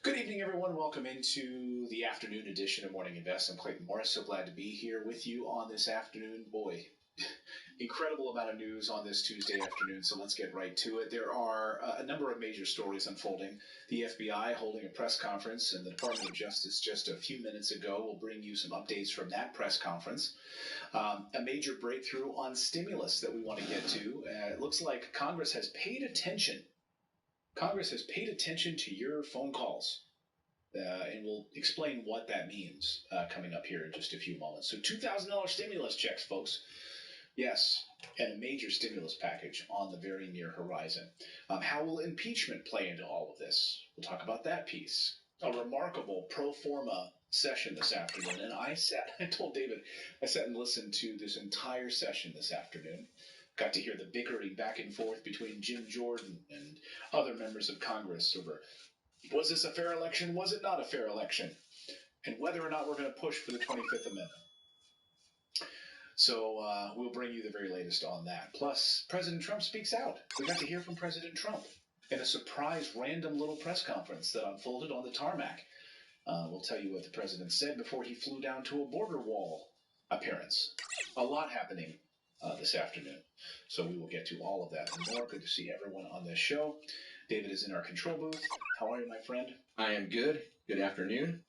Good evening, everyone. Welcome into the afternoon edition of Morning Invest. I'm Clayton Morris. So glad to be here with you on this afternoon. Boy, incredible amount of news on this Tuesday afternoon, so let's get right to it. There are a number of major stories unfolding. The FBI holding a press conference, and the Department of Justice just a few minutes ago will bring you some updates from that press conference. A major breakthrough on stimulus that we want to get to. It looks like Congress has paid attention. Congress has paid attention to your phone calls. And we'll explain what that means coming up here in just a few moments. So $2,000 stimulus checks, folks. Yes, and a major stimulus package on the very near horizon. How will impeachment play into all of this? We'll talk about that piece. A remarkable pro forma session this afternoon. And I told David, I sat and listened to this entire session this afternoon. Got to hear the bickering back and forth between Jim Jordan and other members of Congress over, was this a fair election? Was it not a fair election? And whether or not we're going to push for the 25th Amendment. So we'll bring you the very latest on that. Plus, President Trump speaks out. We got to hear from President Trump in a surprise random little press conference that unfolded on the tarmac. We'll tell you what the president said before he flew down to a border wall appearance. A lot happening this afternoon. So we will get to all of that and more. Good to see everyone on this show. David is in our control booth. How are you, my friend? I am good. Good afternoon.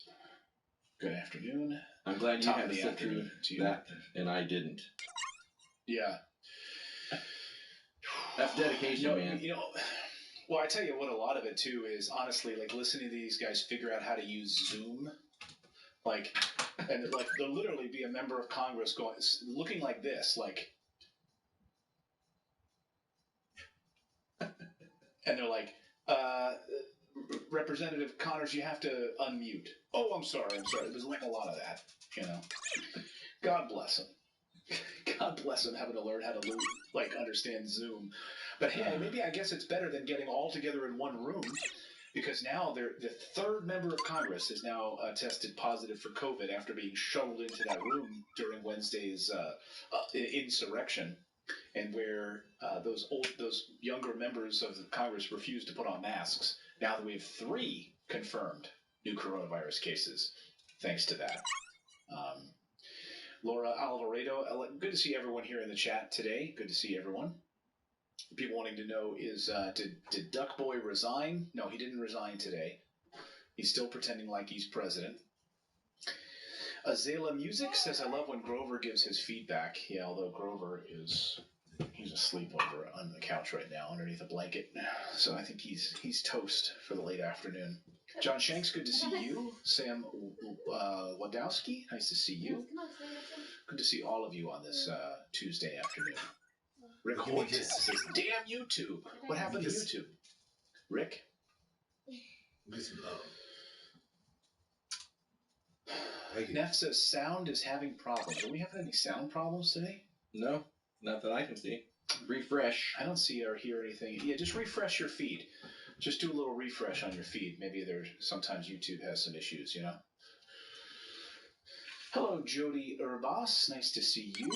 Good afternoon. I'm glad you had to sit through that, and I didn't. Yeah. That's dedication, man. Well, I tell you what, a lot of it, too, is honestly, like, listening to these guys figure out how to use Zoom. And there'll literally be a member of Congress looking like this, like... And they're like, Representative Connors, you have to unmute. Oh, I'm sorry. There's like a lot of that, God bless him. God bless him having to learn how to, understand Zoom. But hey, maybe I guess it's better than getting all together in one room, because now the third member of Congress is now tested positive for COVID after being shuttled into that room during Wednesday's insurrection. And where those younger members of the Congress refused to put on masks. Now that we have 3 confirmed new coronavirus cases, thanks to that. Laura Alvarado, good to see everyone here in the chat today. Good to see everyone. People wanting to know is, did Duck Boy resign? No, he didn't resign today. He's still pretending like he's president. Azalea Music says, I love when Grover gives his feedback. Yeah, although Grover he's asleep over on the couch right now underneath a blanket. So I think he's toast for the late afternoon. John Shanks, good to see you. Sam Wadowski, nice to see you. Good to see all of you on this Tuesday afternoon. Rick Hoyt says, damn YouTube. What happened to YouTube? Rick? Neff says sound is having problems. Are we having any sound problems today? No, not that I can see. Refresh. I don't see or hear anything. Yeah, just refresh your feed. Just do a little refresh on your feed. Maybe sometimes YouTube has some issues, Hello, Jody Urbas. Nice to see you.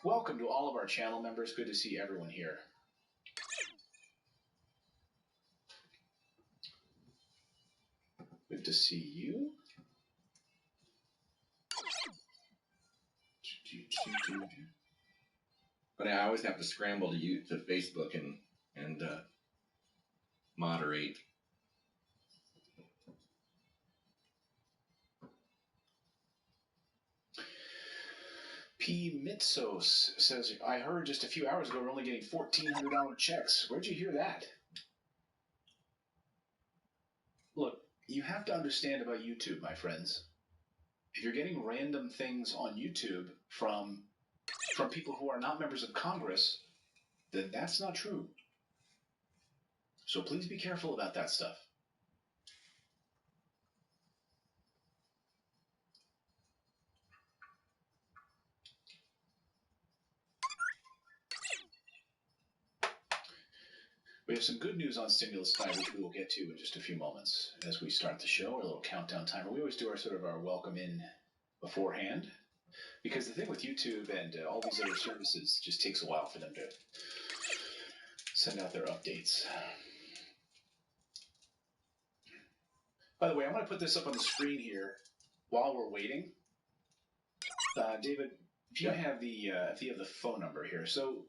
Welcome to all of our channel members. Good to see everyone here. Good to see you. But I always have to scramble to Facebook and moderate. P. Mitsos says, I heard just a few hours ago we're only getting $1,400 checks. Where'd you hear that? Look, you have to understand about YouTube, my friends. If you're getting random things on YouTube from people who are not members of Congress, then that's not true. So please be careful about that stuff. have some good news on stimulus tonight, which we will get to in just a few moments as we start the show, our little countdown timer. We always do our welcome in beforehand, because the thing with YouTube and all these other services, just takes a while for them to send out their updates. By the way, I'm going to put this up on the screen here while we're waiting. David, if you have the phone number here. So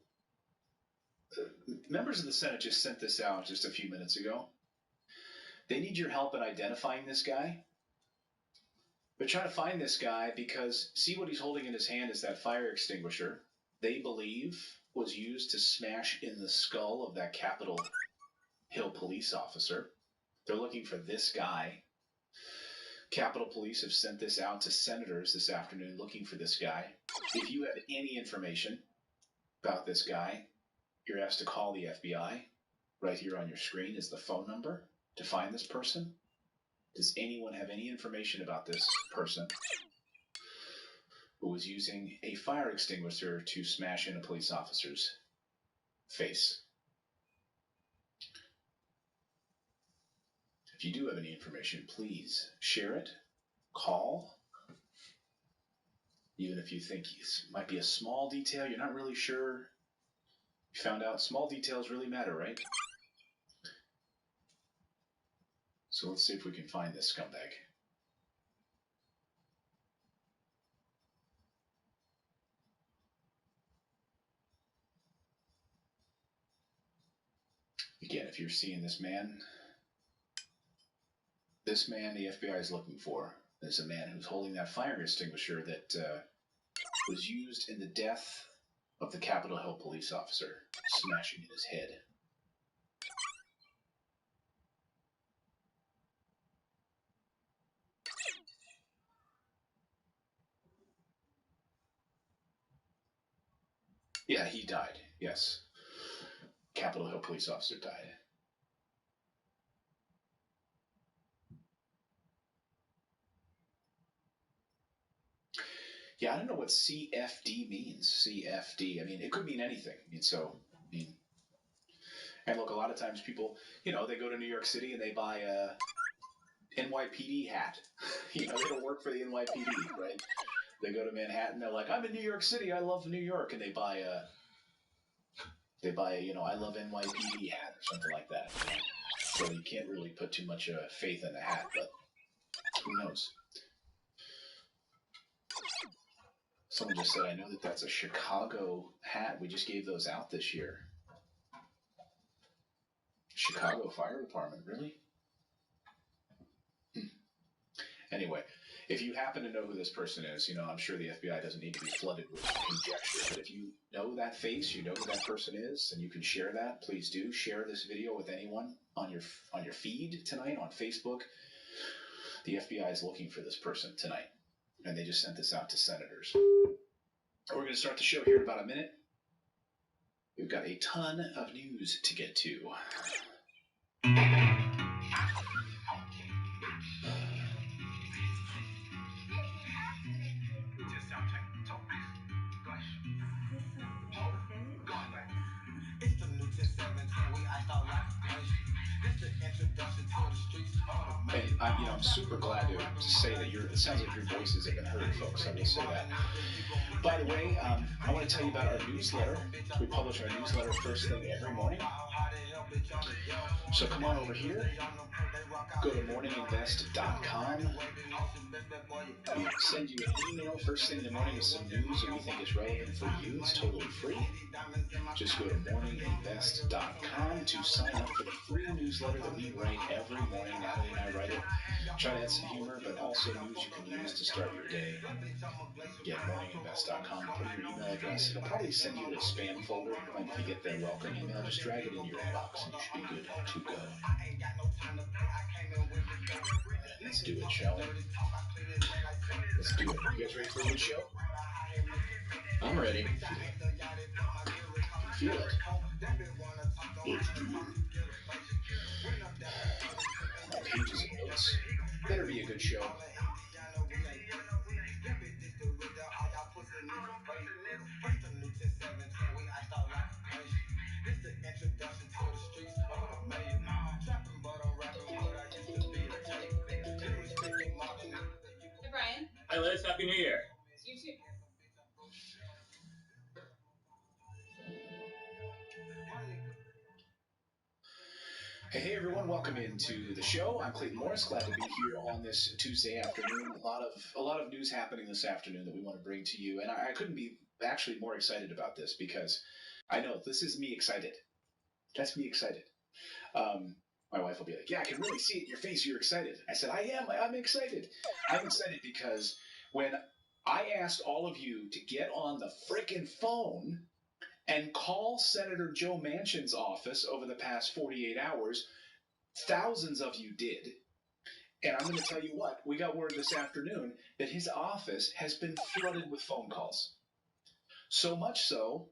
members of the Senate just sent this out just a few minutes ago. They need your help in identifying this guy. They're trying to find this guy because, see what he's holding in his hand is that fire extinguisher they believe was used to smash in the skull of that Capitol Hill police officer. They're looking for this guy. Capitol Police have sent this out to senators this afternoon looking for this guy. If you have any information about this guy, you're asked to call the FBI. Right here on your screen is the phone number to find this person. Does anyone have any information about this person who was using a fire extinguisher to smash in a police officer's face? If you do have any information, please share it, call, even if you think it might be a small detail, you're not really sure. You found out small details really matter, right? So let's see if we can find this scumbag. Again, if you're seeing this man the FBI is looking for is a man who's holding that fire extinguisher that was used in the death of the Capitol Hill police officer, smashing in his head. Yeah, he died. Yes. Capitol Hill police officer died. Yeah, I don't know what CFD means. CFD. I mean, it could mean anything. And look, a lot of times people, they go to New York City and they buy a NYPD hat. They don't work for the NYPD, right? They go to Manhattan, they're like, I'm in New York City, I love New York, and they buy a I love NYPD hat or something like that. So you can't really put too much faith in the hat, but who knows? Someone just said, I know that's a Chicago hat. We just gave those out this year. Chicago Fire Department, really? Anyway, if you happen to know who this person is, I'm sure the FBI doesn't need to be flooded with conjecture. But if you know that face, you know who that person is, and you can share that, please do. Share this video with anyone on your feed tonight on Facebook. The FBI is looking for this person tonight, and they just sent this out to senators. We're going to start the show here in about a minute. We've got a ton of news to get to. And I'm super glad to say that it sounds like your voices have been heard, folks. I will say that. By the way, I want to tell you about our newsletter. We publish our newsletter first thing every morning. So come on over here. Go to morninginvest.com. We send you an email first thing in the morning with some news that we think is relevant for you. It's totally free. Just go to morninginvest.com to sign up for the free newsletter that we write every morning. Natalie and I write it. Try to add some humor, but also news you can use to start your day. Again, morninginvest.com. Put in your email address. It'll probably send you to a spam folder. And if you get the welcome email, just drag it into your inbox and you should be good to go. Let's do it, shall we? Let's do it. You guys ready for a good show? I'm ready. Feel it. Let's do it. My pages of notes. Better be a good show. fellas. Happy New Year. You too. Hey everyone, welcome into the show. I'm Clayton Morris. Glad to be here on this Tuesday afternoon. A lot of news happening this afternoon that we want to bring to you, and I couldn't be actually more excited about this because I know this is me excited. That's me excited. My wife will be like, "Yeah, I can really see it in your face. You're excited." I said, "I am. I'm excited. I'm excited because when I asked all of you to get on the frickin' phone and call Senator Joe Manchin's office over the past 48 hours, thousands of you did. And I'm going to tell you what, we got word this afternoon that his office has been flooded with phone calls. So much so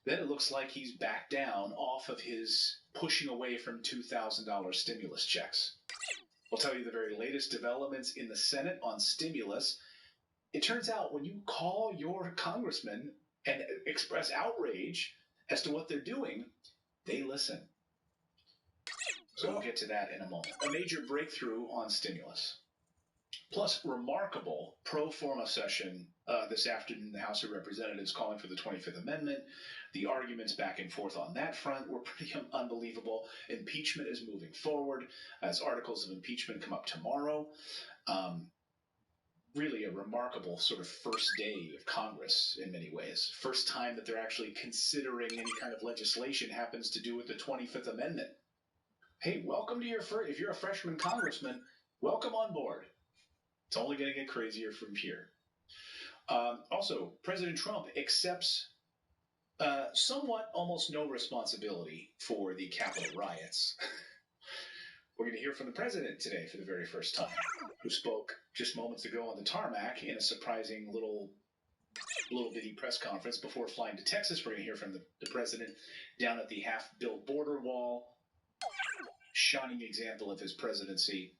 that it looks like he's backed down off of his pushing away from $2,000 stimulus checks. I'll tell you the very latest developments in the Senate on stimulus. It turns out when you call your congressman and express outrage as to what they're doing, they listen. So we'll get to that in a moment. A major breakthrough on stimulus. Plus, remarkable pro forma session this afternoon in the House of Representatives calling for the 25th Amendment. The arguments back and forth on that front were pretty unbelievable. Impeachment is moving forward as articles of impeachment come up tomorrow. Really a remarkable sort of first day of Congress in many ways. First time that they're actually considering any kind of legislation happens to do with the 25th Amendment. Hey, welcome to if you're a freshman congressman, welcome on board. It's only going to get crazier from here. Also, President Trump accepts somewhat almost no responsibility for the Capitol riots. We're going to hear from the president today for the very first time, who spoke just moments ago on the tarmac in a surprising little bitty press conference before flying to Texas. We're going to hear from the president down at the half-built border wall. Shining example of his presidency.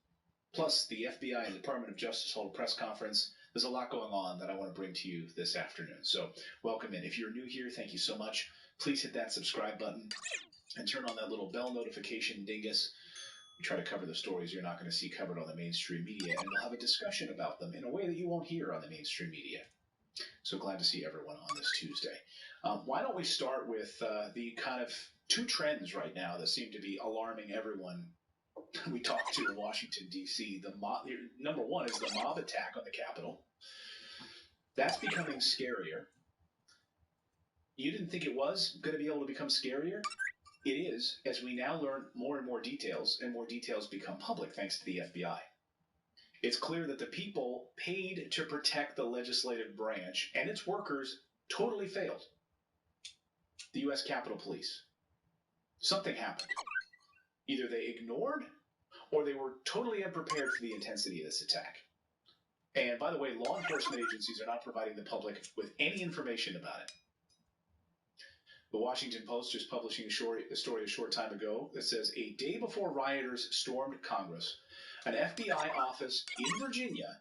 Plus, the FBI and the Department of Justice hold a press conference. There's a lot going on that I want to bring to you this afternoon. So welcome in. If you're new here, thank you so much. Please hit that subscribe button and turn on that little bell notification dingus. We try to cover the stories you're not going to see covered on the mainstream media, and we'll have a discussion about them in a way that you won't hear on the mainstream media. So glad to see everyone on this Tuesday. Why don't we start with the kind of two trends right now that seem to be alarming everyone we talk to in Washington, D.C. Number one is the mob attack on the Capitol. That's becoming scarier. You didn't think it was going to be able to become scarier? It is, as we now learn more and more details, and more details become public thanks to the FBI. It's clear that the people paid to protect the legislative branch and its workers totally failed. The U.S. Capitol Police. Something happened. Either they ignored or they were totally unprepared for the intensity of this attack. And by the way, law enforcement agencies are not providing the public with any information about it. The Washington Post just publishing a story a short time ago that says a day before rioters stormed Congress, an FBI office in Virginia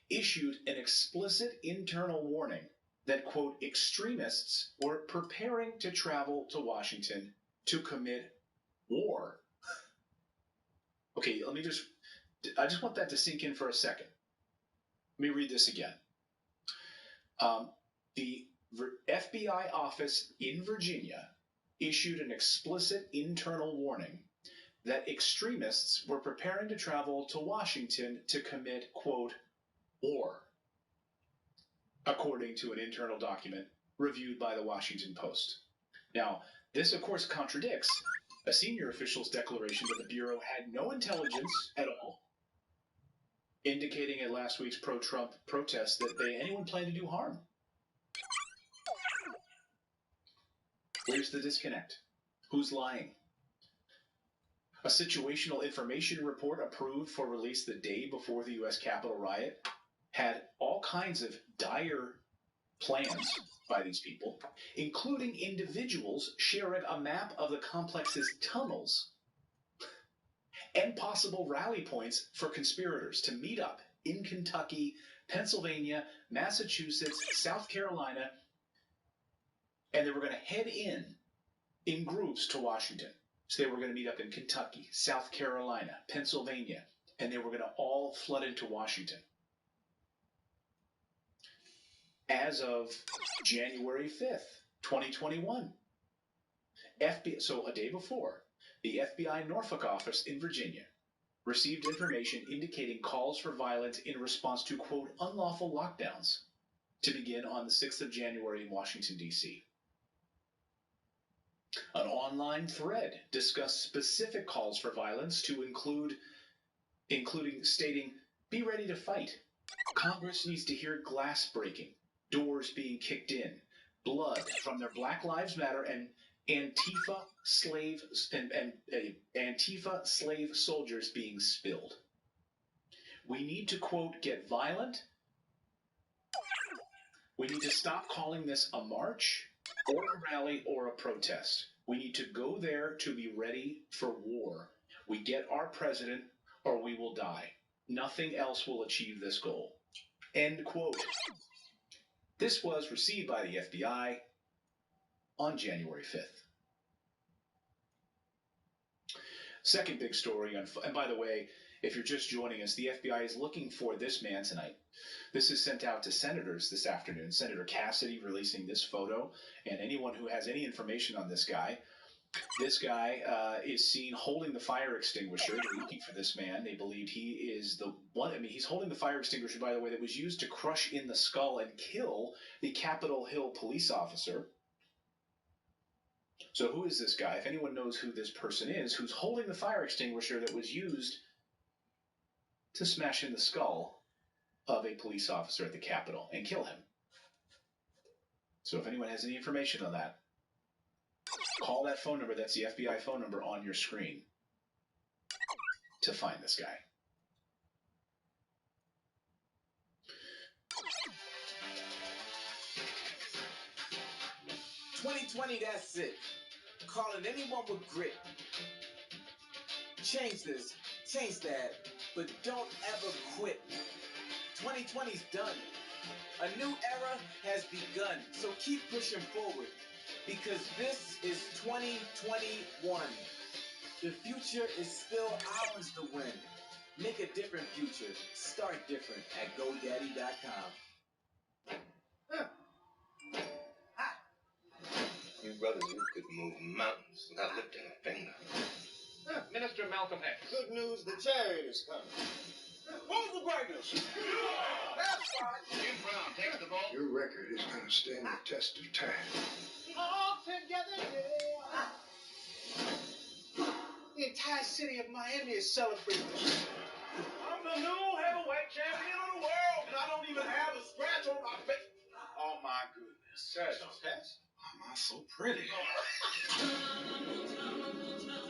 issued an explicit internal warning that, quote, extremists were preparing to travel to Washington to commit war. Okay, I just want that to sink in for a second. Let me read this again. The FBI office in Virginia issued an explicit internal warning that extremists were preparing to travel to Washington to commit, quote, war, according to an internal document reviewed by the Washington Post. Now, this, of course, contradicts a senior official's declaration that the Bureau had no intelligence at all, indicating at last week's pro-Trump protest that anyone planned to do harm. Where's the disconnect? Who's lying? A situational information report approved for release the day before the U.S. Capitol riot had all kinds of dire plans by these people, including individuals sharing a map of the complex's tunnels and possible rally points for conspirators to meet up in Kentucky, Pennsylvania, Massachusetts, South Carolina, and they were going to head in groups to Washington. So they were going to meet up in Kentucky, South Carolina, Pennsylvania, and they were going to all flood into Washington. as of January 5th, 2021. So a day before, the FBI Norfolk office in Virginia received information indicating calls for violence in response to, quote, unlawful lockdowns to begin on the 6th of January in Washington, D.C. An online thread discussed specific calls for violence to including stating, be ready to fight. Congress needs to hear glass breaking, doors being kicked in, blood from their Black Lives Matter and Antifa slave soldiers being spilled. We need to, quote, get violent. We need to stop calling this a march or a rally or a protest. We need to go there to be ready for war. We get our president or we will die. Nothing else will achieve this goal. End quote. This was received by the FBI on January 5th. Second big story, and by the way, if you're just joining us, the FBI is looking for this man tonight. This is sent out to senators this afternoon. Senator Cassidy releasing this photo, and anyone who has any information on this guy. This guy is seen holding the fire extinguisher. They're looking for this man. They believe he is the one. I mean, he's holding the fire extinguisher, by the way, that was used to crush in the skull and kill the Capitol Hill police officer. So who is this guy? If anyone knows who this person is, who's holding the fire extinguisher that was used to smash in the skull of a police officer at the Capitol and kill him. So if anyone has any information on that, call that phone number. That's the FBI phone number on your screen to find this guy. "2020, that's it. Calling anyone with grit. Change this, change that, but don't ever quit. 2020's done. A new era has begun, so keep pushing forward, because this is 2021. The future is still ours to win. Make a different future. Start different at GoDaddy.com. You brothers, you could move mountains without lifting a finger. Minister Malcolm X. Good news, the chariot is coming. Who's the greatest? That's right. Jim Brown takes the ball. Your record is going to stand the test of time. All together, yeah. The entire city of Miami is celebrating. I'm the new heavyweight champion of the world, and I don't even have a scratch on my face. Oh, my goodness. Tess? Am I so pretty?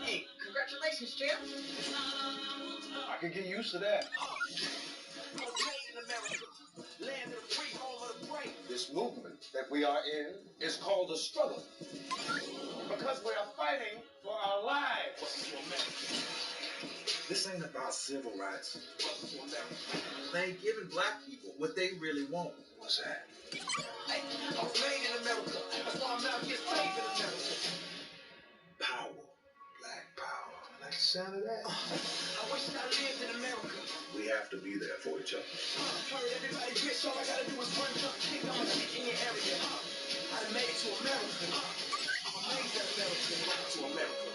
Hey, congratulations, champ. I could get used to that. Made in America, land of the free, home of the brave. This movement that we are in is called a struggle. Because we are fighting for our lives. Welcome to America. This ain't about civil rights. Welcome to America. They ain't giving black people what they really want. What's that? Hey, I was made in America. That's why I'm out here saving America. Power. Black power. I like the sound of that. I wish I lived in America. We have to be there for each other. Hurry, everybody, bitch. All I gotta do is run, jump, kick on in your area. I made it to America. I'm amazed at America. Welcome to America.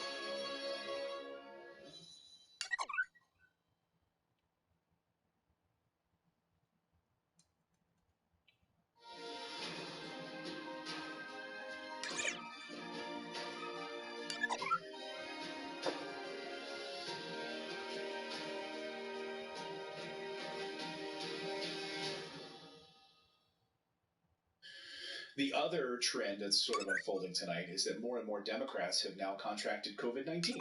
The other trend that's sort of unfolding tonight is that more and more Democrats have now contracted COVID-19.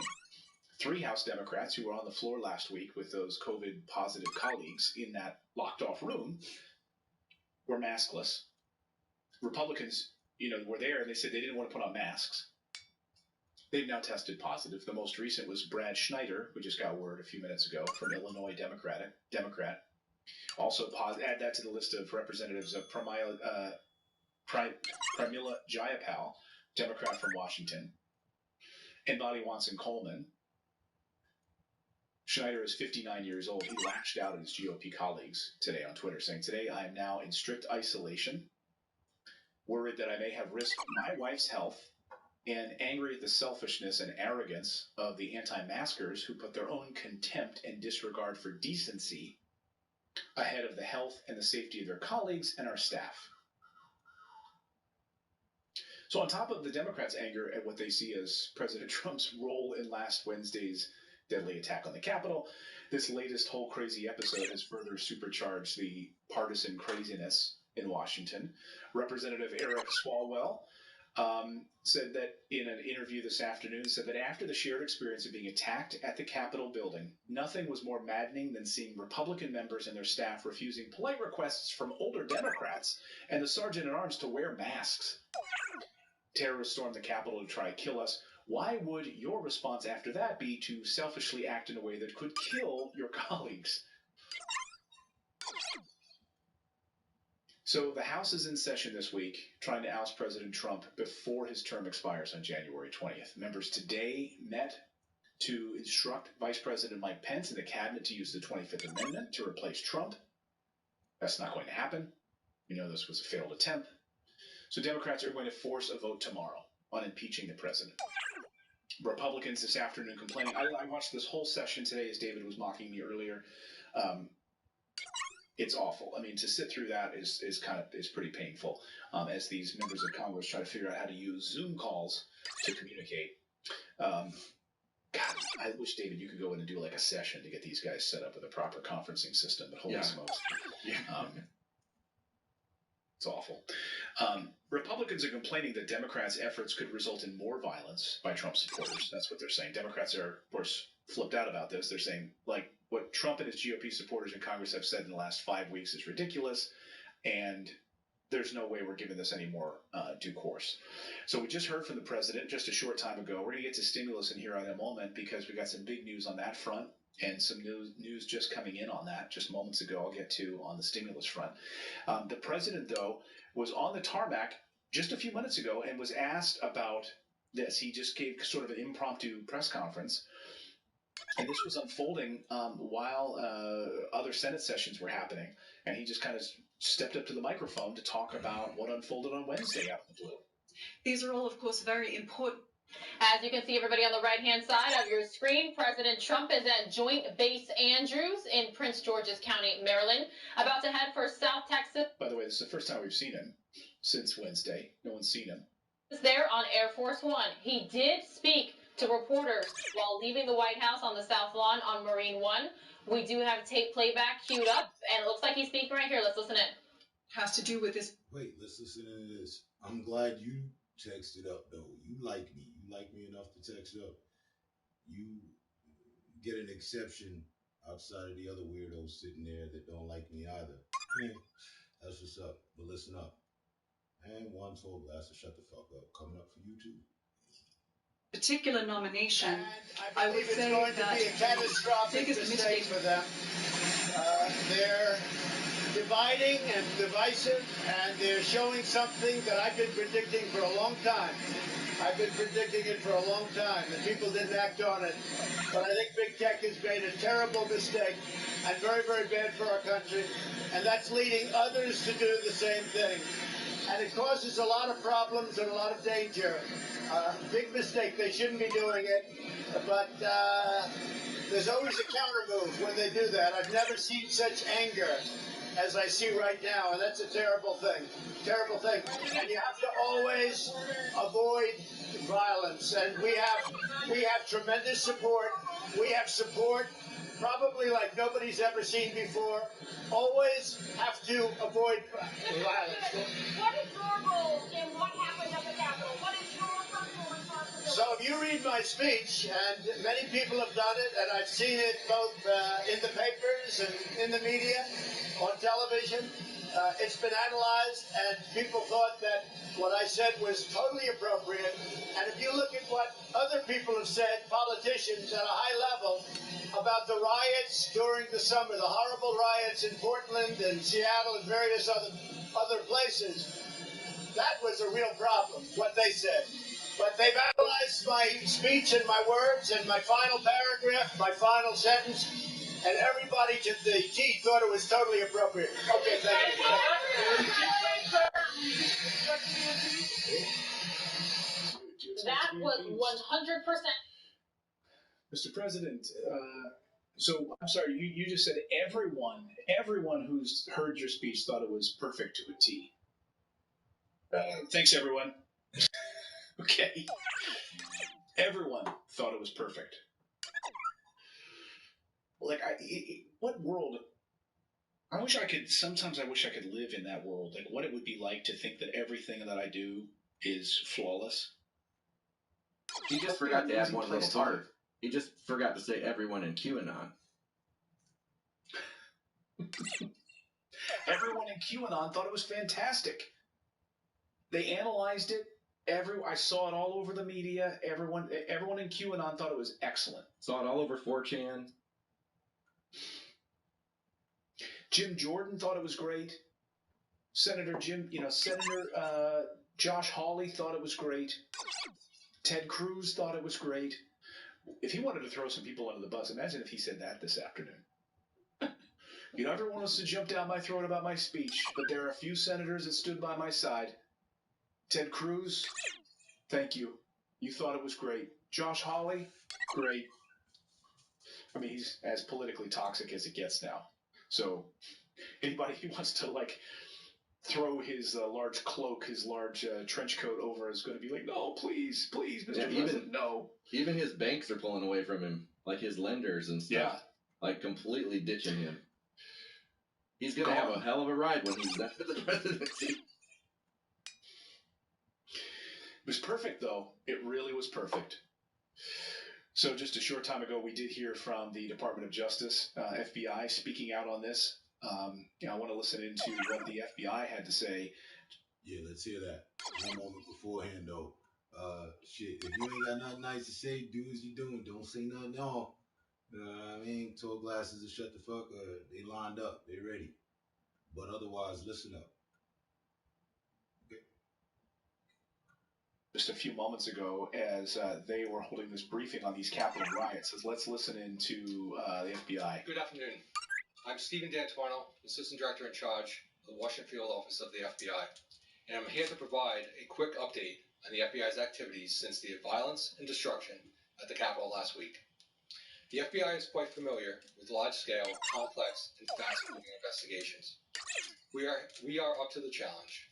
3 House Democrats who were on the floor last week with those COVID-positive colleagues in that locked-off room were maskless. Republicans, were there and they said they didn't want to put on masks. They've now tested positive. The most recent was Brad Schneider, who just got word a few minutes ago from Illinois Democrat. Also, add that to the list of representatives of Pramila Jayapal, Democrat from Washington, and Bonnie Watson-Coleman. Schneider is 59 years old. He lashed out at his GOP colleagues today on Twitter, saying, "Today I am now in strict isolation worried that I may have risked my wife's health, and angry at the selfishness and arrogance of the anti-maskers who put their own contempt and disregard for decency ahead of the health and the safety of their colleagues and our staff. So on top of the Democrats' anger at what they see as President Trump's role in last Wednesday's deadly attack on the Capitol, this latest whole crazy episode has further supercharged the partisan craziness in Washington. Representative Eric Swalwell said that in an interview this afternoon, said that after the shared experience of being attacked at the Capitol building, nothing was more maddening than seeing Republican members and their staff refusing polite requests from older Democrats and the sergeant-at-arms to wear masks. Terrorists stormed the Capitol to try to kill us. Why would your response after that be to selfishly act in a way that could kill your colleagues? So the House is in session this week, trying to oust President Trump before his term expires on January 20th. Members today met to instruct Vice President Mike Pence and the cabinet to use the 25th Amendment to replace Trump. That's not going to happen. We know this was a failed attempt. So Democrats are going to force a vote tomorrow on impeaching the president. Republicans this afternoon complaining. I watched this whole session today as David was mocking me earlier. It's awful. I mean, to sit through that is pretty painful as these members of Congress try to figure out how to use Zoom calls to communicate. God, I wish, David, you could go in and do like a session to get these guys set up with a proper conferencing system, but holy smokes. It's awful. Republicans are complaining that Democrats' efforts could result in more violence by Trump supporters. That's what they're saying. Democrats are, of course, flipped out about this. They're saying, like, what Trump and his GOP supporters in Congress have said in the last 5 weeks is ridiculous, and there's no way we're giving this any more due course. So we just heard from the president just a short time ago. We're going to get to stimulus in here in a moment because we got some big news on that front and some news just coming in on that just moments ago I'll get to on the stimulus front. The president, though, was on the tarmac just a few minutes ago and was asked about this. He just gave sort of an impromptu press conference. And this was unfolding while other Senate sessions were happening. And he just kind of stepped up to the microphone to talk about what unfolded on Wednesday out of the blue. These are all, of course, very important. As you can see, everybody on the right-hand side of your screen, President Trump is at Joint Base Andrews in Prince George's County, Maryland, about to head for South Texas. By the way, this is the first time we've seen him since Wednesday. No one's seen him. There on Air Force One. He did speak to reporters while leaving the White House on the South Lawn on Marine One. We do have tape playback queued up, and it looks like he's speaking right here. Let's listen in. Has to do with this. Wait, let's listen to this. I'm glad you texted up, though. You like me. You like me enough to text up. You get an exception outside of the other weirdos sitting there that don't like me either. Yeah, that's what's up. But listen up. And one tall glass of shut the fuck up. Coming up for you, too. Particular nomination, And I believe would it's say going that to be a catastrophic biggest mistake mistake for them. They're dividing and divisive, and they're showing something that I've been predicting for a long time. I've been predicting it for a long time, and people didn't act on it. But I think big tech has made a terrible mistake, and very, very bad for our country. And that's leading others to do the same thing. And it causes a lot of problems and a lot of danger. Big mistake. They shouldn't be doing it. But there's always a counter move when they do that. I've never seen such anger as I see right now, and that's a terrible thing. Terrible thing. And you have to always avoid violence. And we have tremendous support. We have support probably like nobody's ever seen before. Always have to avoid violence. What is your role in what happened at the Capitol? What is your personal responsibility? So if you read my speech, and many people have done it, and I've seen it both in the papers and in the media, on television, it's been analyzed, and people thought that what I said was totally appropriate. And if you look at what other people have said, politicians at a high level, about the riots during the summer, the horrible riots in Portland and Seattle and various other places, that was a real problem, what they said. But they've analyzed my speech and my words and my final paragraph, my final sentence, and everybody to the T thought it was totally appropriate. Okay, thank you. That was 100%. Mr. President, so I'm sorry, you just said everyone who's heard your speech thought it was perfect to a T. Thanks, everyone. Okay. Everyone thought it was perfect. Like, what world? Sometimes I wish I could live in that world. Like, what it would be like to think that everything that I do is flawless. He just forgot to add one little part. He just forgot to say everyone in QAnon. Everyone in QAnon thought it was fantastic. They analyzed it. I saw it all over the media. Everyone in QAnon thought it was excellent. Saw it all over 4chan. Jim Jordan thought it was great. Senator Josh Hawley thought it was great. Ted Cruz thought it was great. If he wanted to throw some people under the bus, imagine if he said that this afternoon. Everyone wants to jump down my throat about my speech, but there are a few senators that stood by my side. Ted Cruz, thank you. You thought it was great. Josh Hawley, great. I mean, he's as politically toxic as it gets now. So anybody who wants to, throw his large cloak, his large trench coat over is going to be like, no, please, Mr. President, no. Even his banks are pulling away from him, like his lenders and stuff. Yeah. Like, completely ditching him. He's going to have a hell of a ride when he's done with the presidency. It was perfect, though. It really was perfect. So just a short time ago, we did hear from the Department of Justice, FBI, speaking out on this. I want to listen into what the FBI had to say. Yeah, let's hear that. One moment beforehand, though. Shit, if you ain't got nothing nice to say, do as you doing. Don't say nothing at all. I mean, tall glasses and shut the fuck up. They lined up. They ready. But otherwise, listen up. Okay. Just a few moments ago, as they were holding this briefing on these Capitol riots, let's listen into the FBI. Good afternoon. I'm Stephen D'Antuono, Assistant Director in charge of the Washington Field Office of the FBI, and I'm here to provide a quick update on the FBI's activities since the violence and destruction at the Capitol last week. The FBI is quite familiar with large-scale, complex, and fast-moving investigations. We are up to the challenge.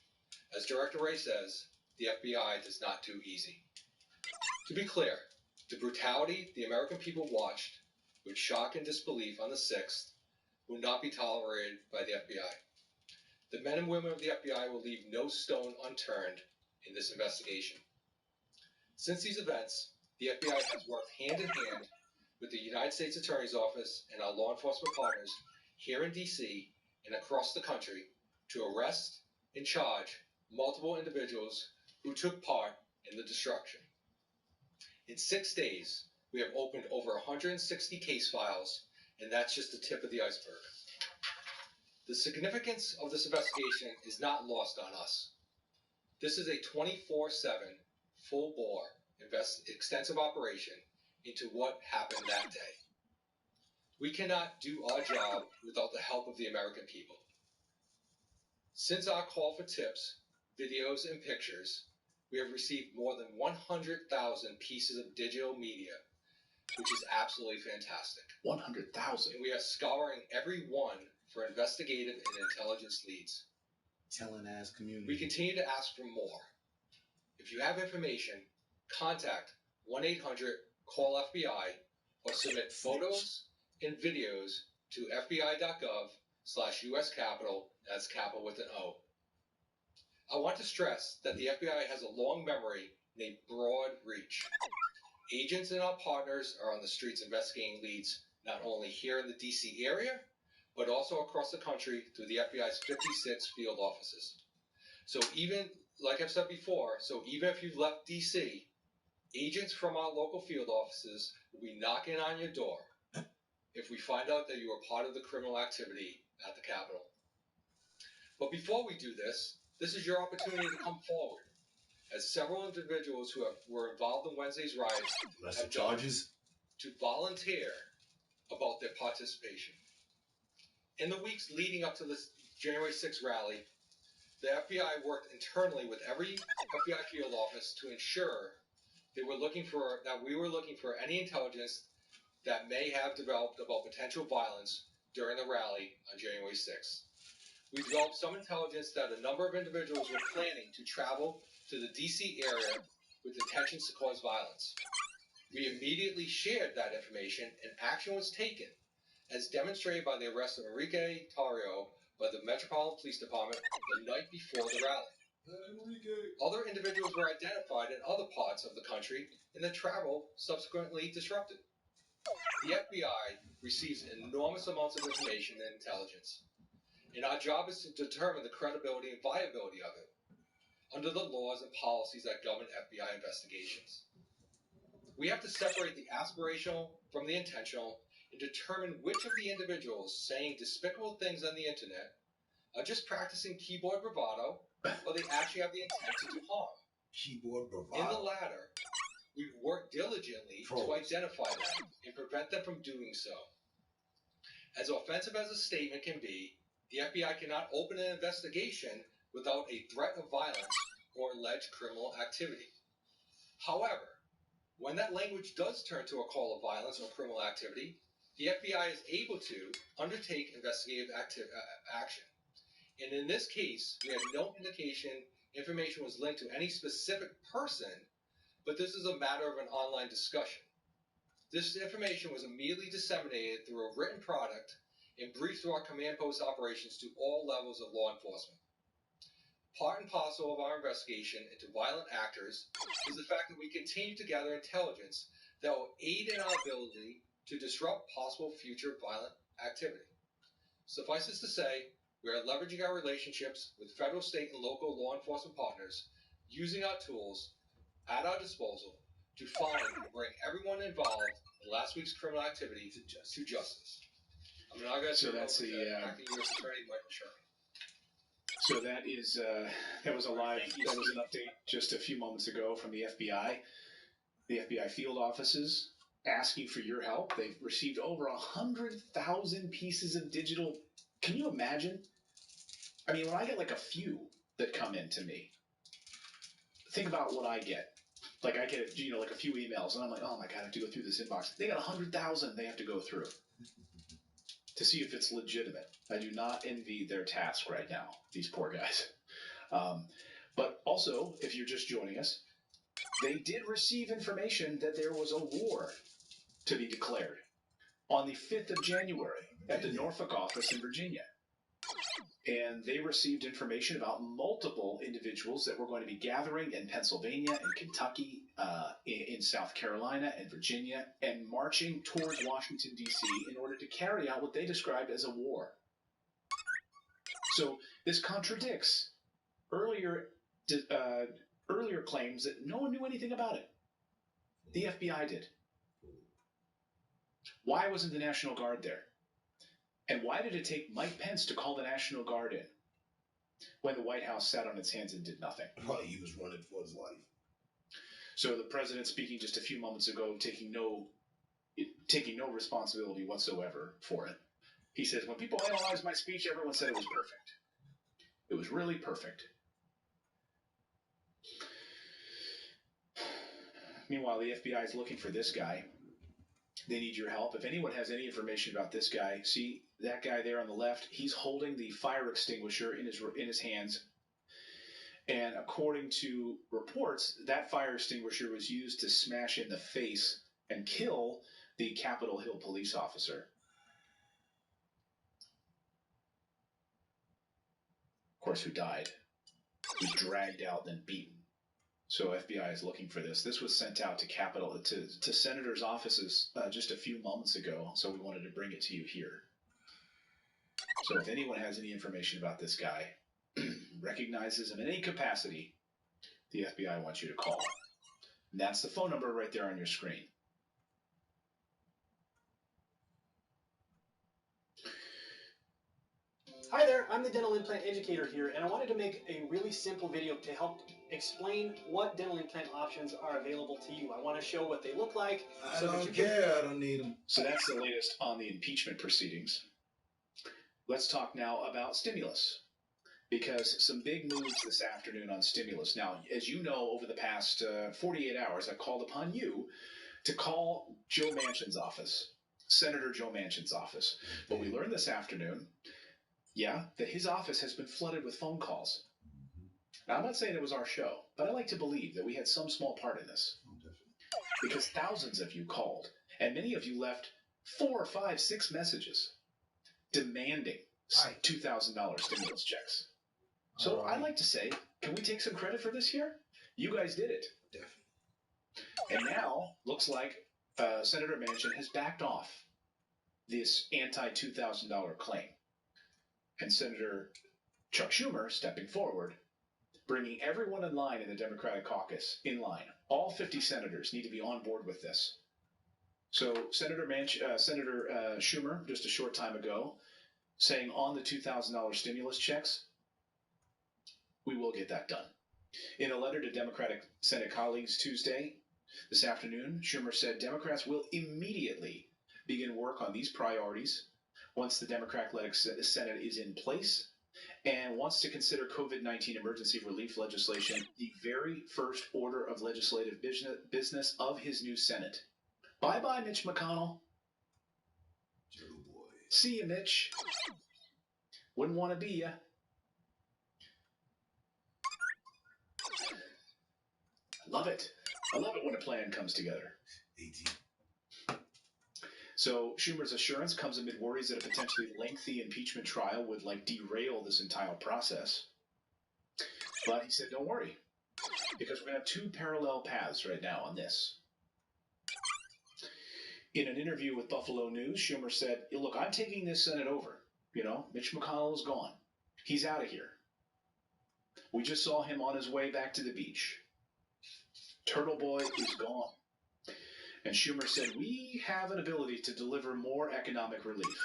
As Director Wray says, the FBI does not do easy. To be clear, the brutality the American people watched with shock and disbelief on the 6th will not be tolerated by the FBI. The men and women of the FBI will leave no stone unturned in this investigation. Since these events, the FBI has worked hand in hand with the United States Attorney's Office and our law enforcement partners here in D.C. and across the country to arrest and charge multiple individuals who took part in the destruction. In 6 days, we have opened over 160 case files, and that's just the tip of the iceberg. The significance of this investigation is not lost on us. This is a 24/7, full-bore, extensive operation into what happened that day. We cannot do our job without the help of the American people. Since our call for tips, videos, and pictures, we have received more than 100,000 pieces of digital media, which is absolutely fantastic. 100,000? And we are scouring every one for investigative and intelligence leads. Telling ass community. We continue to ask for more. If you have information, contact 1-800-CALL-FBI or submit photos and videos to fbi.gov/US Capitol, that's Capitol with an O. I want to stress that the FBI has a long memory and a broad reach. Agents and our partners are on the streets investigating leads not only here in the D.C. area, but also across the country through the FBI's 56 field offices. So even, like I've said before, even if you've left D.C., agents from our local field offices will be knocking on your door if we find out that you are part of the criminal activity at the Capitol. But before we do this, this is your opportunity to come forward, as several individuals who were involved in Wednesday's riots have charges to volunteer about their participation. In the weeks leading up to the January 6th rally, the FBI worked internally with every FBI field office to ensure we were looking for any intelligence that may have developed about potential violence during the rally on January 6th. We developed some intelligence that a number of individuals were planning to travel to the D.C. area with intentions to cause violence. We immediately shared that information and action was taken, as demonstrated by the arrest of Enrique Tarrio by the Metropolitan Police Department the night before the rally. Other individuals were identified in other parts of the country and the travel subsequently disrupted. The FBI receives enormous amounts of information and intelligence, and our job is to determine the credibility and viability of it under the laws and policies that govern FBI investigations. We have to separate the aspirational from the intentional and determine which of the individuals saying despicable things on the internet are just practicing keyboard bravado or they actually have the intent to do harm. Keyboard bravado. In the latter, we work diligently to identify them and prevent them from doing so. As offensive as a statement can be, the FBI cannot open an investigation without a threat of violence or alleged criminal activity. However, when that language does turn to a call of violence or criminal activity, the FBI is able to undertake investigative action. And in this case, we had no indication information was linked to any specific person, but this is a matter of an online discussion. This information was immediately disseminated through a written product and briefed through our command post operations to all levels of law enforcement. Part and parcel of our investigation into violent actors is the fact that we continue to gather intelligence that will aid in our ability to disrupt possible future violent activity. Suffice it to say, we are leveraging our relationships with federal, state, and local law enforcement partners, using our tools at our disposal to find and bring everyone involved in last week's criminal activity to justice. I'm now going to turn it over to Acting U.S. Attorney Michael Sherman. So that was an update just a few moments ago from the FBI. The FBI field offices asking for your help. They've received over 100,000 pieces of digital. Can you imagine? I mean, when I get like a few that come in to me, think about what I get. Like I get, like a few emails, and I'm like, oh my God, I have to go through this inbox. They got 100,000 they have to go through to see if it's legitimate. I do not envy their task right now, these poor guys. But also, if you're just joining us, they did receive information that there was a war to be declared on the 5th of January at the Norfolk office in Virginia. And they received information about multiple individuals that were going to be gathering in Pennsylvania and Kentucky, in South Carolina and Virginia, and marching towards Washington, D.C. in order to carry out what they described as a war. So this contradicts earlier claims that no one knew anything about it. The FBI did. Why wasn't the National Guard there? And why did it take Mike Pence to call the National Guard in when the White House sat on its hands and did nothing? Well, he was running for his life. So the president speaking just a few moments ago, taking no responsibility whatsoever for it. He says, when people analyzed my speech, everyone said it was perfect. It was really perfect. Meanwhile, the FBI is looking for this guy. They need your help. If anyone has any information about this guy, see that guy there on the left, he's holding the fire extinguisher in his hands. And according to reports, that fire extinguisher was used to smash in the face and kill the Capitol Hill police officer. Of course, who died. He was dragged out, then beaten. So FBI is looking for this. This was sent out to senators' offices just a few moments ago, so we wanted to bring it to you here. So if anyone has any information about this guy, recognizes him in any capacity, the FBI wants you to call. And that's the phone number right there on your screen. Hi there, I'm the dental implant educator here, and I wanted to make a really simple video to help explain what dental implant options are available to you. I want to show what they look like. I don't care, I don't need them. So that's the latest on the impeachment proceedings. Let's talk now about stimulus. because some big moves this afternoon on stimulus. Now, as you know, over the past 48 hours, I've called upon you to call Joe Manchin's office, Senator Joe Manchin's office. But we learned this afternoon, that his office has been flooded with phone calls. Now, I'm not saying it was our show, but I like to believe that we had some small part in this. Because thousands of you called, and many of you left 4, 5, 6 messages demanding $2,000 stimulus checks. So I'd like to say, can we take some credit for this here? You guys did it. And now, looks like Senator Manchin has backed off this anti-$2,000 claim. And Senator Chuck Schumer stepping forward, bringing everyone in line in the Democratic caucus in line. All 50 senators need to be on board with this. So Senator Schumer, just a short time ago, saying on the $2,000 stimulus checks, we will get that done. In a letter to Democratic Senate colleagues Tuesday, this afternoon, Schumer said Democrats will immediately begin work on these priorities once the Democratic-led Senate is in place and wants to consider COVID-19 emergency relief legislation the very first order of legislative business of his new Senate. Bye-bye, Mitch McConnell. See you, Mitch. Wouldn't want to be ya. Love it. I love it when a plan comes together. 18. So Schumer's assurance comes amid worries that a potentially lengthy impeachment trial would derail this entire process. But he said, don't worry, because we're going to have 2 parallel paths right now on this. In an interview with Buffalo News, Schumer said, look, I'm taking this Senate over. Mitch McConnell is gone. He's out of here. We just saw him on his way back to the beach. Turtle Boy is gone. And Schumer said, we have an ability to deliver more economic relief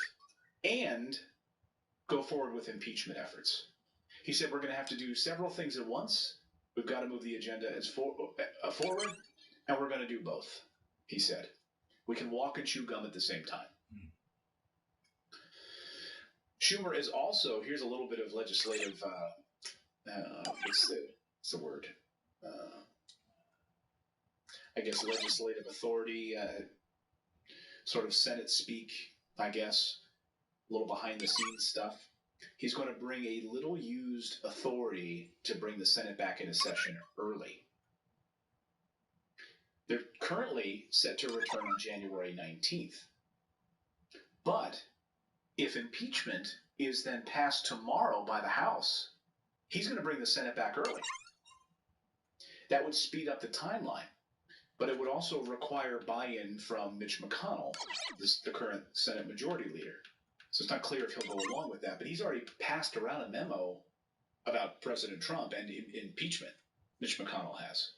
and go forward with impeachment efforts. He said, we're going to have to do several things at once. We've got to move the agenda forward, and we're going to do both, he said. We can walk and chew gum at the same time. Schumer is also, here's a little bit of legislative, what's the word? I guess legislative authority, sort of Senate speak, I guess, a little behind the scenes stuff. He's going to bring a little used authority to bring the Senate back into session early. They're currently set to return on January 19th. But if impeachment is then passed tomorrow by the House, he's going to bring the Senate back early. That would speed up the timeline. But it would also require buy-in from Mitch McConnell, the current Senate Majority Leader. So it's not clear if he'll go along with that. But he's already passed around a memo about President Trump and impeachment. Mitch McConnell has.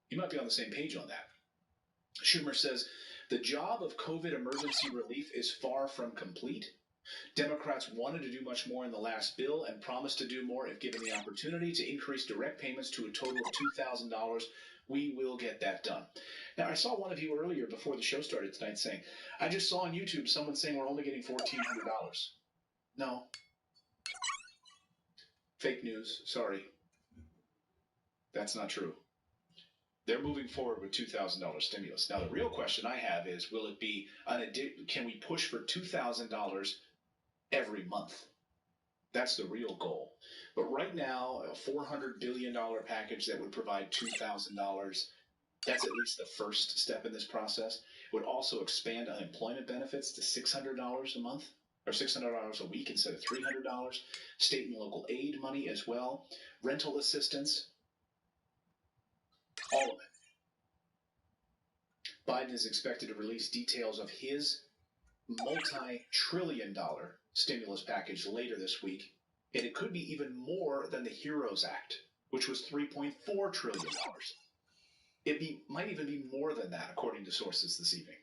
He might be on the same page on that. Schumer says the job of COVID emergency relief is far from complete. Democrats wanted to do much more in the last bill and promised to do more if given the opportunity to increase direct payments to a total of $2,000. We will get that done. Now, I saw one of you earlier before the show started tonight saying, I just saw on YouTube someone saying we're only getting $1,400. No. Fake news. Sorry. That's not true. They're moving forward with $2,000 stimulus. Now, the real question I have is, will it be can we push for $2,000 every month? That's the real goal. But right now, a $400 billion package that would provide $2,000, that's at least the first step in this process. It would also expand unemployment benefits to $600 a month, or $600 a week instead of $300. State and local aid money as well. Rental assistance. All of it. Biden is expected to release details of his multi-trillion-dollar stimulus package later this week, and it could be even more than the HEROES Act, which was $3.4 trillion. It might even be more than that, according to sources this evening.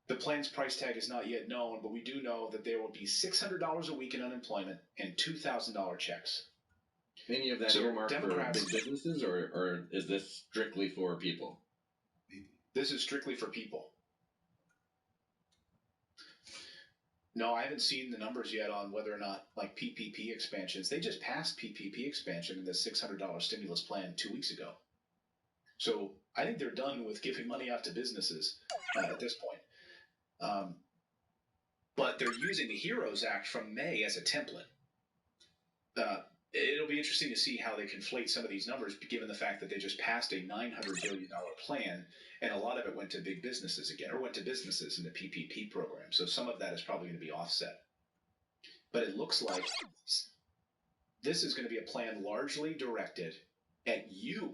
The plan's price tag is not yet known, but we do know that there will be $600 a week in unemployment and $2,000 checks. Any of that earmarked for big businesses, or is this strictly for people? This is strictly for people. No, I haven't seen the numbers yet on whether or not, like, PPP expansions. They just passed PPP expansion in the $600 stimulus plan 2 weeks ago. So I think they're done with giving money out to businesses at this point. But they're using the HEROES Act from May as a template. It'll be interesting to see how they conflate some of these numbers, given the fact that they just passed a $900 billion plan, and a lot of it went to big businesses again, or went to businesses in the PPP program. So some of that is probably going to be offset. But it looks like this is going to be a plan largely directed at you.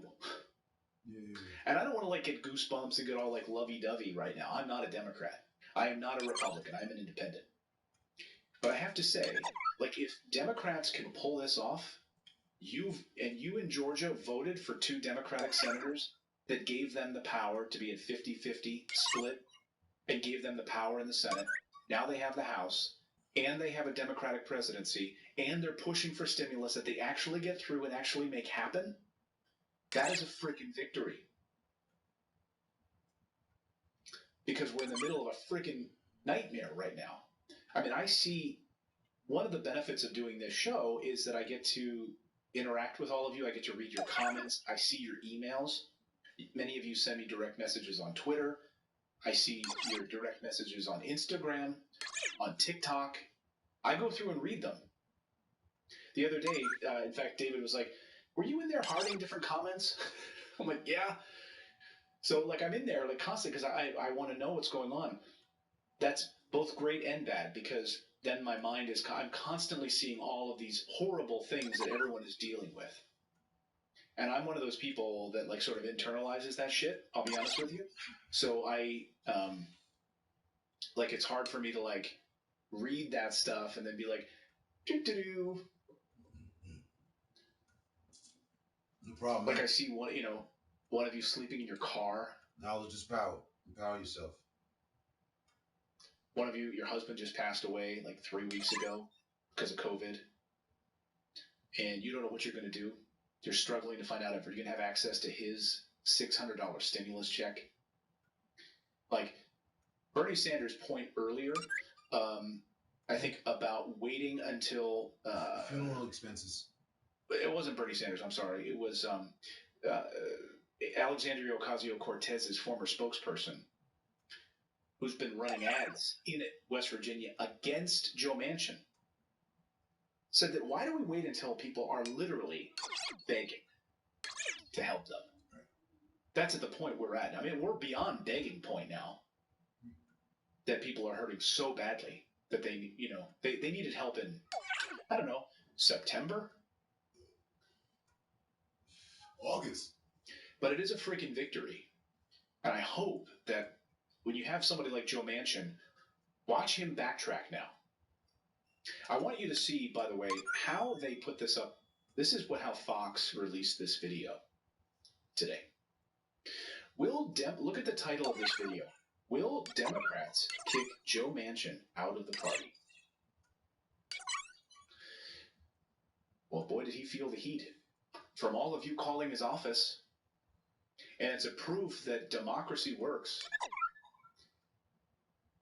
Yeah. And I don't want to like get goosebumps and get all like lovey-dovey right now. I'm not a Democrat. I am not a Republican. I'm an independent. But I have to say, like, if Democrats can pull this off, you in Georgia voted for 2 Democratic senators that gave them the power to be a 50-50 split and gave them the power in the Senate. Now they have the House, and they have a Democratic presidency, and they're pushing for stimulus that they actually get through and actually make happen. That is a freaking victory. Because we're in the middle of a freaking nightmare right now. I mean, I see one of the benefits of doing this show is that I get to interact with all of you. I get to read your comments. I see your emails. Many of you send me direct messages on Twitter. I see your direct messages on Instagram, on TikTok. I go through and read them. The other day, in fact, David was like, "Were you in there hearting different comments?" I'm like, "Yeah." So, like, I'm in there, like, constantly because I want to know what's going on. That's both great and bad because then my mind is, I'm constantly seeing all of these horrible things that everyone is dealing with. And I'm one of those people that, like, sort of internalizes that shit, I'll be honest with you. So like, it's hard for me to, like, read that stuff and then be like, doo-doo-doo. No problem. Like, Man. I see one of you sleeping in your car. Knowledge is power. Empower yourself. One of you, your husband just passed away like 3 weeks ago because of COVID. And you don't know what you're going to do. You're struggling to find out if you're going to have access to his $600 stimulus check. Like, Bernie Sanders' point earlier, I think, about waiting until... funeral expenses. It wasn't Bernie Sanders, I'm sorry. It was Alexandria Ocasio-Cortez's former spokesperson, who's been running ads in West Virginia against Joe Manchin, said that why do we wait until people are literally begging to help them? That's at the point we're at. I mean, we're beyond begging point now, that people are hurting so badly that they needed help in, I don't know, September? August. But it is a freaking victory. And I hope that when you have somebody like Joe Manchin, watch him backtrack now. I want you to see, by the way, how they put this up. This is how Fox released this video today. Look at the title of this video. Will Democrats kick Joe Manchin out of the party? Well, boy, did he feel the heat from all of you calling his office. And it's a proof that democracy works.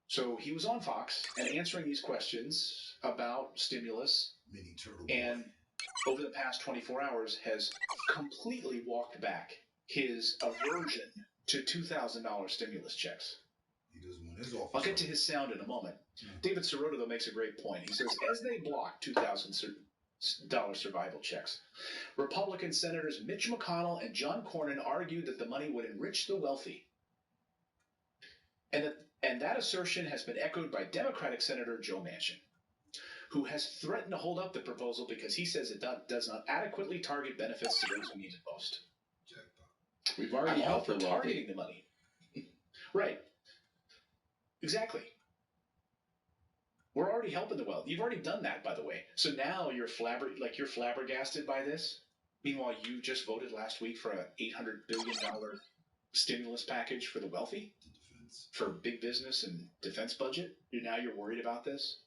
So he was on Fox and answering these questions about stimulus, and over the past 24 hours has completely walked back his aversion to $2,000 stimulus checks. He doesn't want his office. I'll get to his sound in a moment. David Sirota, though, makes a great point. He says, as they block $2,000 survival checks, Republican Senators Mitch McConnell and John Cornyn argued that the money would enrich the wealthy. And that assertion has been echoed by Democratic Senator Joe Manchin, who has threatened to hold up the proposal because he says it does not adequately target benefits to those who need it most. We've already helped the wealthy. Targeting the money. Right. Exactly. We're already helping the wealthy. You've already done that, by the way. So now you're flabbergasted by this. Meanwhile, you just voted last week for an $800 billion stimulus package for the wealthy, for big business and defense budget. Now you're worried about this?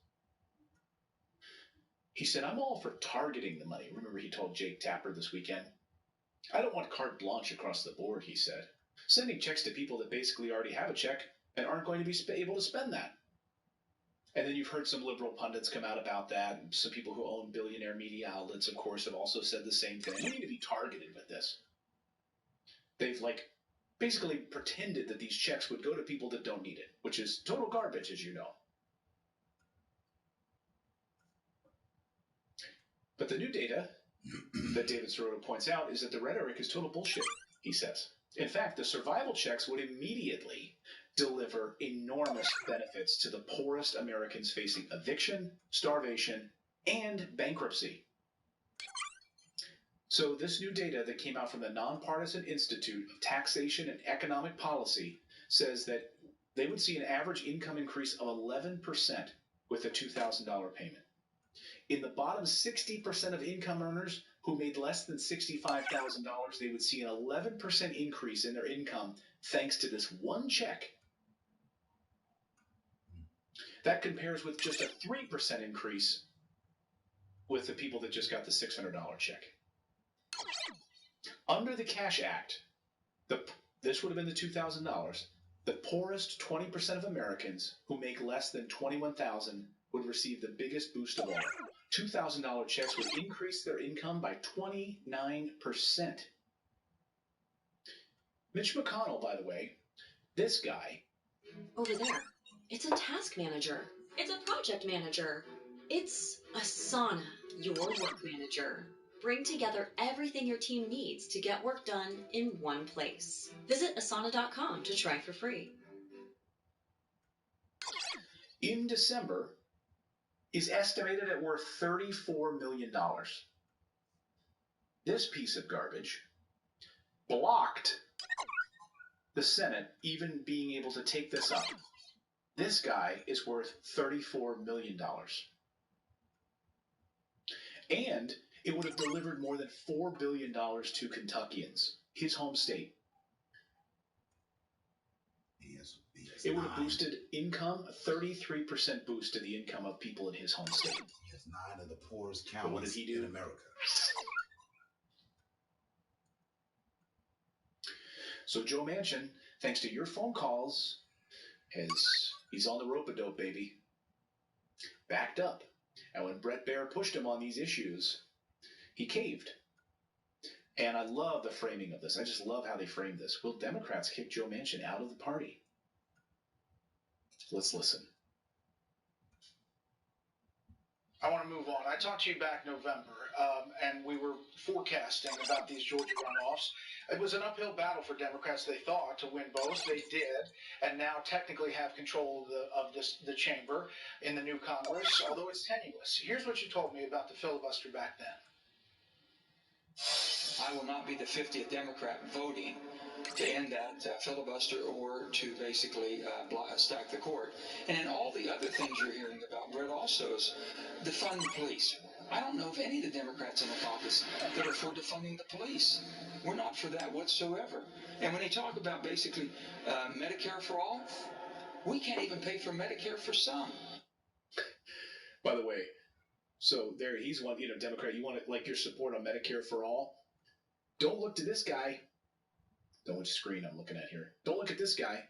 He said, I'm all for targeting the money. Remember, he told Jake Tapper this weekend, I don't want carte blanche across the board, he said. Sending checks to people that basically already have a check and aren't going to be able to spend that. And then you've heard some liberal pundits come out about that. And some people who own billionaire media outlets, of course, have also said the same thing. We need to be targeted with this. They've, basically pretended that these checks would go to people that don't need it, which is total garbage, as you know. But the new data that David Sirota points out is that the rhetoric is total bullshit, he says. In fact, the survival checks would immediately deliver enormous benefits to the poorest Americans facing eviction, starvation, and bankruptcy. So this new data that came out from the Nonpartisan Institute of Taxation and Economic Policy says that they would see an average income increase of 11% with a $2,000 payment. In the bottom 60% of income earners who made less than $65,000, they would see an 11% increase in their income thanks to this one check. That compares with just a 3% increase with the people that just got the $600 check. Under the Cash Act, this would have been the $2,000. The poorest 20% of Americans who make less than $21,000 would receive the biggest boost of all. $2,000 checks would increase their income by 29%. Mitch McConnell, by the way, this guy. Over there, it's a task manager. It's a project manager. It's Asana, your work manager. Bring together everything your team needs to get work done in one place. Visit Asana.com to try for free. In December, is estimated at worth $34 million. This piece of garbage blocked the Senate even being able to take this up. This guy is worth $34 million. And it would have delivered more than $4 billion to Kentuckians, his home state. It would have boosted income, a 33% boost to the income of people in his home state. He has 9 of the poorest But what did counties he do? in America. So Joe Manchin, thanks to your phone calls, he's on the rope-a-dope, baby. Backed up. And when Bret Baier pushed him on these issues, he caved. And I love the framing of this. I just love how they framed this. Will Democrats kick Joe Manchin out of the party? Let's listen. I want to move on. I talked to you back November, and we were forecasting about these Georgia runoffs. It was an uphill battle for Democrats, they thought, to win both. They did, and now technically have control of the chamber in the new Congress, although it's tenuous. Here's what you told me about the filibuster back then. I will not be the 50th Democrat voting to end that filibuster or to basically stack the court. And then all the other things you're hearing about, Brett, also is defund the police. I don't know if any of the Democrats in the caucus that are for defunding the police. We're not for that whatsoever. And when they talk about basically Medicare for all, we can't even pay for Medicare for some. By the way, so there he's one, Democrat, you want to, your support on Medicare for all? Don't look to this guy. Don't which screen I'm looking at here. Don't look at this guy.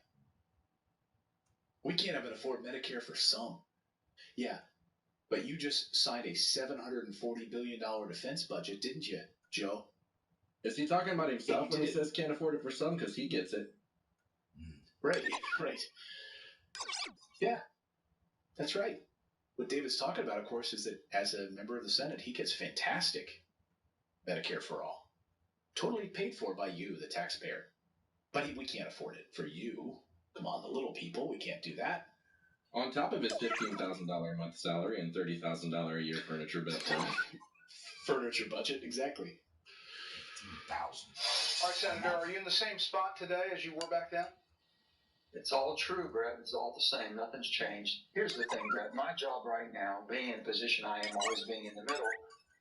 We can't even afford Medicare for some. Yeah, but you just signed a $740 billion defense budget, didn't you, Joe? Is he talking about himself when he says can't afford it for some? Because he gets it. Right. Yeah, that's right. What David's talking about, of course, is that as a member of the Senate, he gets fantastic Medicare for all. Totally paid for by you, the taxpayer. But we can't afford it for you. Come on, the little people, we can't do that. On top of his $15,000 a month salary and $30,000 a year furniture bill. Furniture budget, exactly. $15,000. All right, Senator, are you in the same spot today as you were back then? It's all true, Brett. It's all the same. Nothing's changed. Here's the thing, Brett. My job right now, being in the position I am, always being in the middle,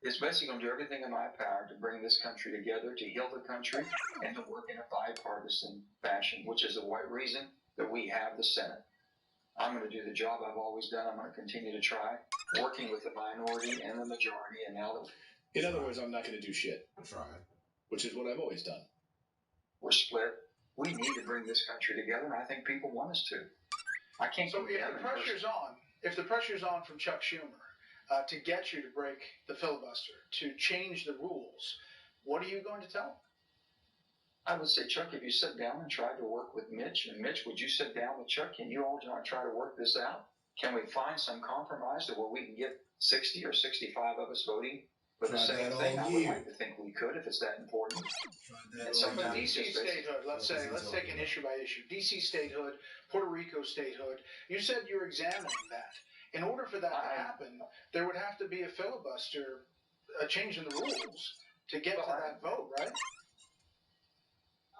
is basically going to do everything in my power to bring this country together, to heal the country, and to work in a bipartisan fashion, which is the white reason that we have the Senate. I'm going to do the job I've always done. I'm going to continue to try, working with the minority and the majority, and now that... In other words, I'm not going to do shit. Try. Which is what I've always done. We're split. We need to bring this country together, and I think people want us to. I can't. So if the pressure's on, if the pressure's on from Chuck Schumer to get you to break the filibuster, to change the rules, what are you going to tell him? I would say, Chuck, if you sit down and try to work with Mitch, and Mitch, would you sit down with Chuck? Can you all try to work this out? Can we find some compromise to where we can get 60 or 65 of us voting for the same thing? I would like to think we could if it's that important. And sometimes DC statehood, let's take an issue by issue. DC statehood, Puerto Rico statehood. You said you're examining that. In order for that to happen, there would have to be a filibuster, a change in the rules to get to that vote, right?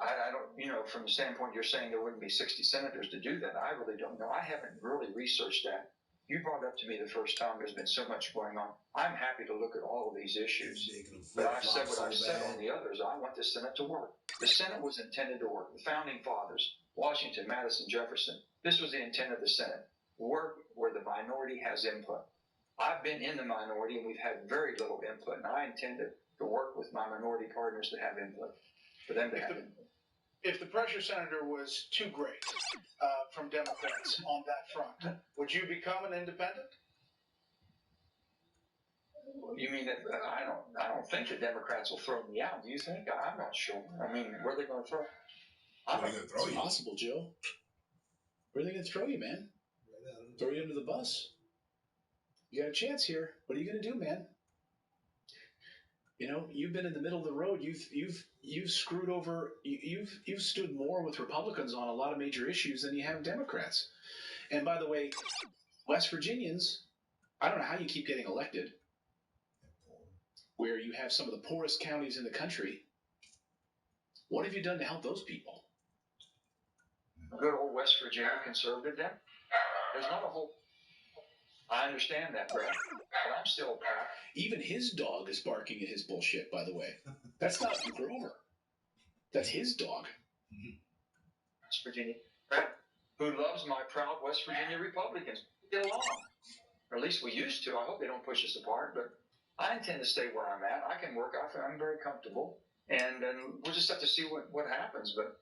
I don't, from the standpoint you're saying there wouldn't be 60 senators to do that, I really don't know. I haven't really researched that. You brought up to me the first time there's been so much going on. I'm happy to look at all of these issues. But I've said what I've said on the others. I want the Senate to work. The Senate was intended to work. The founding fathers, Washington, Madison, Jefferson, this was the intent of the Senate. Work where the minority has input. I've been in the minority and we've had very little input, and I intend to work with my minority partners to have input, for them to have input. If the pressure, Senator, was too great from Democrats on that front, would you become an independent? You mean that I don't think the Democrats will throw me out. Do you think? I'm not sure. I mean, where are they going to throw? It's possible, Joe. Where are they going to throw you, man? Throw you under the bus. You got a chance here. What are you going to do, man? You've been in the middle of the road. You've screwed over. You've stood more with Republicans on a lot of major issues than you have Democrats. And by the way, West Virginians, I don't know how you keep getting elected, where you have some of the poorest counties in the country. What have you done to help those people? Good old West Virginia conservative Dem. There's not a whole. I understand that, Brad, but I'm still proud. Even his dog is barking at his bullshit, by the way. That's not Grover. That's his dog. West Virginia, Brad, who loves my proud West Virginia Republicans. Get along. Or at least we used to. I hope they don't push us apart, but I intend to stay where I'm at. I can work. I'm very comfortable. And we'll just have to see what happens. But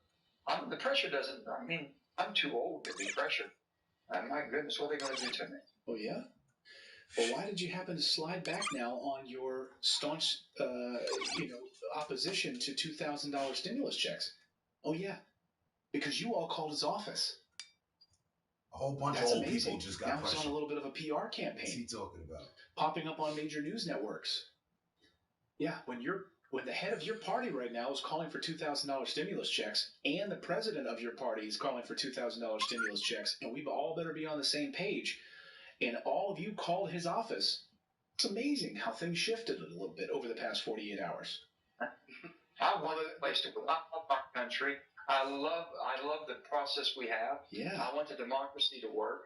the pressure doesn't, I'm too old to be pressured. My goodness, what are they going to do to me? Oh, yeah? Well, why did you happen to slide back now on your staunch, opposition to $2,000 stimulus checks? Oh, yeah. Because you all called his office. A whole bunch of old people just got now pressured. Now it's on a little bit of a PR campaign. What's he talking about? Popping up on major news networks. Yeah, when the head of your party right now is calling for $2,000 stimulus checks, and the president of your party is calling for $2,000 stimulus checks, and we all better be on the same page, and all of you called his office, it's amazing how things shifted a little bit over the past 48 hours. I want a place to go. I love our country. I love the process we have. Yeah. I want the democracy to work.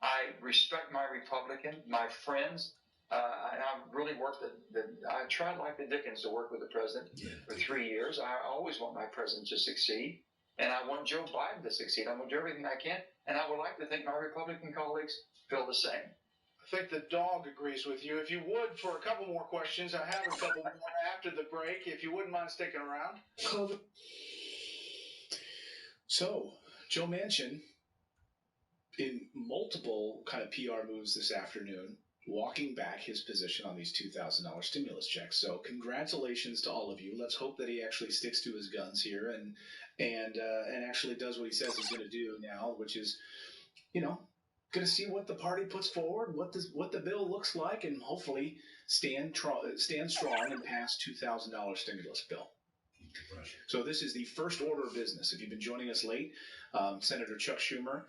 I respect my Republican, my friends. And I've really worked I tried like the Dickens to work with the president for 3 years. I always want my president to succeed. And I want Joe Biden to succeed. I'm going to do everything I can. And I would like to think my Republican colleagues feel the same. I think the dog agrees with you. If you would, for a couple more questions, I have a couple more after the break, if you wouldn't mind sticking around. So, Joe Manchin, in multiple kind of PR moves this afternoon, walking back his position on these $2,000 stimulus checks. So congratulations to all of you. Let's hope that he actually sticks to his guns here and actually does what he says he's going to do now, which is, going to see what the party puts forward, what the bill looks like, and hopefully stand strong and pass $2,000 stimulus bill. So this is the first order of business. If you've been joining us late, Senator Chuck Schumer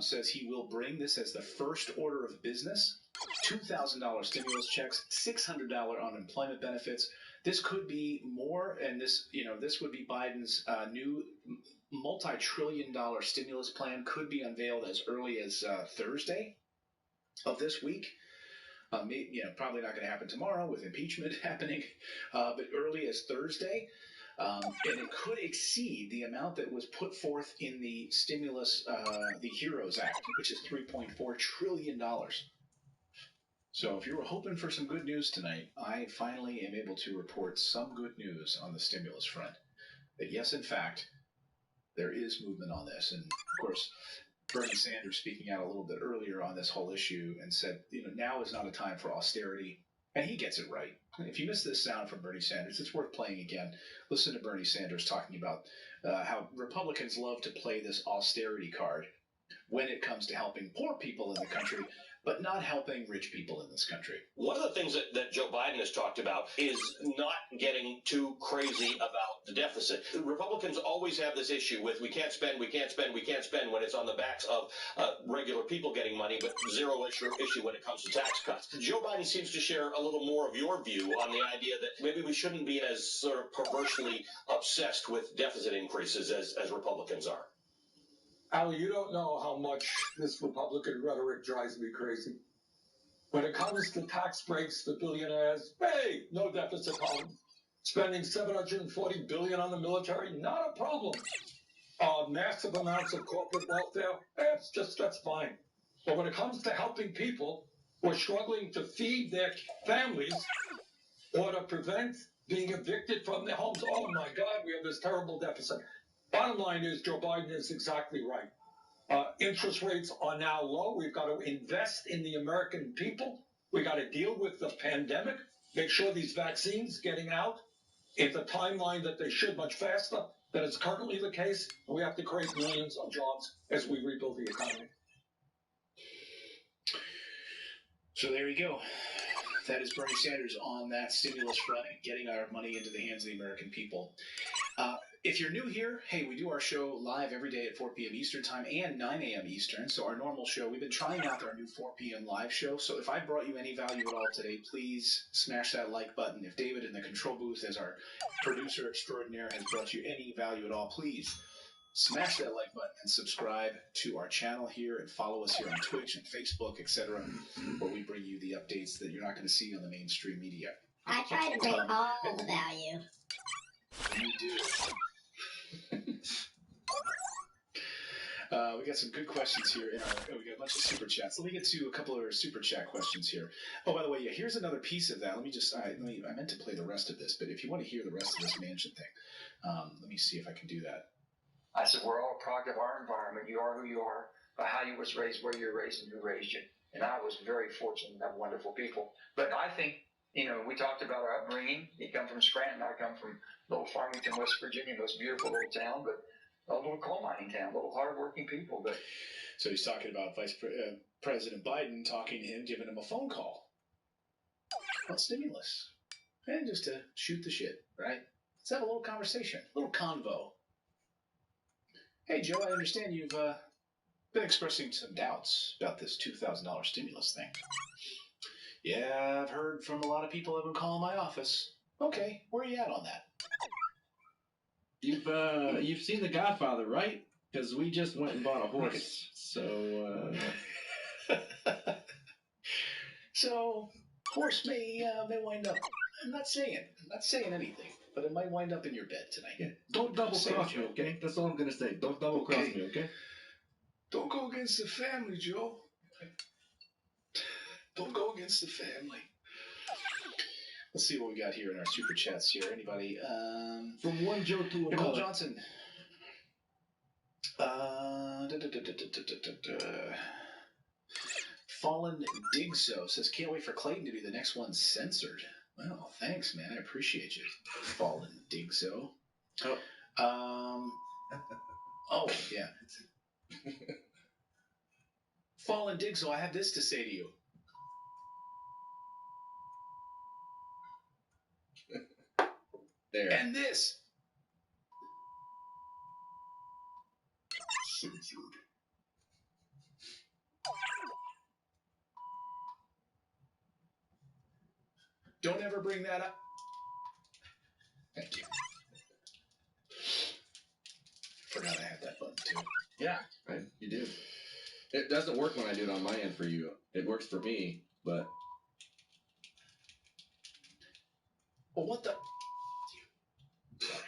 says he will bring this as the first order of business. $2,000 stimulus checks, $600 unemployment benefits. This could be more, and this would be Biden's new multi-trillion-dollar stimulus plan. Could be unveiled as early as Thursday of this week. Probably not going to happen tomorrow with impeachment happening, but early as Thursday. And it could exceed the amount that was put forth in the stimulus, the HEROES Act, which is $3.4 trillion. So if you were hoping for some good news tonight, I finally am able to report some good news on the stimulus front. That yes, in fact, there is movement on this. And of course, Bernie Sanders speaking out a little bit earlier on this whole issue and said, now is not a time for austerity. And he gets it right. If you missed this sound from Bernie Sanders, it's worth playing again. Listen to Bernie Sanders talking about how Republicans love to play this austerity card when it comes to helping poor people in the country, but not helping rich people in this country. One of the things that Joe Biden has talked about is not getting too crazy about the deficit. Republicans always have this issue with we can't spend when it's on the backs of regular people getting money, but zero issue when it comes to tax cuts. Joe Biden seems to share a little more of your view on the idea that maybe we shouldn't be as sort of perversely obsessed with deficit increases as Republicans are. Al, you don't know how much this Republican rhetoric drives me crazy. When it comes to tax breaks for billionaires, hey, no deficit problem. Spending $740 billion on the military, not a problem. Massive amounts of corporate welfare, that's fine. But when it comes to helping people who are struggling to feed their families or to prevent being evicted from their homes, oh my God, we have this terrible deficit. Bottom line is Joe Biden is exactly right. Interest rates are now low. We've got to invest in the American people. We got to deal with the pandemic, make sure these vaccines getting out in the timeline that they should much faster than is currently the case. And we have to create millions of jobs as we rebuild the economy. So there you go. That is Bernie Sanders on that stimulus front and getting our money into the hands of the American people. If you're new here, hey, we do our show live every day at 4 p.m. Eastern Time and 9 a.m. Eastern. So our normal show, we've been trying out our new 4 p.m. live show. So if I brought you any value at all today, please smash that like button. If David in the control booth as our producer extraordinaire has brought you any value at all, please smash that like button and subscribe to our channel here and follow us here on Twitch and Facebook, etc., where we bring you the updates that you're not going to see on the mainstream media. I try to bring all the value. You do. We got some good questions here. We got a bunch of super chats. Let me get to a couple of super chat questions here. Oh, by the way, yeah, here's another piece of that. Let me just, I meant to play the rest of this, but if you want to hear the rest of this mansion thing, let me see if I can do that. I said, we're all a product of our environment. You are who you are, by how you was raised, where you were raised, and who raised you. And I was very fortunate to have wonderful people. But I think, we talked about our upbringing. You come from Scranton. I come from little Farmington, West Virginia, most beautiful little town, but a little coal mining town, little hardworking people. But so he's talking about President Biden talking to him, giving him a phone call on stimulus, and just to shoot the shit, right? Let's have a little conversation, a little convo. Hey, Joe, I understand you've been expressing some doubts about this $2,000 stimulus thing. Yeah, I've heard from a lot of people who have been calling my office. Okay, where are you at on that? You've seen The Godfather, right? Because we just went and bought a horse. So so horse may wind up. I'm not saying anything, but it might wind up in your bed tonight. Yeah. Don't double cross me, okay? That's all I'm gonna say. Don't double cross me, okay? Don't go against the family, Joe. Don't go against the family. Let's see what we got here in our super chats here. Anybody? From one Joe to another. Nicole Johnson. Fallen Digso says, can't wait for Clayton to be the next one censored. Well, thanks, man. I appreciate you. Fallen Digso. Oh, yeah. Fallen Digso, I have this to say to you. There. And this. Censored. Don't ever bring that up. Thank you. Forgot I had that button too. Yeah, right. You do. It doesn't work when I do it on my end for you. It works for me, but. Well, what the? Sorry.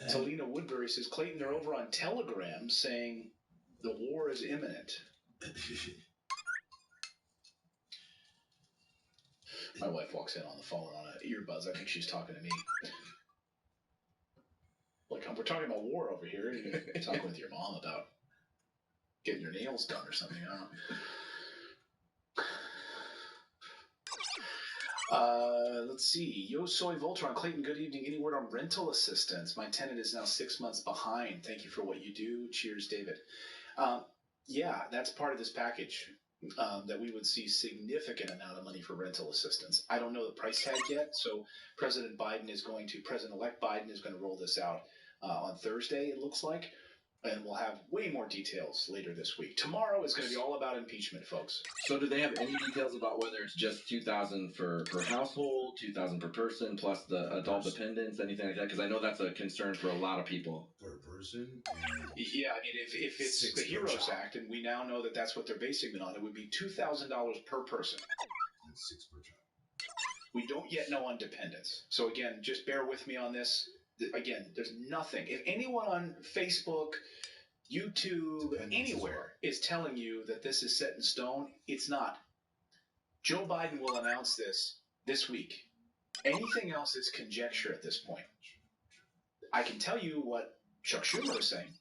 Talina Woodbury says, Clayton, they're over on Telegram saying the war is imminent. My wife walks in on the phone on earbuds. I think she's talking to me. Like, we're talking about war over here. You're talking with your mom about getting your nails done or something. I don't know. Let's see. Yo Soy Voltron, Clayton, good evening. Any word on rental assistance? My tenant is now 6 months behind. Thank you for what you do. Cheers, David. Yeah, that's part of this package, that we would see significant amount of money for rental assistance. I don't know the price tag yet, so President-elect Biden is going to roll this out on Thursday, it looks like. And we'll have way more details later this week. Tomorrow is going to be all about impeachment, folks. So do they have any details about whether it's just $2,000 per household, $2,000 per person, plus the adult dependents, anything like that? Because I know that's a concern for a lot of people. Per person? Yeah, I mean, if it's the HEROES Act, and we now know that that's what they're basing it on, it would be $2,000 per person. And 6 per child. We don't yet know on dependents. So again, just bear with me on this. Again, there's nothing. If anyone on Facebook, YouTube, anywhere is telling you that this is set in stone, it's not. Joe Biden will announce this week. Anything else is conjecture at this point. I can tell you what Chuck Schumer is saying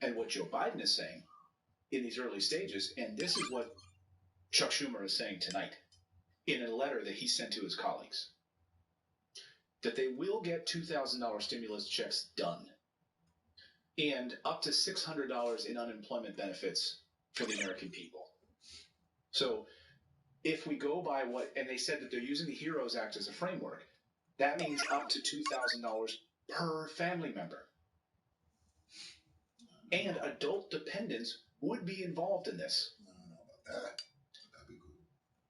and what Joe Biden is saying in these early stages, and this is what Chuck Schumer is saying tonight in a letter that he sent to his colleagues. That they will get $2,000 stimulus checks done and up to $600 in unemployment benefits for the American people. So if we go by and they said that they're using the HEROES Act as a framework, that means up to $2,000 per family member. And adult dependents would be involved in this. I don't know about that. That'd be cool.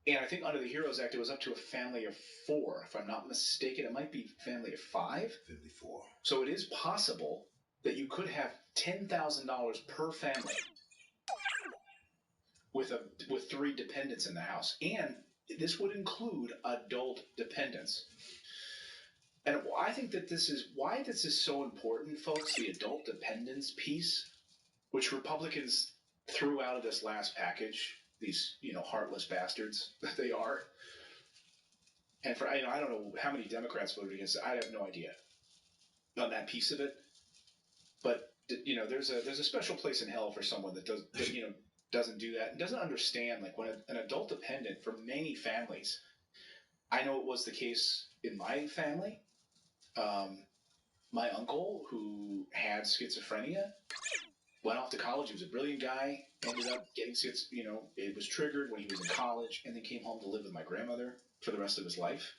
And I think under the HEROES Act, it was up to a family of 4. If I'm not mistaken, it might be family of 5. 54. So it is possible that you could have $10,000 per family with 3 dependents in the house. And this would include adult dependents. And I think that why this is so important, folks, the adult dependence piece, which Republicans threw out of this last package, these, heartless bastards that they are. And I don't know how many Democrats voted against it. I have no idea on that piece of it. But, there's a special place in hell for someone that doesn't do that and doesn't understand, like, when an adult dependent for many families, I know it was the case in my family. My uncle, who had schizophrenia, went off to college. He was a brilliant guy, ended up getting it was triggered when he was in college, and then came home to live with my grandmother for the rest of his life.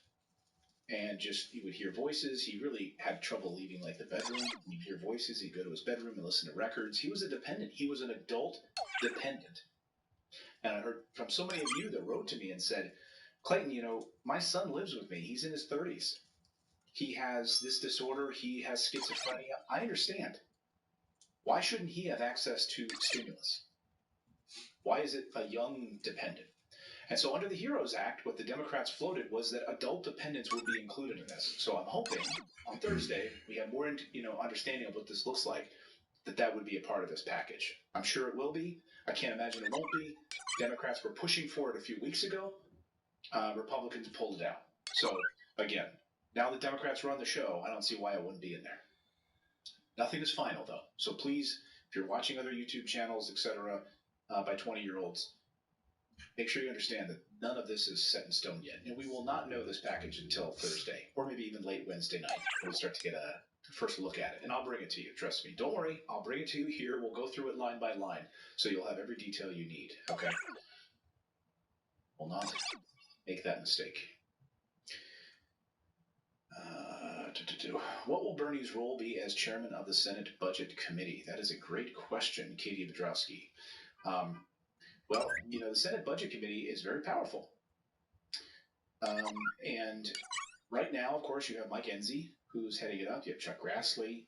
And he would hear voices. He really had trouble leaving, like, the bedroom. He'd hear voices. He'd go to his bedroom and listen to records. He was a dependent. He was an adult dependent. And I heard from so many of you that wrote to me and said, Clayton, my son lives with me. He's in his 30s. He has this disorder. He has schizophrenia. I understand. Why shouldn't he have access to stimulus? Why is it a young dependent? And so under the HEROES Act, what the Democrats floated was that adult dependents would be included in this. So I'm hoping on Thursday we have more understanding of what this looks like, that would be a part of this package. I'm sure it will be. I can't imagine it won't be. Democrats were pushing for it a few weeks ago. Republicans pulled it out. So, again, now that Democrats run the show, I don't see why it wouldn't be in there. Nothing is final, though. So please, if you're watching other YouTube channels, etc., by 20-year-olds, make sure you understand that none of this is set in stone yet. And we will not know this package until Thursday, or maybe even late Wednesday night. We'll start to get a first look at it. And I'll bring it to you, trust me. Don't worry, I'll bring it to you here. We'll go through it line by line, so you'll have every detail you need, okay? Will not make that mistake. What will Bernie's role be as chairman of the Senate Budget Committee? That is a great question, Katie Bedrowski. Well, the Senate Budget Committee is very powerful. And right now, of course, you have Mike Enzi, who's heading it up. You have Chuck Grassley.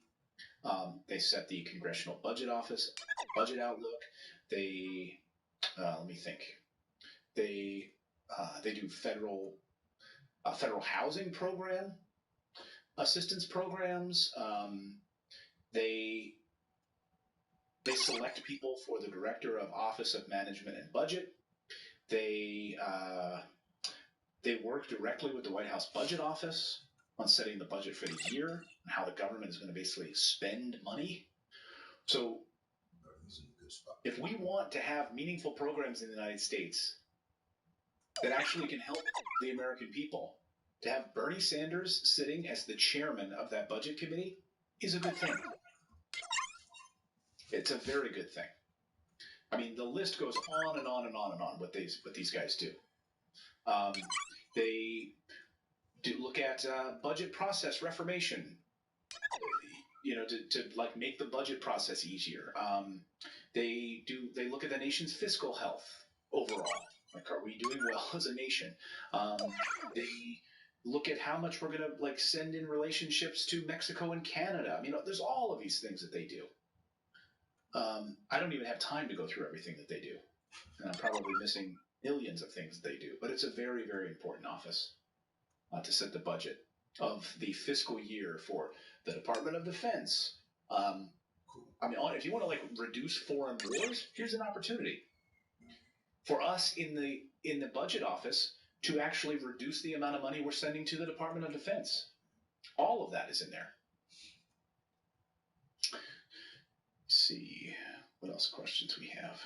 They set the Congressional Budget Office, Budget Outlook. They, let me think. They do federal housing program assistance programs. They select people for the Director of Office of Management and Budget. They work directly with the White House Budget Office on setting the budget for the year. and how the government is going to basically spend money. So if we want to have meaningful programs in the United States that actually can help the American people, to have Bernie Sanders sitting as the chairman of that budget committee is a good thing. It's a very good thing. I mean, the list goes on and on and on and on what these guys do. They do look at budget process reformation, to like make the budget process easier. They look at the nation's fiscal health overall. Like, are we doing well as a nation? They look at how much we're going to like send in relationships to Mexico and Canada. I mean, there's all of these things that they do. I don't even have time to go through everything that they do. And I'm probably missing millions of things that they do. But it's a very, very important office to set the budget of the fiscal year for the Department of Defense. I mean, if you want to like reduce foreign wars, here's an opportunity for us in the budget office to actually reduce the amount of money we're sending to the Department of Defense. All of that is in there. Let's see what else questions we have.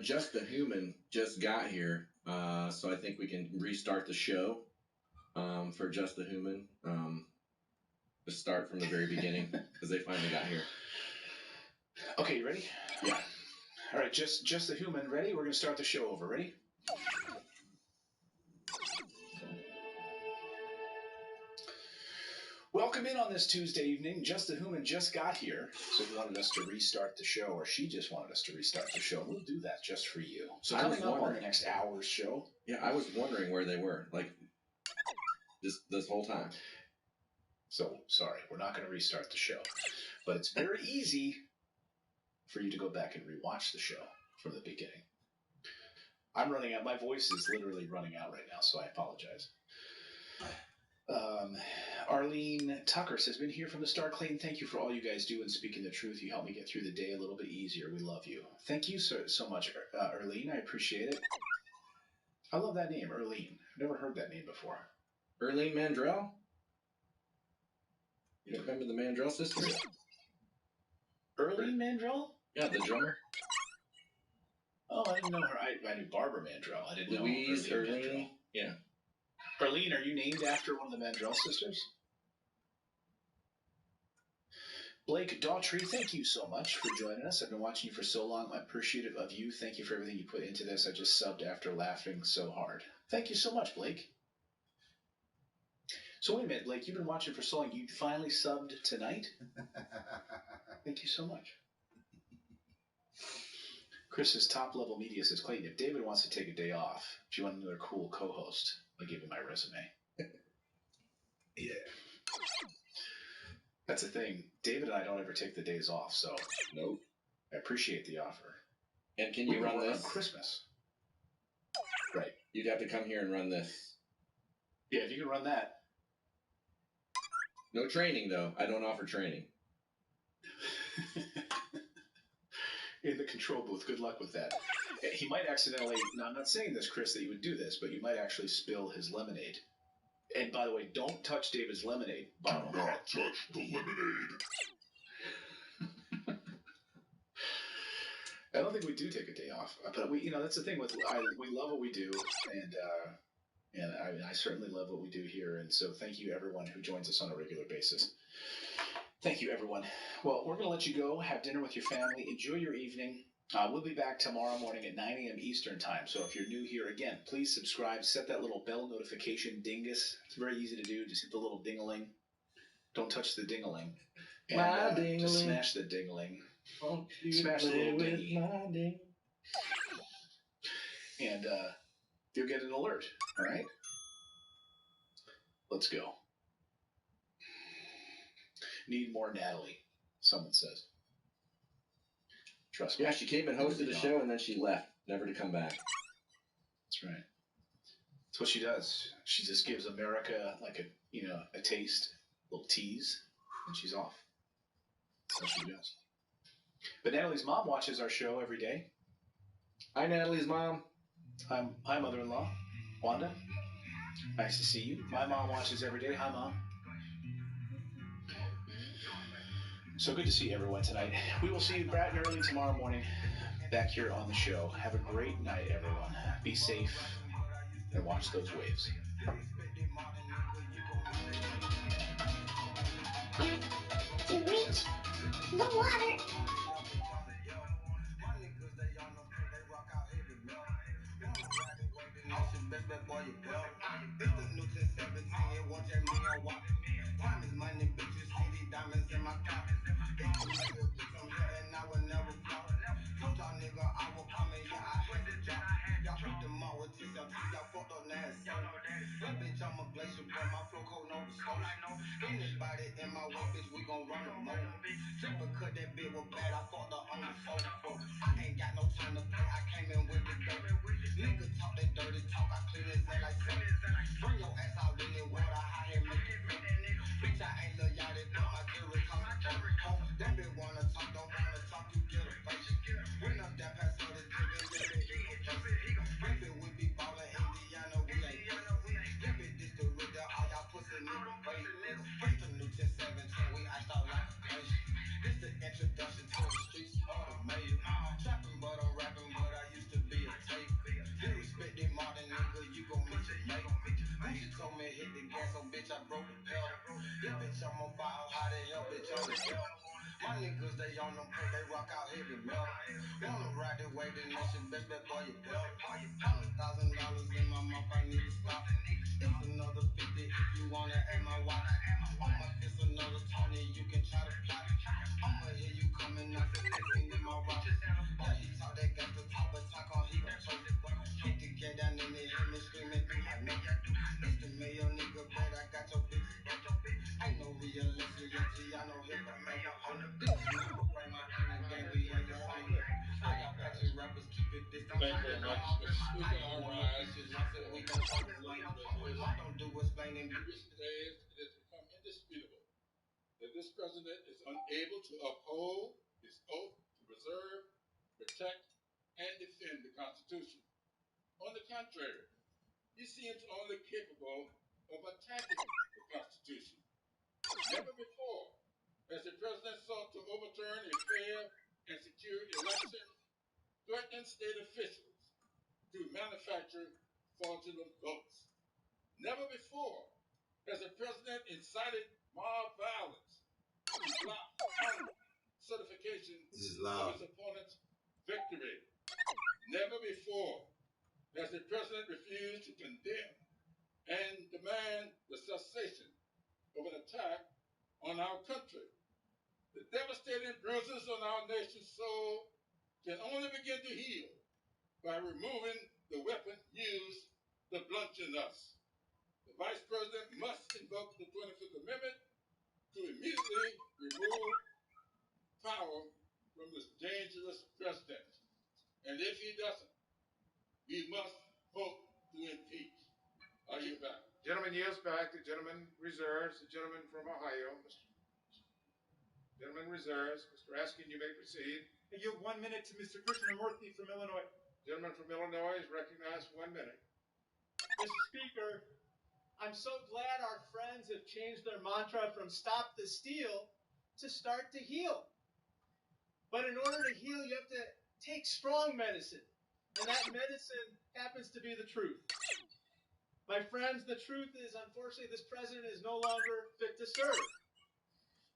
Just the Human just got here, so I think we can restart the show for Just the Human. Just start from the very beginning because they finally got here. Okay, you ready? Yeah. All right, just the Human, ready? We're going to start the show over. Ready? Welcome in on this Tuesday evening. Just the Human just got here, so he wanted us to restart the show, or she just wanted us to restart the show. We'll do that just for you. So coming up on the next hour's show. Yeah, I was wondering where they were, like, this whole time. So, sorry, we're not going to restart the show. But it's very easy for you to go back and rewatch the show from the beginning. I'm running out. My voice is literally running out right now, so I apologize. Arlene Tucker says, been here from the start. Clayton, thank you for all you guys do and speaking the truth. You help me get through the day a little bit easier. We love you. Thank you so much, Arlene. I appreciate it. I love that name, Arlene. I've never heard that name before. Arlene Mandrell? You don't remember the Mandrell sisters? Arlene Mandrell? Yeah, the drummer. Oh, I didn't know her. I knew Barbara Mandrell. I didn't know Louise, Arlene Arlene. Mandrell. Yeah. Arlene, are you named after one of the Mandrell sisters? Blake Daughtry, thank you so much for joining us. I've been watching you for so long. I'm appreciative of you. Thank you for everything you put into this. I just subbed after laughing so hard. Thank you so much, Blake. So wait a minute, Blake, you've been watching for so long. You finally subbed tonight? Thank you so much. Chris's top level media says, Clayton, if David wants to take a day off, if you want another cool co-host, I'll give him my resume. Yeah. That's the thing. David and I don't ever take the days off, so nope. I appreciate the offer. And can you run this? On Christmas. Right. You'd have to come here and run this. Yeah, if you can run that. No training, though. I don't offer training. In the control booth. Good luck with that. He might accidentally, now I'm not saying this, Chris, that you would do this, but you might actually spill his lemonade. And by the way, don't touch David's lemonade bottle. Do not touch the lemonade. I don't think we do take a day off, but we, that's the thing with we love what we do, and I certainly love what we do here, and so thank you everyone who joins us on a regular basis. Thank you everyone. Well, we're going to let you go, have dinner with your family, enjoy your evening. We'll be back tomorrow morning at 9 a.m. Eastern time. So if you're new here, again, please subscribe. Set that little bell notification dingus. It's very easy to do. Just hit the little ding-a-ling. Don't touch the ding-a-ling. And just smash the ding-a-ling. Smash the little dingy. And you'll get an alert. All right? Let's go. Need more Natalie, someone says. Trust me. Yeah, she came and hosted the show, and then she left, never to come back. That's right. That's what she does. She just gives America like a taste, a little tease, and she's off. That's what she does. But Natalie's mom watches our show every day. Hi, Natalie's mom. Hi, mother-in-law, Wanda. Nice to see you. My mom watches every day. Hi, Mom. So good to see everyone tonight. We will see you bright and early tomorrow morning back here on the show. Have a great night, everyone. Be safe and watch those waves. To reach the water. Promise money, bitches, see these diamonds in my pocket. And I will never flop. Told y'all nigga I will come in, yeah, I had to drop. Y'all beat them up with TCLT, y'all fucked up nasty. That bitch, I'm a glacier, but my flow cold no scope. Anybody in my way, bitch, we gon' run them over. Just because that bitch was bad, I fucked her on the sofa. I ain't got no time to play, I came in with the dope. Nigga talk that dirty talk, I clean his ass like soap. Bring your ass out in the water, how he make it float. Bitch, I ain't lil' yachty, but my jewelry cost a boat. That bitch wanna talk, don't wanna talk, you get a face. When I'm down past all the jiggin', that bitch he gon' face. That bitch we be ballin' Indiana, we ain't that bitch this the real deal, all y'all pussy niggas fake. It's the new 1017, we iced out like a glacier. This the introduction to the streets of the mayor. Trappin' but I'm rapping, but I used to be a tape. Disrespect that modern nigga, you gon' meet your mate. Gucci told me hit the gas, so bitch I broke the pedal. Yeah, bitch I'm on fire, how the hell bitch on the belt. My niggas they on them perk, they rock out heavy metal. Wanna ride the way the nation, best bet boy you better. $100,000 in my mouth, I need to stop. It's another 50 if you wanna add my watch. On my fist another Tony, you can try to plot. I'ma hear you coming out the thing in my rock. Yeah, he talk that gangsta talk, but talk on he gon' choke. Hit the gate down in the hear me screaming through my neck. It's the mayor nigga, but I got your bitch. Ain't no real listen, I know hip hop mayor. This is not the frame, I ain't a gang, we ain't the same. All y'all patchy rappers keep it distant. Thank you very much, Mr. Speaker. I rise. I don't do explaining. In recent days, it has become indisputable that this president is unable to uphold his oath to preserve, protect, and defend the Constitution. On the contrary, he seems only capable of attacking the Constitution. Never before has the president sought to overturn a fair and secure election, threatening state officials to manufacture fraudulent votes. Never before has the president incited mob violence to block certification of his opponent's victory. Never before has the president refused to condemn and demand the cessation of an attack on our country. The devastating bruises on our nation's soul can only begin to heal by removing the weapon used to bludgeon us. The Vice President must invoke the 25th Amendment to immediately remove power from this dangerous president. And if he doesn't, we must vote to impeach. Are you back? Gentleman yields back. The gentleman reserves. The gentleman from Ohio. Gentleman reserves. Mr. Askin, you may proceed. I yield 1 minute to Mr. Krishnamurthy from Illinois. Gentleman from Illinois is recognized for 1 minute. Mr. Speaker, I'm so glad our friends have changed their mantra from stop the steal to start to heal. But in order to heal, you have to take strong medicine. And that medicine happens to be the truth. My friends, the truth is, unfortunately, this president is no longer fit to serve.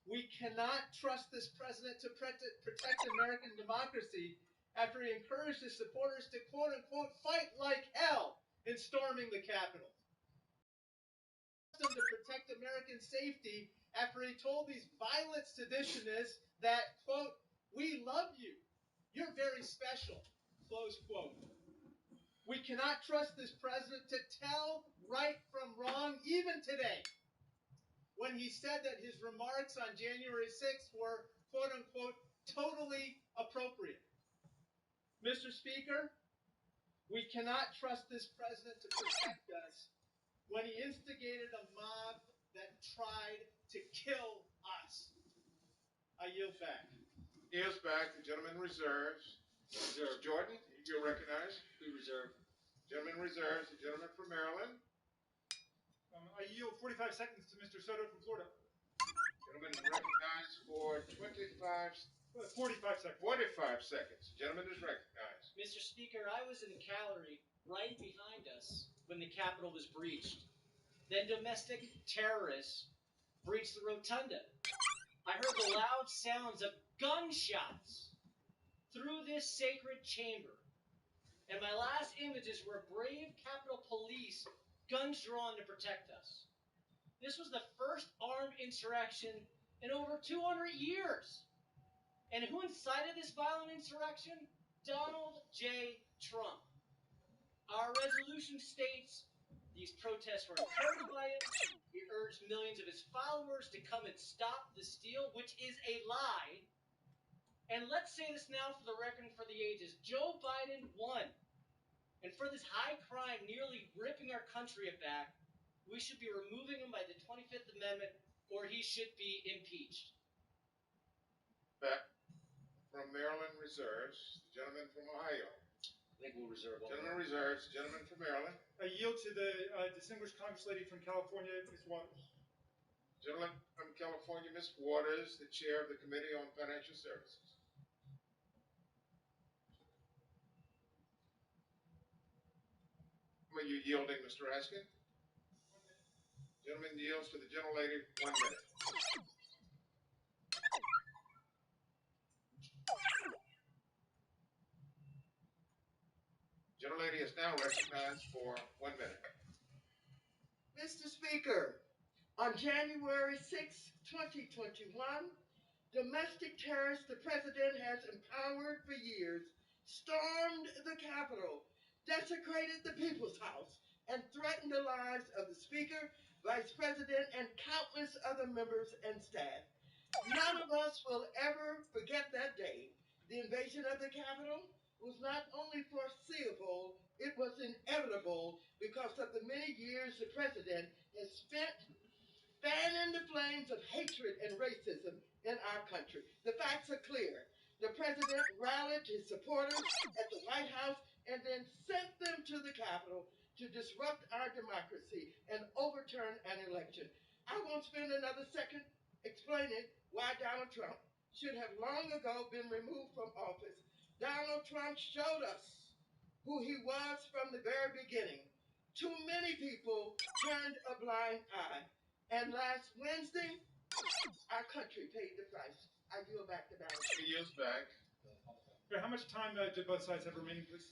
We cannot trust this president to protect American democracy after he encouraged his supporters to quote-unquote fight like hell in storming the Capitol. To protect American safety after he told these violent seditionists that, quote, we love you. You're very special, close quote. We cannot trust this president to tell right from wrong, even today, when he said that his remarks on January 6th were, quote unquote, totally appropriate. Mr. Speaker, we cannot trust this president to protect us when he instigated a mob that tried to kill us. I yield back. Yields back. The gentleman reserves. Mr. Jordan, you're recognized. We reserve. Gentleman reserves. The gentleman from Maryland. I yield 45 seconds to Mr. Soto from Florida. Gentleman is recognized for 45 seconds. 45 seconds. Gentleman is recognized. Mr. Speaker, I was in the gallery right behind us when the Capitol was breached. Then domestic terrorists breached the rotunda. I heard the loud sounds of gunshots through this sacred chamber. And my last images were brave Capitol Police, guns drawn to protect us. This was the first armed insurrection in over 200 years. And who incited this violent insurrection? Donald J. Trump. Our resolution states these protests were encouraged by him. He urged millions of his followers to come and stop the steal, which is a lie. And let's say this now for the record and for the ages. Joe Biden won. And for this high crime nearly ripping our country back, we should be removing him by the 25th Amendment, or he should be impeached. Back from Maryland reserves. The gentleman from Ohio. I think we'll reserve one. Gentleman reserves. The gentleman from Maryland. I yield to the distinguished Congress lady from California, Ms. Waters. Gentleman from California, Ms. Waters, the chair of the Committee on Financial Services. Are you yielding, Mr. Raskin? Gentleman yields to the gentlelady 1 minute. Gentlelady is now recognized for 1 minute. Mr. Speaker, on January 6, 2021, domestic terrorists the president has empowered for years stormed the Capitol, desecrated the People's House, and threatened the lives of the Speaker, Vice President, and countless other members and staff. None of us will ever forget that day. The invasion of the Capitol was not only foreseeable, it was inevitable because of the many years the president has spent fanning the flames of hatred and racism in our country. The facts are clear. The president rallied his supporters at the White House and then sent them to the Capitol to disrupt our democracy and overturn an election. I won't spend another second explaining why Donald Trump should have long ago been removed from office. Donald Trump showed us who he was from the very beginning. Too many people turned a blind eye. And last Wednesday, our country paid the price. I yield back to Donald. He yields back. Okay, how much time do both sides have remaining, please?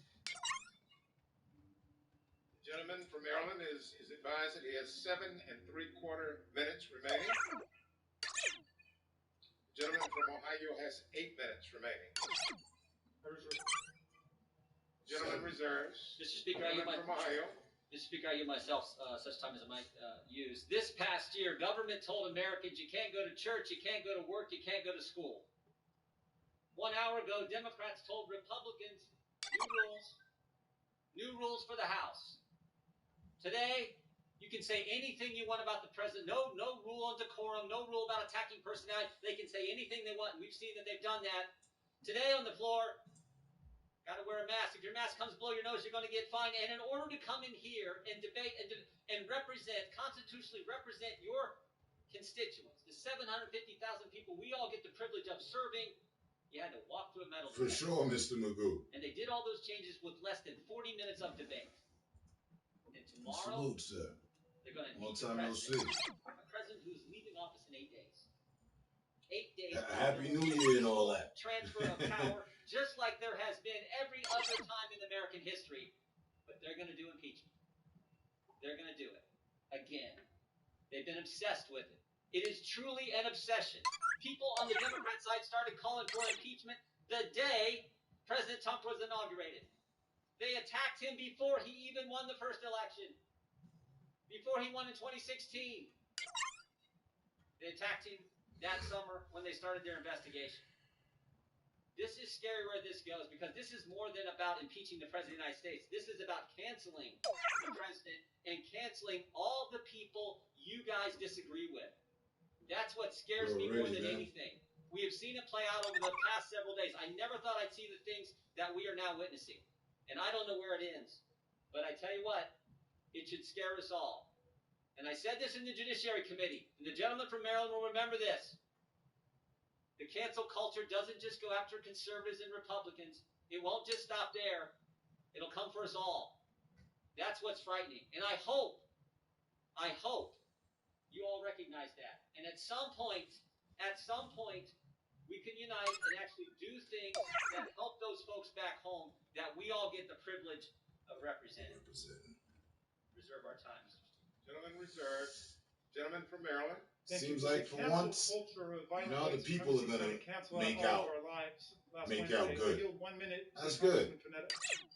The gentleman from Maryland is advised that he has 7 3/4 minutes remaining. The gentleman from Ohio has 8 minutes remaining. The gentleman reserves. Mr. Speaker, I yield from Ohio. Mr. Speaker, I yield myself such time as I might use. This past year, government told Americans you can't go to church, you can't go to work, you can't go to school. 1 hour ago, Democrats told Republicans new rules for the House. Today, you can say anything you want about the president. No rule on decorum, no rule about attacking personality. They can say anything they want, and we've seen that they've done that. Today on the floor, got to wear a mask. If your mask comes below your nose, you're going to get fined. And in order to come in here and debate and constitutionally represent your constituents, the 750,000 people we all get the privilege of serving, you had to walk through a metal For detector. sure, Mr. Magoo. And they did all those changes with less than 40 minutes of debate. And tomorrow, Salute, sir. they're going to Long impeach the time no president. see. A president who's leaving office in 8 days. 8 days. Happy New Year and all that. Transfer of power, just like there has been every other time in American history. But they're going to do impeachment. They're going to do it. Again. They've been obsessed with it. It is truly an obsession. People on the Democrat side started calling for impeachment the day President Trump was inaugurated. They attacked him before he even won the first election. Before he won in 2016. They attacked him that summer when they started their investigation. This is scary where this goes, because this is more than about impeaching the President of the United States. This is about canceling the President and canceling all the people you guys disagree with. That's what scares me more than anything. We have seen it play out over the past several days. I never thought I'd see the things that we are now witnessing. And I don't know where it ends. But I tell you what, it should scare us all. And I said this in the Judiciary Committee, and the gentleman from Maryland will remember this. The cancel culture doesn't just go after conservatives and Republicans. It won't just stop there. It'll come for us all. That's what's frightening. And I hope you all recognize that. And at some point, we can unite and actually do things that help those folks back home that we all get the privilege of representing. Reserve our time, Mr. Speaker. Gentlemen reserved. Gentleman from Maryland. Seems like for once, the people are gonna make out good. That's good.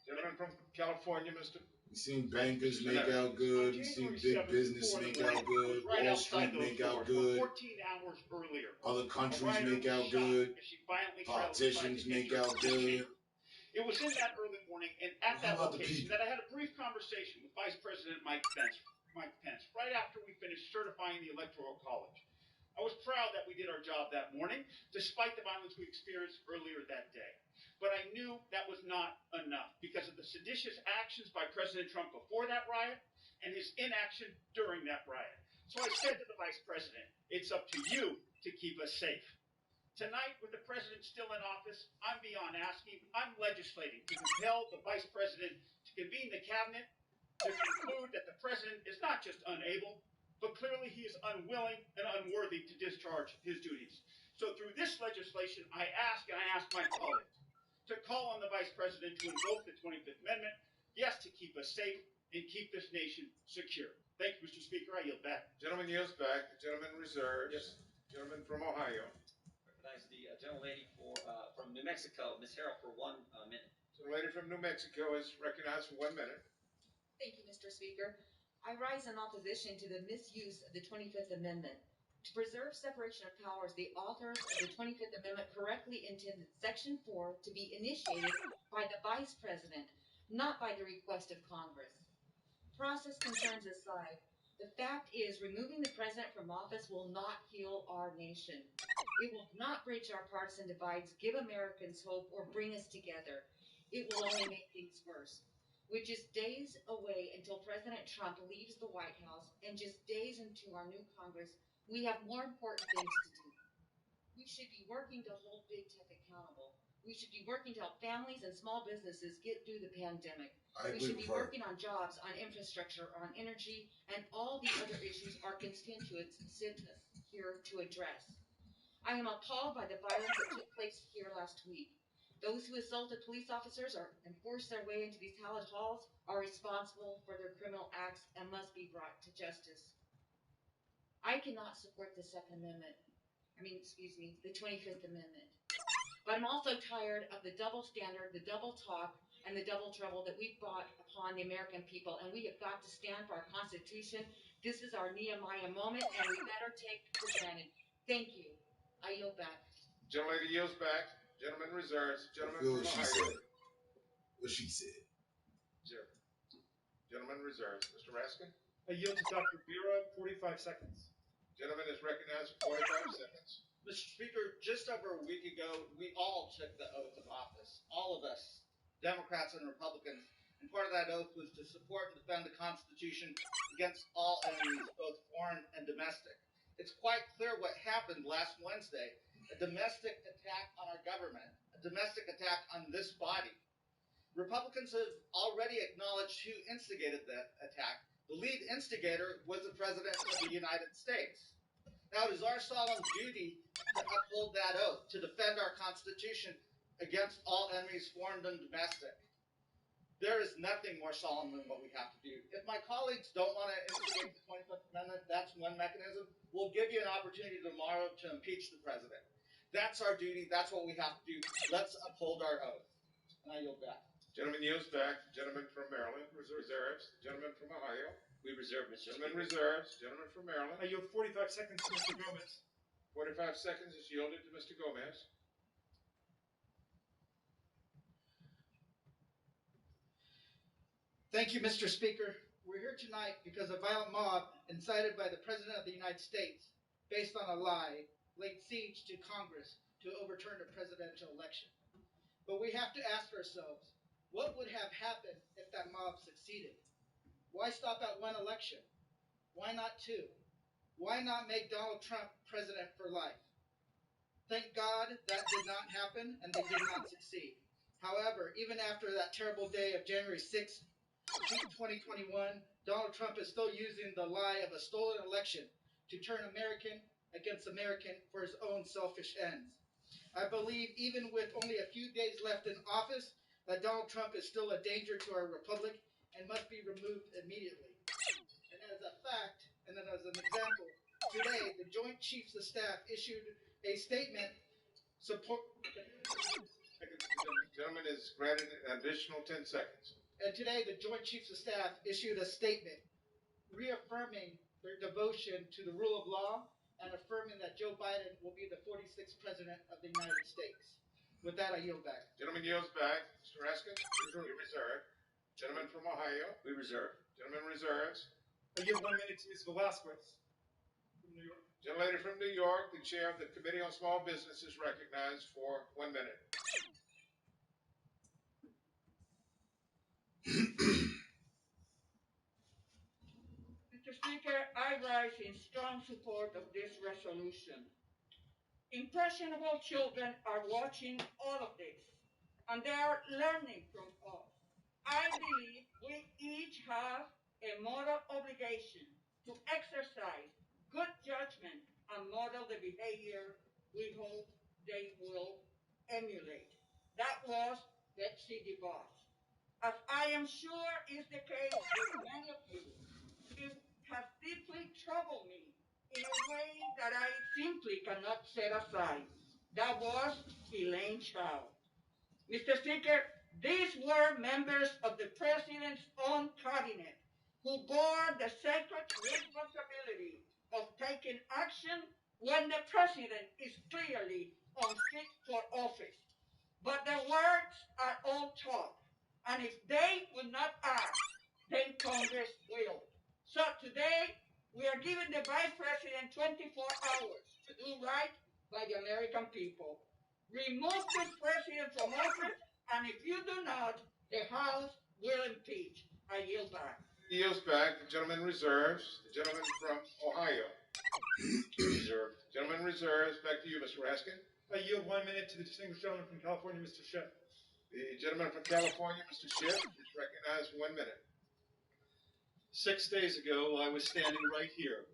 Gentleman from California, Mr. We've seen bankers make out good. We've seen big business make out good. Wall Street make out good. 14 hours earlier. Other countries make out good. Politicians make out good. It was in that early morning and at that location that I had a brief conversation with Vice President Mike Pence right after we finished certifying the Electoral College. I was proud that we did our job that morning, despite the violence we experienced earlier that day. But I knew that was not enough because of the seditious actions by President Trump before that riot and his inaction during that riot. So I said to the Vice President, it's up to you to keep us safe. Tonight, with the president still in office, I'm beyond asking, I'm legislating to compel the Vice President to convene the cabinet to conclude that the president is not just unable, but clearly he is unwilling and unworthy to discharge his duties. So through this legislation, I ask my colleagues to call on the Vice President to invoke the 25th Amendment, yes, to keep us safe and keep this nation secure. Thank you, Mr. Speaker. I yield back. Gentleman yields back. The gentleman reserves. Yes. Gentleman from Ohio. Recognize the gentlelady from New Mexico, Ms. Harrell, for 1 minute. The lady from New Mexico is recognized for 1 minute. Thank you, Mr. Speaker. I rise in opposition to the misuse of the 25th Amendment. To preserve separation of powers, the authors of the 25th Amendment correctly intended Section 4 to be initiated by the Vice President, not by the request of Congress. Process concerns aside, the fact is removing the President from office will not heal our nation. It will not bridge our partisan divides, give Americans hope, or bring us together. It will only make things worse. With just days away until President Trump leaves the White House and just days into our new Congress, we have more important things to do. We should be working to hold big tech accountable. We should be working to help families and small businesses get through the pandemic. We should be working on jobs, on infrastructure, on energy, and all the other issues our constituents sent us here to address. I am appalled by the violence that took place here last week. Those who assaulted police officers and forced their way into these hallowed halls are responsible for their criminal acts and must be brought to justice. I cannot support the the 25th Amendment. But I'm also tired of the double standard, the double talk, and the double trouble that we've brought upon the American people, and we have got to stand for our Constitution. This is our Nehemiah moment, and we better take it for granted. Thank you. I yield back. Gentlelady yields back. Gentleman reserves. Gentleman from Ohio. What she said. Zero. Gentleman reserves. Mr. Raskin? I yield to Dr. Bureau, 45 seconds. Gentleman is recognized for 45 seconds. Mr. Speaker, just over a week ago, we all took the oath of office. All of us, Democrats and Republicans. And part of that oath was to support and defend the Constitution against all enemies, both foreign and domestic. It's quite clear what happened last Wednesday. A domestic attack on our government, a domestic attack on this body. Republicans have already acknowledged who instigated that attack. The lead instigator was the President of the United States. Now, it is our solemn duty to uphold that oath, to defend our Constitution against all enemies, foreign and domestic. There is nothing more solemn than what we have to do. If my colleagues don't want to instigate the 25th Amendment, that's one mechanism. We'll give you an opportunity tomorrow to impeach the President. That's our duty. That's what we have to do. Let's uphold our oath. And I yield back. Gentleman yields back. Gentleman from Maryland reserves. Gentleman from Ohio. We reserve, Mr. Gentleman Speaker. reserves. Gentleman from Maryland. I yield 45 seconds to Mr. Gomez. 45 seconds is yielded to Mr. Gomez. Thank you, Mr. Speaker. We're here tonight because a violent mob incited by the President of the United States, based on a lie, laid siege to Congress to overturn the presidential election. But we have to ask ourselves, what would have happened if that mob succeeded? Why stop at one election? Why not 2? Why not make Donald Trump president for life? Thank God that did not happen and they did not succeed. However, even after that terrible day of January 6th, 2021, Donald Trump is still using the lie of a stolen election to turn American against American for his own selfish ends. I believe even with only a few days left in office, that Donald Trump is still a danger to our republic and must be removed immediately. And as a fact, and then as an example, today the Joint Chiefs of Staff issued a statement support. The gentleman is granted an additional 10 seconds. And today the Joint Chiefs of Staff issued a statement reaffirming their devotion to the rule of law and affirming that Joe Biden will be the 46th President of the United States. With that, I yield back. Gentleman yields back. Mr. Raskin, we reserve. Gentleman from Ohio. We reserve. Gentleman reserves. I give 1 minute to Ms. Velasquez from New York. Gentlelady from New York, the chair of the Committee on Small Business, is recognized for 1 minute. Mr. Speaker, I rise in strong support of this resolution. Impressionable children are watching all of this, and they are learning from us. I believe we each have a moral obligation to exercise good judgment and model the behavior we hope they will emulate. That was Betsy DeVos. As I am sure is the case with many of you, it has deeply troubled me in a way that I simply cannot set aside. That was Elaine Chao. Mr. Speaker, these were members of the President's own cabinet who bore the sacred responsibility of taking action when the President is clearly unfit for office. But their words are all talk, and if they will not act, then Congress will. So today, we are giving the Vice President 24 hours to do right by the American people. Remove this President from office, and if you do not, the House will impeach. I yield back. He yields back. The gentleman reserves. The gentleman from Ohio. Reserve. Gentleman reserves. Back to you, Mr. Raskin. I yield 1 minute to the distinguished gentleman from California, Mr. Schiff. The gentleman from California, Mr. Schiff, is recognized 1 minute. 6 days ago, I was standing right here,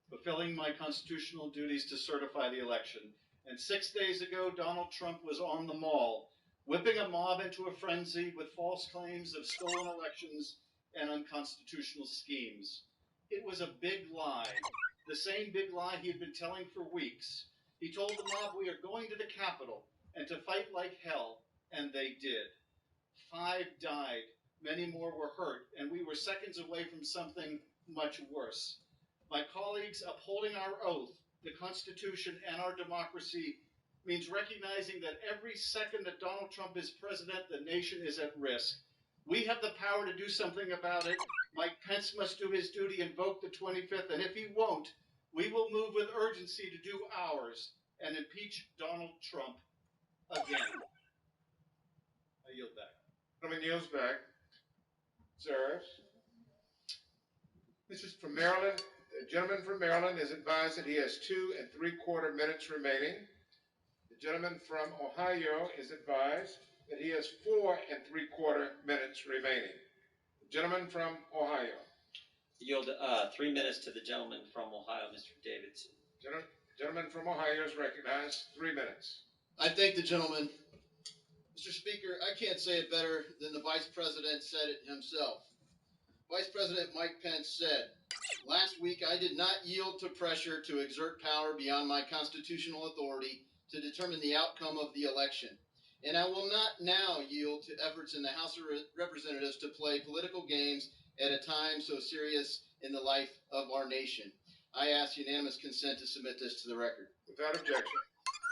fulfilling my constitutional duties to certify the election. And 6 days ago, Donald Trump was on the mall, whipping a mob into a frenzy with false claims of stolen elections and unconstitutional schemes. It was a big lie, the same big lie he had been telling for weeks. He told the mob, we are going to the Capitol and to fight like hell, and they did. 5 died. Many more were hurt, and we were seconds away from something much worse. My colleagues, upholding our oath, the Constitution, and our democracy means recognizing that every second that Donald Trump is president, the nation is at risk. We have the power to do something about it. Mike Pence must do his duty, invoke the 25th, and if he won't, we will move with urgency to do ours and impeach Donald Trump again. I yield back. Gentleman yields back. Serves. This is from Maryland. The gentleman from Maryland is advised that he has 2 3/4 minutes remaining. The gentleman from Ohio is advised that he has 4 3/4 minutes remaining. The gentleman from Ohio. Yield 3 minutes to the gentleman from Ohio, Mr. Davidson. Gentleman from Ohio is recognized. 3 minutes. I thank the gentleman. Mr. Speaker, I can't say it better than the Vice President said it himself. Vice President Mike Pence said, last week I did not yield to pressure to exert power beyond my constitutional authority to determine the outcome of the election. And I will not now yield to efforts in the House of Representatives to play political games at a time so serious in the life of our nation. I ask unanimous consent to submit this to the record. Without objection.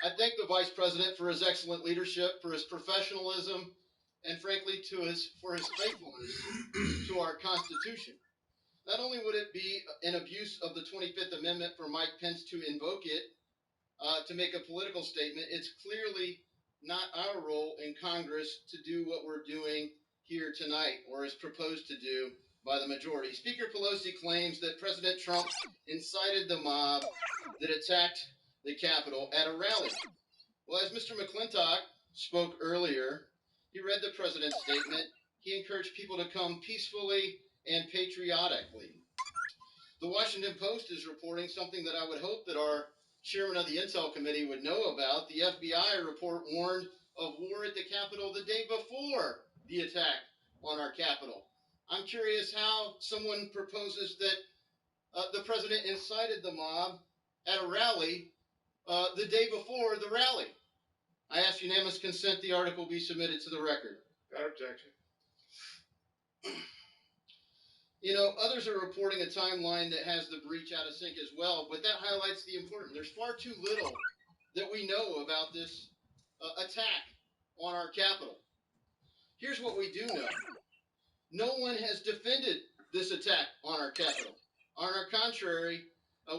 I thank the Vice President for his excellent leadership, for his professionalism, and frankly for his faithfulness to our Constitution. Not only would it be an abuse of the 25th Amendment for Mike Pence to invoke it to make a political statement, it's clearly not our role in Congress to do what we're doing here tonight, or is proposed to do by the majority. Speaker Pelosi claims that President Trump incited the mob that attacked the Capitol at a rally. Well, as Mr. McClintock spoke earlier, he read the president's statement. He encouraged people to come peacefully and patriotically. The Washington Post is reporting something that I would hope that our chairman of the Intel Committee would know about. The FBI report warned of war at the Capitol the day before the attack on our Capitol. I'm curious how someone proposes that the president incited the mob at a rally the day before the rally. I ask unanimous consent the article be submitted to the record. Without objection. You know, others are reporting a timeline that has the breach out of sync as well, but that highlights the important. There's far too little that we know about this attack on our Capitol. Here's what we do know. No one has defended this attack on our Capitol. On our contrary,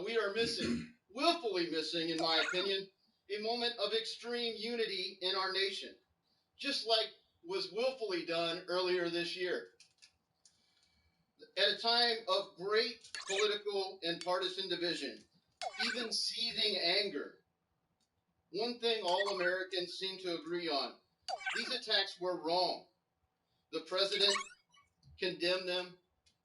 we are missing, willfully missing, in my opinion, a moment of extreme unity in our nation, just like was willfully done earlier this year. At a time of great political and partisan division, even seething anger, one thing all Americans seem to agree on: these attacks were wrong. The president condemned them.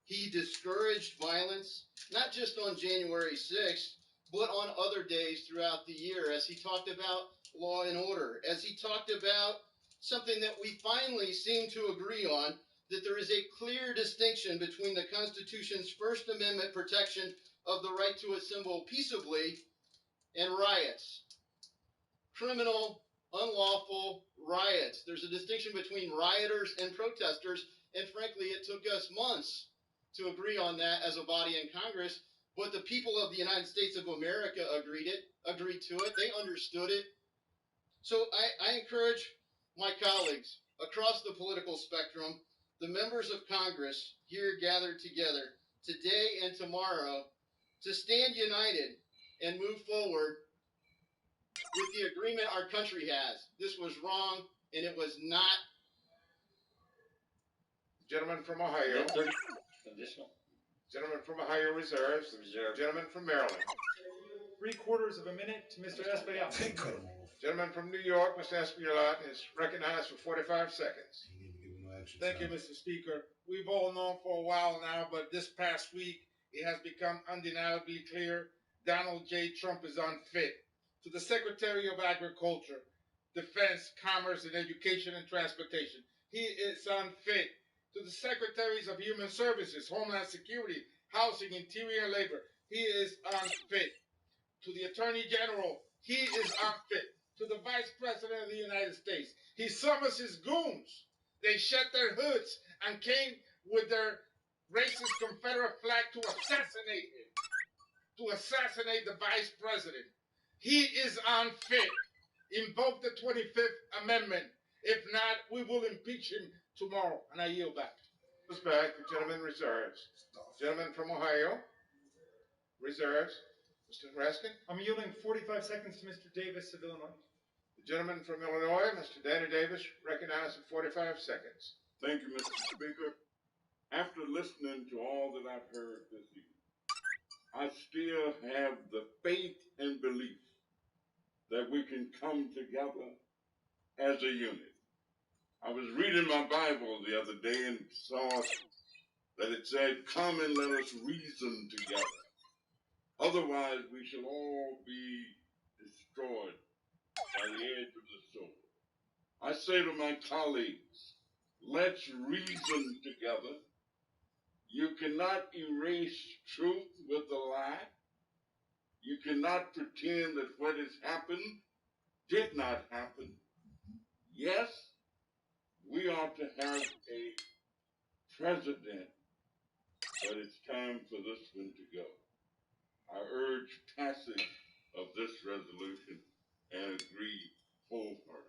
He discouraged violence, not just on January 6th, but on other days throughout the year, as he talked about law and order, as he talked about something that we finally seem to agree on, that there is a clear distinction between the Constitution's First Amendment protection of the right to assemble peaceably and riots. Criminal, unlawful riots. There's a distinction between rioters and protesters, and frankly, it took us months to agree on that as a body in Congress, but the people of the United States of America agreed to it. They understood it. So I encourage my colleagues across the political spectrum, the members of Congress here gathered together today and tomorrow, to stand united and move forward with the agreement our country has. This was wrong, and it was not. Gentleman from Ohio. Additional. Gentleman from Ohio reserves. Reserve. Gentleman from Maryland. 3/4 of a minute to Mr. Espaillat. Gentleman from New York, Mr. Espaillat, is recognized for 45 seconds. Thank you, Mr. Speaker. We've all known for a while now, but this past week it has become undeniably clear Donald J. Trump is unfit. To the Secretary of Agriculture, Defense, Commerce, and Education and Transportation, he is unfit. To the Secretaries of Human Services, Homeland Security, Housing, Interior, and Labor, he is unfit. To the Attorney General, he is unfit. To the Vice President of the United States, he summons his goons. They shed their hoods and came with their racist Confederate flag to assassinate him, to assassinate the Vice President. He is unfit. Invoke the 25th Amendment. If not, we will impeach him tomorrow. And I yield back. Back. The gentleman reserves. Gentleman from Ohio reserves. Mr. Raskin. I'm yielding 45 seconds to Mr. Davis of Illinois. The gentleman from Illinois, Mr. Danny Davis, recognized for 45 seconds. Thank you, Mr. Speaker. After listening to all that I've heard this evening, I still have the faith and belief that we can come together as a unit. I was reading my Bible the other day and saw that it said, "Come and let us reason together. Otherwise, we shall all be destroyed by the edge of the sword." I say to my colleagues, let's reason together. You cannot erase truth with a lie. You cannot pretend that what has happened did not happen. Yes, we ought to have a president, but it's time for this one to go. I urge passage of this resolution and agree wholeheartedly.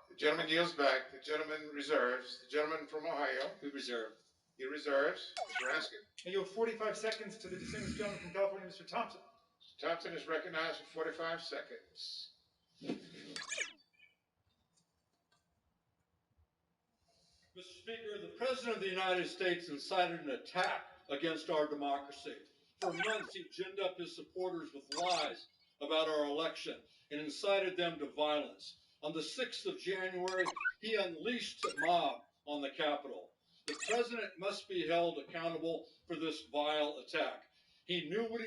The gentleman yields back. The gentleman reserves. The gentleman from Ohio. We reserve. He reserves. Mr. Raskin. I yield 45 seconds to the distinguished gentleman from California, Mr. Thompson. Mr. Thompson is recognized for 45 seconds. Mr. Speaker, the President of the United States incited an attack against our democracy. For months, he ginned up his supporters with lies about our election and incited them to violence. On the 6th of January, he unleashed a mob on the Capitol. The President must be held accountable for this vile attack. He knew what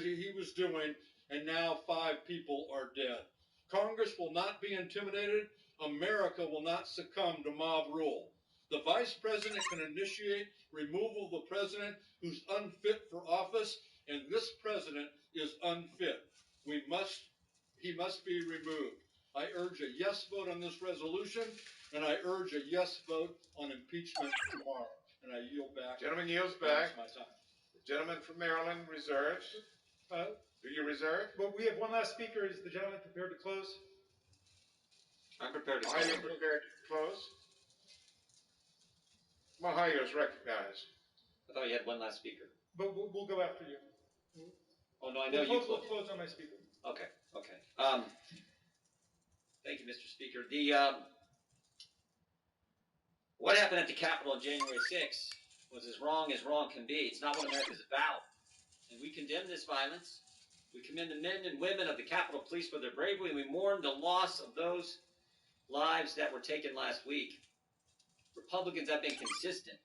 he was doing, and now 5 people are dead. Congress will not be intimidated. America will not succumb to mob rule. The Vice President can initiate removal of the President who's unfit for office, and this President is unfit. He must be removed. I urge a yes vote on this resolution, and I urge a yes vote on impeachment tomorrow. And I yield back. Gentleman yields back. My time. The gentleman from Maryland reserves. Do you reserve? Well, we have one last speaker. Is the gentleman prepared to close? I'm prepared to Are you prepared to close? Mahayo is recognized. I thought you had one last speaker. But we'll go after you. Oh, no, I know you We'll close on my speaker. Okay. Thank you, Mr. Speaker. What happened at the Capitol on January 6th was as wrong can be. It's not what America's about. And we condemn this violence. We commend the men and women of the Capitol Police for their bravery, and we mourn the loss of those lives that were taken last week. Republicans have been consistent.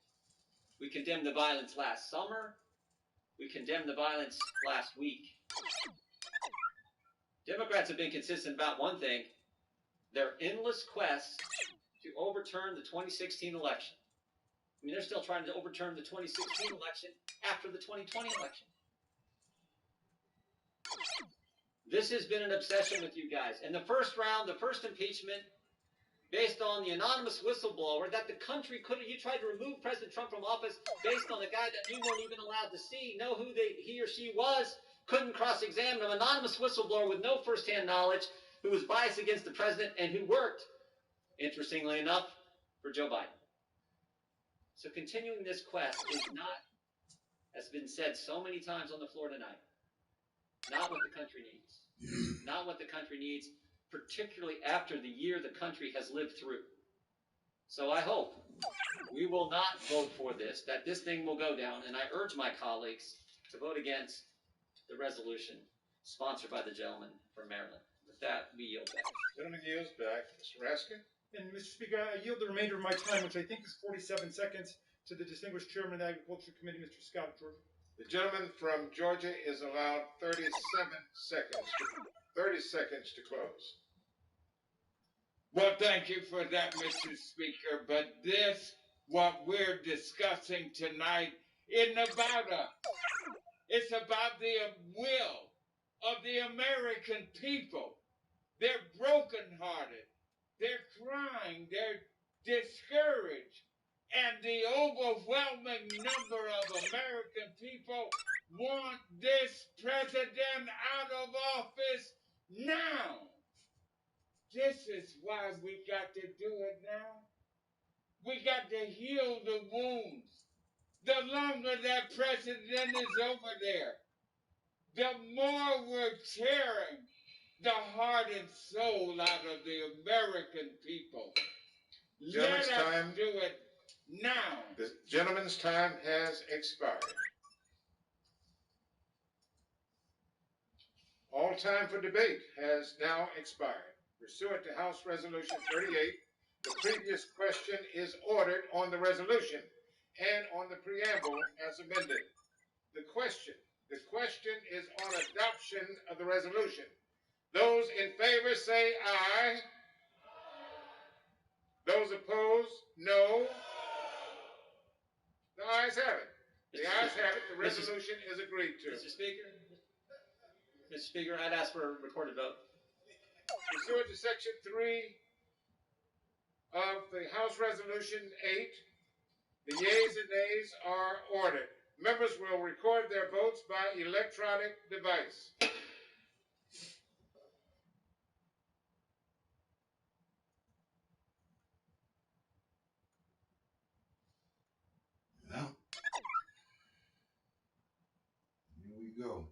We condemned the violence last summer. We condemned the violence last week. Democrats have been consistent about one thing: their endless quest to overturn the 2016 election. I mean, they're still trying to overturn the 2016 election after the 2020 election. This has been an obsession with you guys. And the first round, the first impeachment, based on the anonymous whistleblower that the country couldn't, you tried to remove President Trump from office based on a guy that you weren't even allowed to see, know who he or she was, couldn't cross-examine him, anonymous whistleblower with no first-hand knowledge, who was biased against the president and who worked, interestingly enough, for Joe Biden. So continuing this quest is not, as has been said so many times on the floor tonight, not what the country needs. Not what the country needs, particularly after the year the country has lived through. So I hope we will not vote for this, that this thing will go down, and I urge my colleagues to vote against the resolution sponsored by the gentleman from Maryland. With that, we yield back. Gentleman yields back. Mr. Raskin? And Mr. Speaker, I yield the remainder of my time, which I think is 47 seconds, to the distinguished chairman of the Agriculture Committee, Mr. Scott of Georgia. The gentleman from Georgia is allowed 30 seconds to close. Well, thank you for that, Mr. Speaker. But this, what we're discussing tonight, isn't about us. It's about the will of the American people. They're brokenhearted. They're crying. They're discouraged. And the overwhelming number of American people want this president out of office now. This is why we got to do it now. We got to heal the wounds. The longer that president is over there, the more we're tearing the heart and soul out of the American people. Let us do it now. The gentleman's time has expired. All time for debate has now expired. Pursuant to House Resolution 38, the previous question is ordered on the resolution and on the preamble as amended. The question is on adoption of the resolution. Those in favor say aye. Those opposed, no. The ayes have it. The ayes have it. The resolution is agreed to. Mr. Speaker, I'd ask for a recorded vote. Pursuant to Section 3 of the House Resolution 8, the yeas and nays are ordered. Members will record their votes by electronic device. Well, here we go.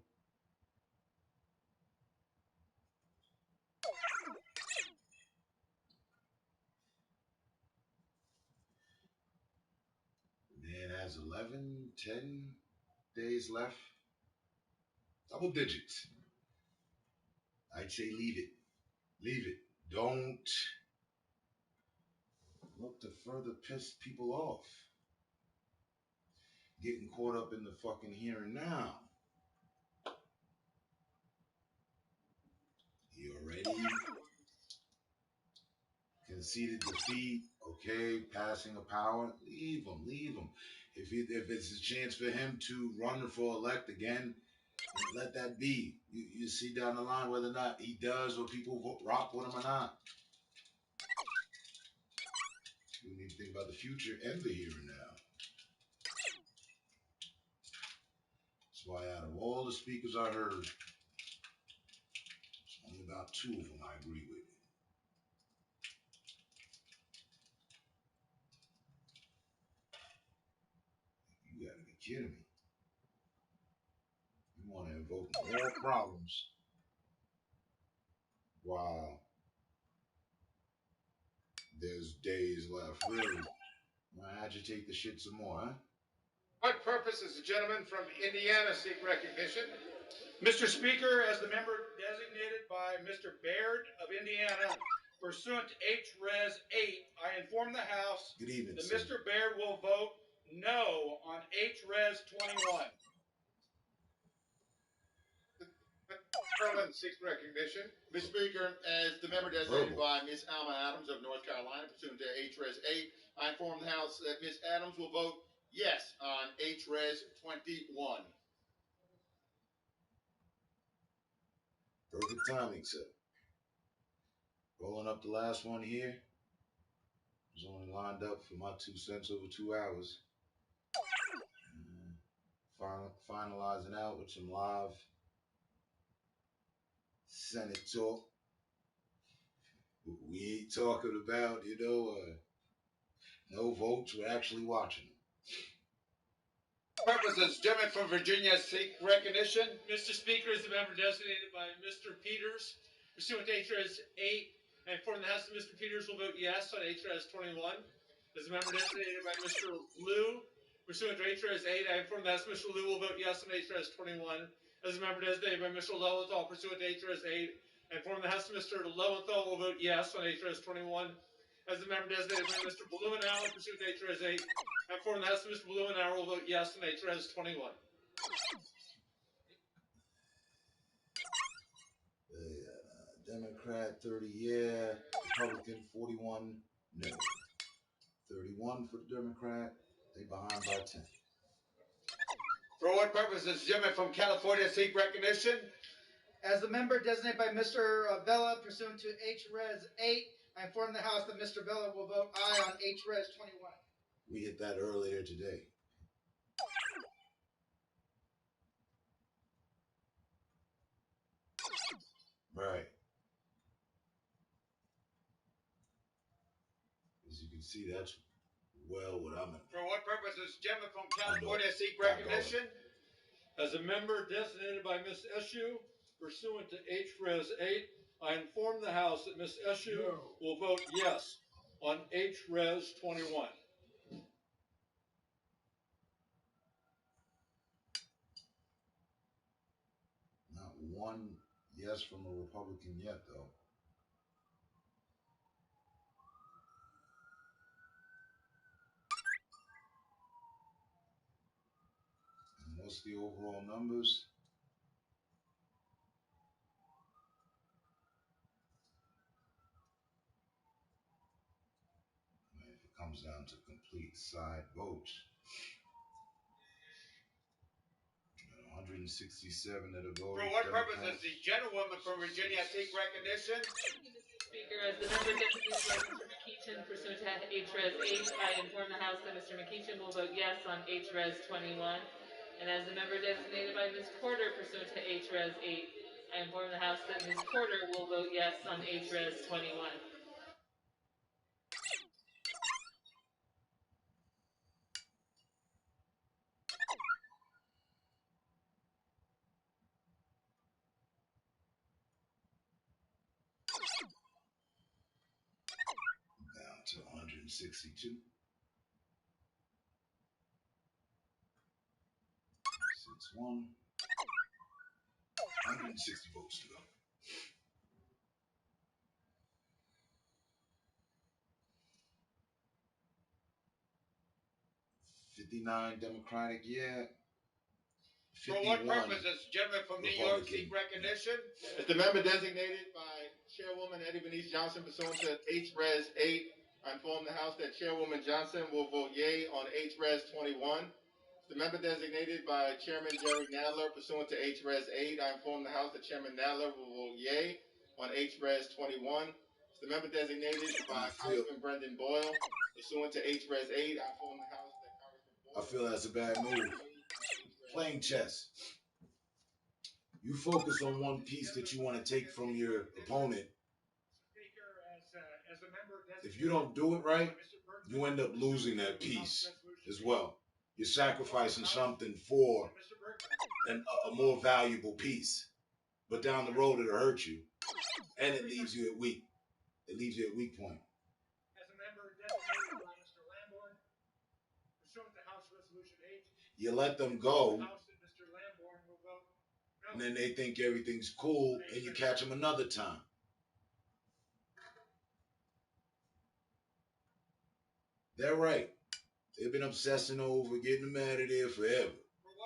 has 11, 10 days left. Double digits. I'd say leave it. Leave it. Don't look to further piss people off. Getting caught up in the fucking here and now. He already conceded defeat. Okay, passing of power. Leave him. Leave him. If it's a chance for him to run for elect again, let that be. You see down the line whether or not he does or people rock with him or not. We need to think about the future and the here and now. That's why out of all the speakers I heard, only about 2 of them I agree with. You gotta be kidding me. You want to invoke more problems while there's days left. Really? I agitate the shit some more, huh? What purpose does the gentleman from Indiana seek recognition? Mr. Speaker, as the member designated by Mr. Baird of Indiana, pursuant to H-Res 8, I inform the House Good evening, that sir. Mr. Baird will vote no on H-Res 21. Gentleman seeks recognition. Mr. Speaker, as the member designated by Ms. Alma Adams of North Carolina, pursuant to H-Res 8, I inform the House that Ms. Adams will vote yes on H-Res 21. Perfect timing, sir. Rolling up the last one here. Was only lined up for my 2 cents over 2 hours. Finalizing out with some live Senate talk. We ain't talking about, no votes. We're actually watching them. Purposes, gentleman from Virginia seek recognition. Mr. Speaker, as the member designated by Mr. Peters, pursuant to H-Res 8, I inform the House that Mr. Peters will vote yes on H-Res 21. As the member designated by Mr. Liu, pursuant to H-Res 8, I inform the House that Mr. Liu will vote yes on H-Res 21. As the member designated by Mr. Lowenthal, pursuant to H-Res 8, I inform the House that Mr. Lowenthal will vote yes on H-Res 21. As the member designated by Mr. Blumenauer, pursuant to H-Res 8, I inform the House that Mr. Blumenauer will vote yes on H-Res 21. Democrat 30 yeah, Republican 41 no. 31 for the Democrat. They behind by 10. For what purposes, gentleman from California seek recognition? As the member designated by Mr. Vella, pursuant to H-Res 8, I inform the House that Mr. Vella will vote aye on H-Res 21. We hit that earlier today. Right. As you can see, that's well what I'm in. For what purposes, gentleman from California seek recognition? As a member designated by Ms. Eshoo, pursuant to H-Res 8, I inform the House that Ms. Eshoo will vote yes on H-Res 21. Not one yes from a Republican yet, though. And what's the overall numbers? If it comes down to complete side votes, 167 that have voted. For what purposes, the gentlewoman from Virginia seek recognition? Speaker, as the member designated by Mr. McEachin, pursuant to H-Res 8, I inform the House that Mr. McEachin will vote yes on H-Res 21. And as the member designated by Ms. Porter, pursuant to H-Res 8, I inform the House that Ms. Porter will vote yes on H-Res 21. Down to 162. 160 votes to go. $59 Democratic, yeah. For what purpose does the gentleman from New York seek recognition? As the member designated by Chairwoman Eddie Bernice Johnson pursuant to H-Res 8, I inform the House that Chairwoman Johnson will vote yea on H-Res 21. As the member designated by Chairman Jerry Nadler pursuant to H-Res 8, I inform the House that Chairman Nadler will vote yea on H-Res 21. As the member designated by Congressman Brendan Boyle pursuant to H-Res 8, I inform the House that Congressman Boyle... I feel that's a bad move. Playing chess. You focus on one piece that you want to take from your opponent. If you don't do it right, you end up losing that piece as well. You're sacrificing something for a more valuable piece. But down the road, it'll hurt you. And it leaves you at weak. It leaves you at weak point. As a member designated by Mr. Lamborn, pursuant to House Resolution 8, You let them go, House that Mr. Lamborn will vote no. and then they think everything's cool, and you catch them another time. They're right. They've been obsessing over getting them out of there forever.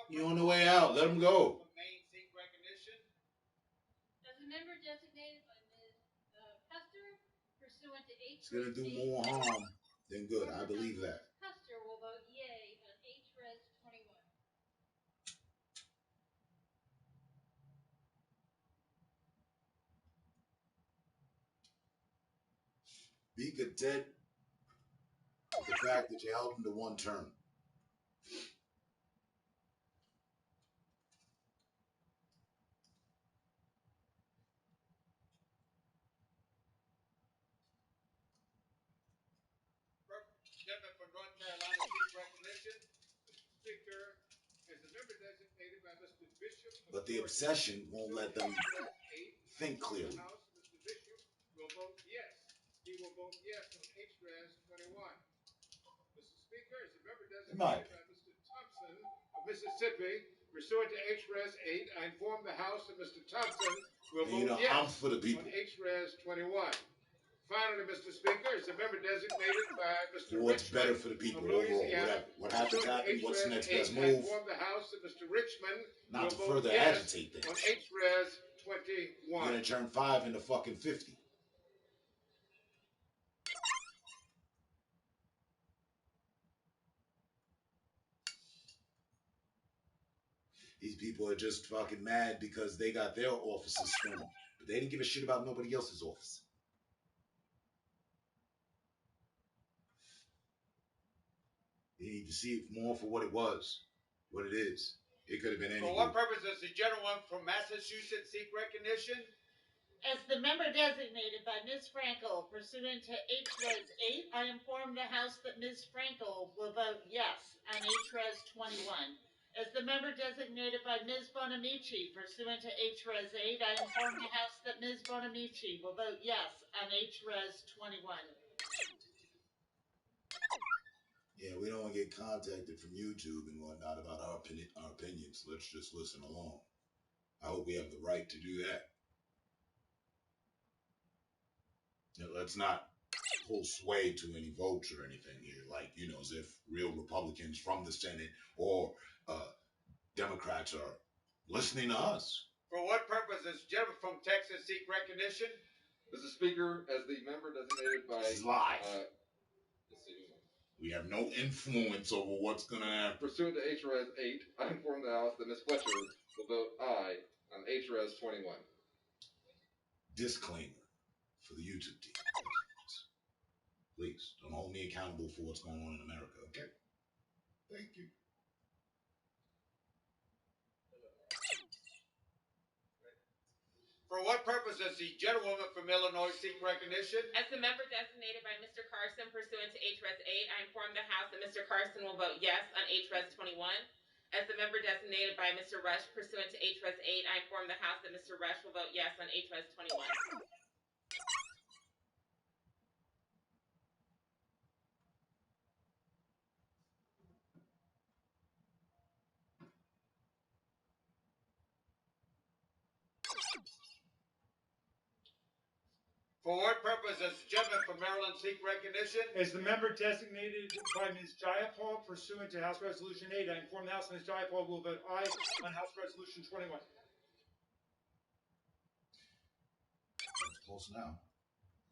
You're on the way out. Let them go. As a member designated by Ms. Custer, pursuant to H. It's going to do more harm than good. I believe that. Custer will vote yea on H-Res 21. Be content with the fact that you held them to one term. Gentleman from North Carolina seek recognition. Mr. Speaker, as the member designated by Mr. Bishop. But the obsession won't let them think clearly. House, Mr. Bishop will vote yes. He will vote yes on H-Res 21. Mr. Speaker, as the member designated by Mr. Thompson of Mississippi, pursuant to H-Res 8, I inform the House that Mr. Thompson will vote yes I'm for the people. on H-Res 21. Finally, Mr. Speaker, as a member designated by Mr. What's Richmond better for the people overall, whatever. What happens, happens. What's the next best I move? inform the House that Mr. Richmond Not to will vote further yes agitate on things. H-Res You're 21. going to turn 5 into fucking 50. These people are just fucking mad because they got their offices stormed. But they didn't give a shit about nobody else's office. They need to see it more for what it was, what it is. It could have been anything. For what purpose does the gentleman from Massachusetts seek recognition? As the member designated by Ms. Frankel pursuant to H-Res 8, I inform the House that Ms. Frankel will vote yes on H-Res 21. As the member designated by Ms. Bonamici pursuant to H-Res 8, I inform the House that Ms. Bonamici will vote yes on H-Res 21. Yeah, we don't want to get contacted from YouTube and whatnot about our opinions. Let's just listen along. I hope we have the right to do that. Now, let's not pull sway to any votes or anything here, like, as if real Republicans from the Senate or Democrats are listening to us. For what purpose does the gentleman from Texas seek recognition? Mr. Speaker, as the member designated by... This is live. We have no influence over what's going to happen. Pursuant to H-Res 8, I inform the House that Ms. Fletcher will vote aye on H-Res 21. Disclaimer for the YouTube team. Please, don't hold me accountable for what's going on in America, okay? Thank you. For what purpose does the gentlewoman from Illinois seek recognition? As the member designated by Mr. Carson pursuant to H-Res 8, I inform the House that Mr. Carson will vote yes on H-Res 21. As the member designated by Mr. Rush pursuant to H-Res 8, I inform the House that Mr. Rush will vote yes on H-Res 21. For what purpose does the gentleman from Maryland seek recognition? As the member designated by Ms. Jayapal pursuant to House Resolution 8, I inform the House that Ms. Jayapal will vote aye on House Resolution 21. That's close now.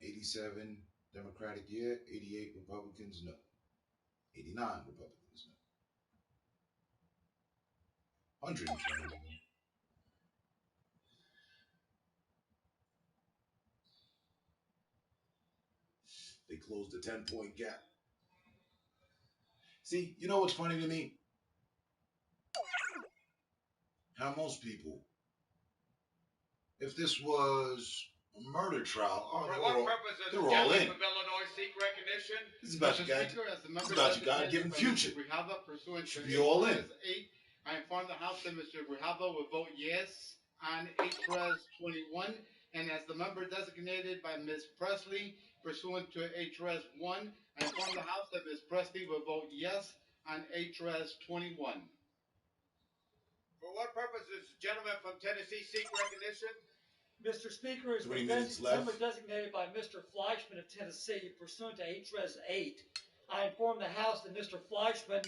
87 Democratic yeah, 88 Republicans no. 89 Republicans no. 120. They closed the 10-point gap. See, you know what's funny to me? How most people, if this was a murder trial, For what purpose does the they're all gentleman in. from Illinois seek recognition? This is about your God. It's about your God-given future. Pursuant Should to be all in. 8, I inform the House that Mr. Grijalva will vote yes on HRES 21, and as the member designated by Ms. Presley pursuant to HRES 1, I inform the House that Ms. Presley will vote yes on HRES 21. For what purpose does the gentleman from Tennessee seek recognition? Mr. Speaker, as 3 the minutes left. member designated by Mr. Fleischman of Tennessee pursuant to HRES 8, I inform the House that Mr. Fleischman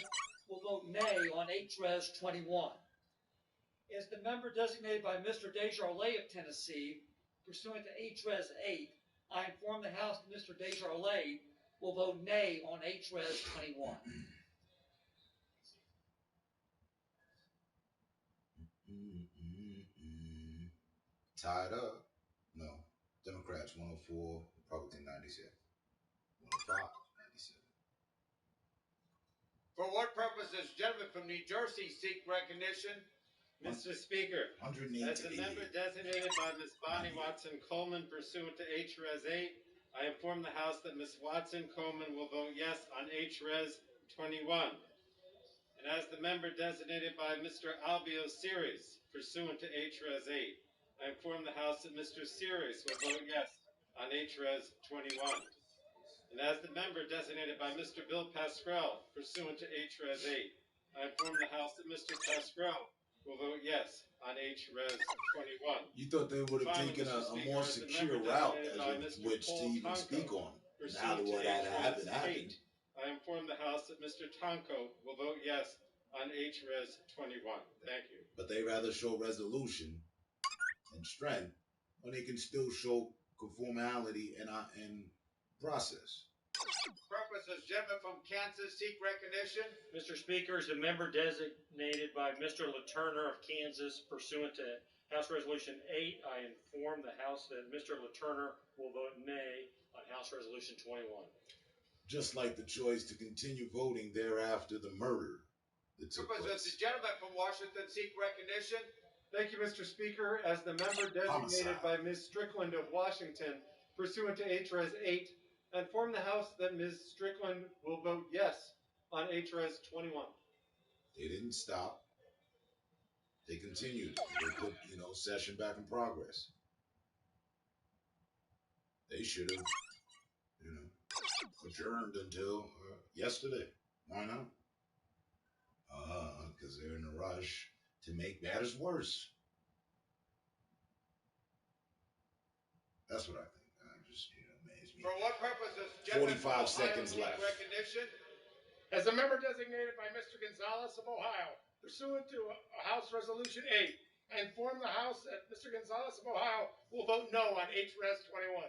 will vote nay on HRES 21. As the member designated by Mr. Desjardins of Tennessee pursuant to HRES 8, I inform the House that Mr. Desjardins will vote nay on HRES 21. Tied up. No. Democrats 104, Republican 97. 105, 97. For what purpose does the gentleman from New Jersey seek recognition? Mr. Speaker, 108 as to the 88. member designated by Ms. Bonnie Watson Coleman pursuant to HRES 8, I inform the House that Ms. Watson Coleman will vote yes on HRES 21. And as the member designated by Mr. Albio Series pursuant to HRES 8, I inform the House that Mr. Series will vote yes on HRES 21. And as the member designated by Mr. Bill Pascrell pursuant to HRES 8, I inform the House that Mr. Pascrell will vote yes on HRES 21. You thought they would have Finally, taken Mr. a Speaker, more as the secure member route designated as by of Mr. which to Paul even speak Tonko, on. Now pursuant that to what HRES happened. 8, I inform the House that Mr. Tonko will vote yes on HRES 21. Thank you. But they rather show resolution and strength when they can still show conformality and process. Purpose does the gentleman from Kansas seek recognition? Mr. Speaker, as the member designated by Mr. Laturner of Kansas pursuant to House Resolution 8, I inform the House that Mr. Laturner will vote nay on House Resolution 21. Just like the choice to continue voting thereafter the murder that took Purpose does place. the gentleman from Washington seek recognition? Thank you, Mr. Speaker. As the member designated by Ms. Strickland of Washington pursuant to HRES 8, I inform the House that Ms. Strickland will vote yes on HRES 21. They didn't stop. They continued. They put, session back in progress. They should have, adjourned until yesterday. Why not? Because they're in a rush to make matters worse. That's what I think. Just, amazed me. For what purpose does the gentleman 45 from Ohio seconds seek left. recognition? As a member designated by Mr. Gonzalez of Ohio, pursuant to House Resolution 8, I inform the House that Mr. Gonzalez of Ohio will vote no on HRES 21.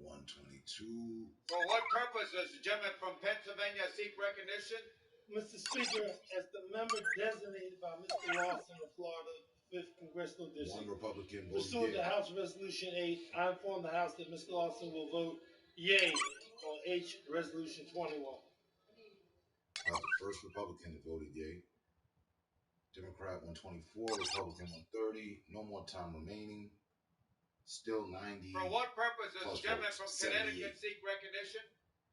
122. For what purpose does the gentleman from Pennsylvania seek recognition? Mr. Speaker, as the member designated by Mr. Lawson of Florida, 5th Congressional One District, Republican voted pursuant to yeah. House Resolution 8, I inform the House that Mr. Lawson will vote yea on H Resolution 21. I was the first Republican that voted yay. Democrat 124, Republican 130. No more time remaining. Still 90. For what purpose does the plus gentleman votes, from 78. Connecticut seek recognition?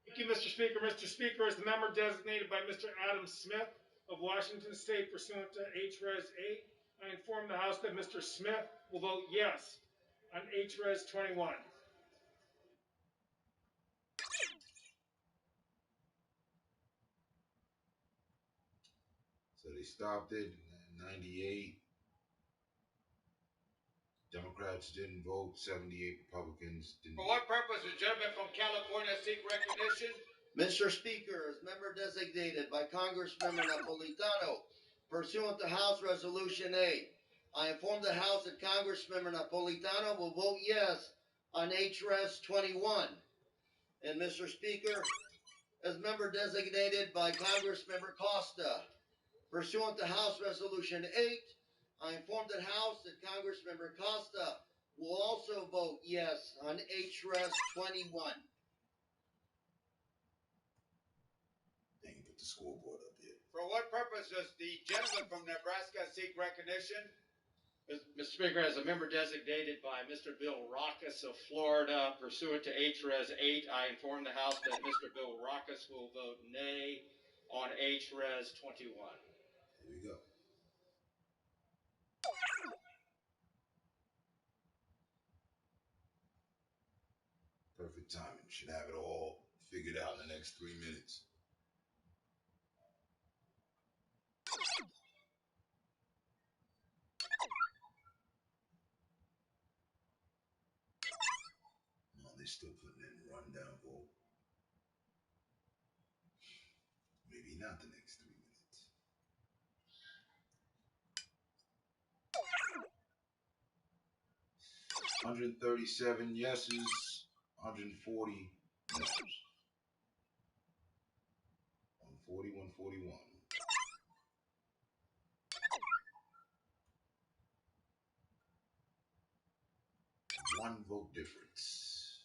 Thank you, Mr. Speaker. Mr. Speaker, as the member designated by Mr. Adam Smith of Washington State pursuant to HRES 8, I inform the House that Mr. Smith will vote yes on HRES 21. So they stopped it. 98. Democrats didn't vote. 78 Republicans didn't. For what purpose the gentleman from California seek recognition? Mr. Speaker, as member designated by Congressmember Napolitano, pursuant to House Resolution 8, I inform the House that Congressmember Napolitano will vote yes on HRES 21. And Mr. Speaker, as member designated by Congressmember Costa, pursuant to House Resolution 8, I inform the House that Congressmember Costa will also vote yes on HRES 21. They can put the scoreboard up here. For what purpose does the gentleman from Nebraska seek recognition? Mr. Speaker, as a member designated by Mr. Bill Rockus of Florida, pursuant to HRES 8, I inform the House that Mr. Bill Rockus will vote nay on HRES 21. Here we go. Perfect timing. Should have it all figured out in the next 3 minutes. No, they're still putting in a rundown vote. Maybe not the next 3 minutes. $137 yeses, 140 no's. 140, 141. One vote difference.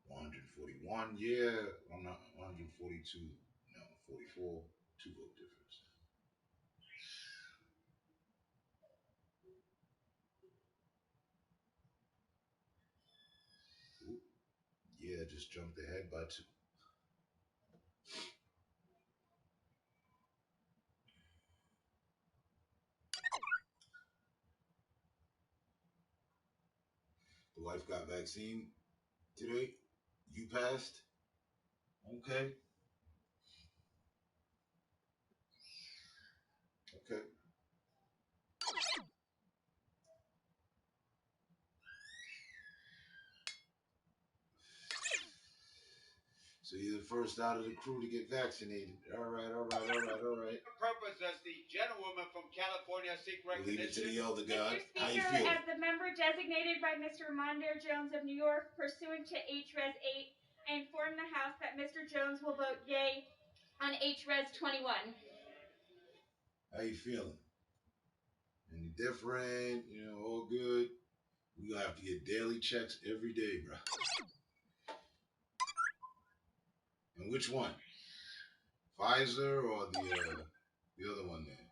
141, yeah. I'm not 142. No, 44. 2 vote difference. Ooh, yeah, just jumped ahead by 2. The wife got vaccine today. You passed. Okay. Okay. So you're the first out of the crew to get vaccinated. All right. For what purpose does the gentlewoman from California seek We'll leave it to recognition? the elder god. Mr. How you Speaker, feel? as the member designated by Mr. Mondaire Jones of New York, pursuant to HRES 8, I inform the House that Mr. Jones will vote yea on HRES 21. How you feeling? Any different? You know, all good? We gonna have to get daily checks every day, bro. And which one? Pfizer or the other one there?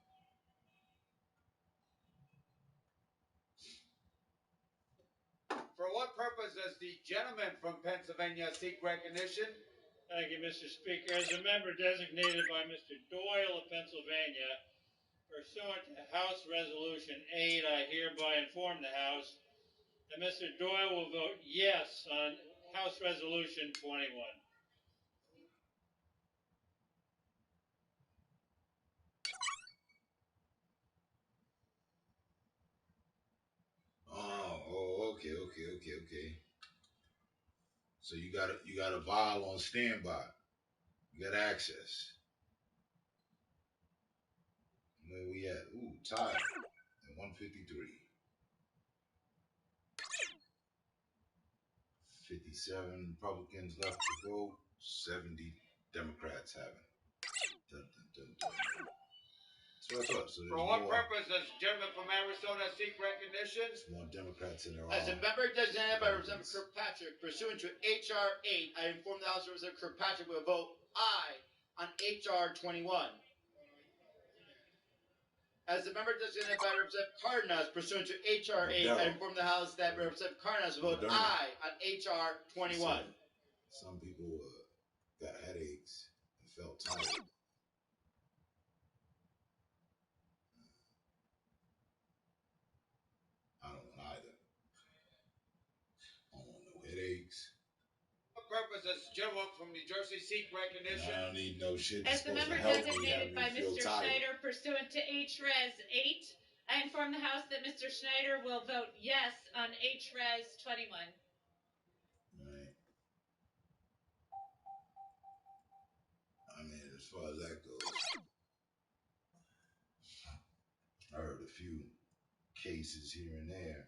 For what purpose does the gentleman from Pennsylvania seek recognition? Thank you, Mr. Speaker. As a member designated by Mr. Doyle of Pennsylvania, pursuant to House Resolution 8, I hereby inform the House that Mr. Doyle will vote yes on House Resolution 21. Oh, okay. So you got a vial on standby. You got access. Where we at? Ooh, tied at 153. 57 Republicans left to vote. 70 Democrats haven't. Dun, dun, dun, dun. So I thought. So For what purpose does the gentleman from Arizona seek recognition? There's more Democrats in there. As a member designated by Representative Kirkpatrick, pursuant to H.R. 8, I inform the House Representative Kirkpatrick will vote aye on H.R. 21. As a member designated by Representative Cardenas, pursuant to H.R. 8, I inform the House that Representative Cardenas will vote aye on H.R. 21. Some people got headaches and felt tired. I don't want either. I don't want no headaches. For what purpose does the gentleman from New Jersey seek recognition? I don't need no shit. As the member designated by Mr. Schneider, pursuant to HRES 8, I I inform the House that Mr. Schneider will vote yes on HRES 21. Right. I mean, as far as that goes, I heard a few cases here and there.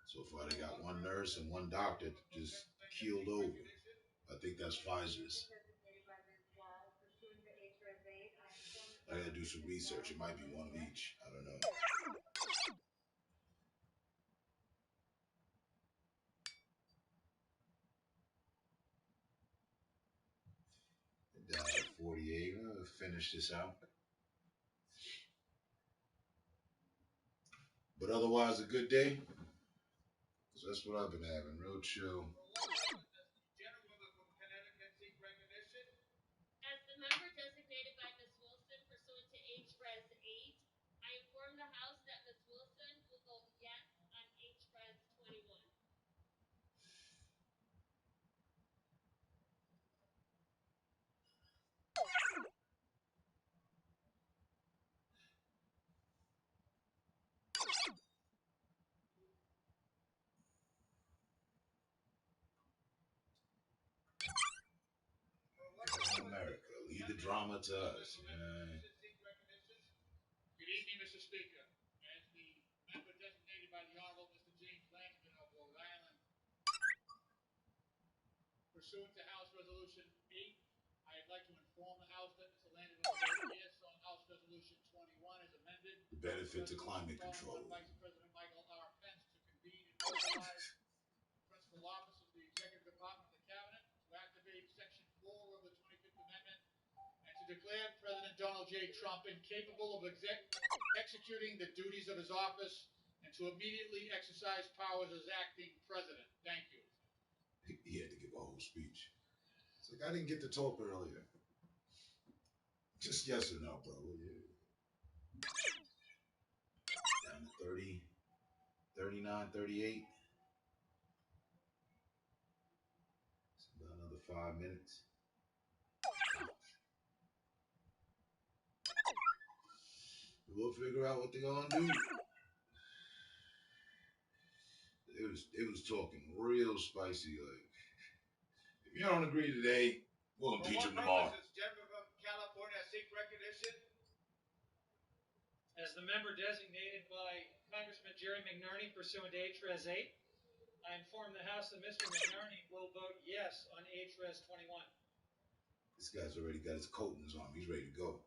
So far, they got one nurse and one doctor just keeled over. I think that's Pfizer's. I gotta do some research. It might be one of each. I don't know. Down at 48. I'll finish this out. But otherwise, a good day. So that's what I've been having. Real chill. As the member designated by Ms. Wilson pursuant to HRES 8, I inform the House that Ms. Wilson will vote yes on HRES 21. America, leave the drama to us. Good evening, Mr. Speaker. As the member designated by the Honorable Mr. James Langton of Rhode Island, pursuant to House Resolution 8, I'd like to inform the House that Mr. Langton will vote yes on House Resolution 21 as amended. The benefit to climate control. Vice President Michael R. Pence to convene and mobilize principal officers of the Executive Department of the Cabinet to activate Section 4 of the 25th Amendment and to declare President Donald J. Trump incapable of executing the duties of his office and to immediately exercise powers as acting president. Thank you. He had to give a whole speech. It's like, I didn't get to talk earlier. Just yes or no, bro. Yeah. Down to 30, 39, 38. It's about another 5 minutes. We'll figure out what they're gonna do. It was talking real spicy. Like, if you don't agree today, we'll impeach him tomorrow. Gentleman from California seek recognition. As the member designated by Congressman Jerry McNerney pursuant to HRES 8, I inform the House that Mr. McNerney will vote yes on HRES 21. This guy's already got his coat in his arm. He's ready to go.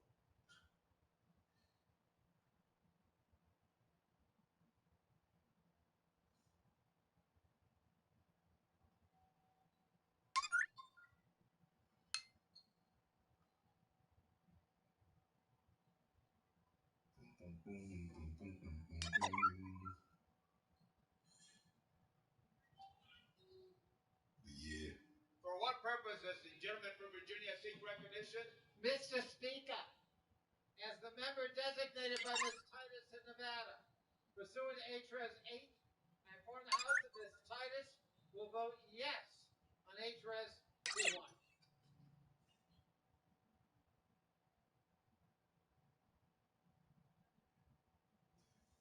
Yeah. For what purpose does the gentleman from Virginia seek recognition? Mr. Speaker, as the member designated by Ms. Titus in Nevada, pursuant to HRES 8, I inform the House that Ms. Titus will vote yes on HRES 21.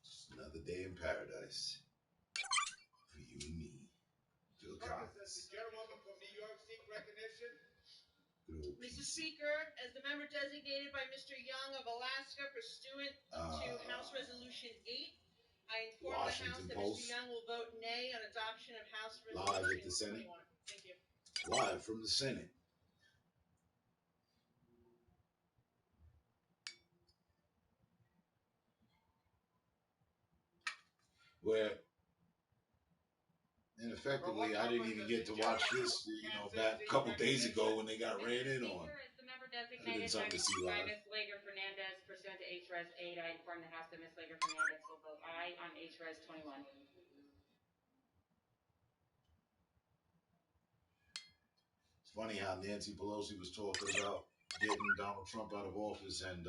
Just another day in paradise. For you and me. Phil Collins. Does the gentlewoman from New York seek recognition? Mr. Speaker, as the member designated by Mr. Young of Alaska pursuant to House Resolution 8, I inform Washington the House that Post. Mr. Young will vote nay on adoption of House Live Resolution at the Senate. 21. Thank you. Live from the Senate. Where, and effectively, I didn't even get to watch this, back a couple days ago when they got ran in on. As the member That'd have designated been something to see by live. Ms. Lager Fernandez pursuant to HRES 8, I inform the House that Ms. Lager Fernandez will vote aye on HRES 21. It's funny how Nancy Pelosi was talking about getting Donald Trump out of office and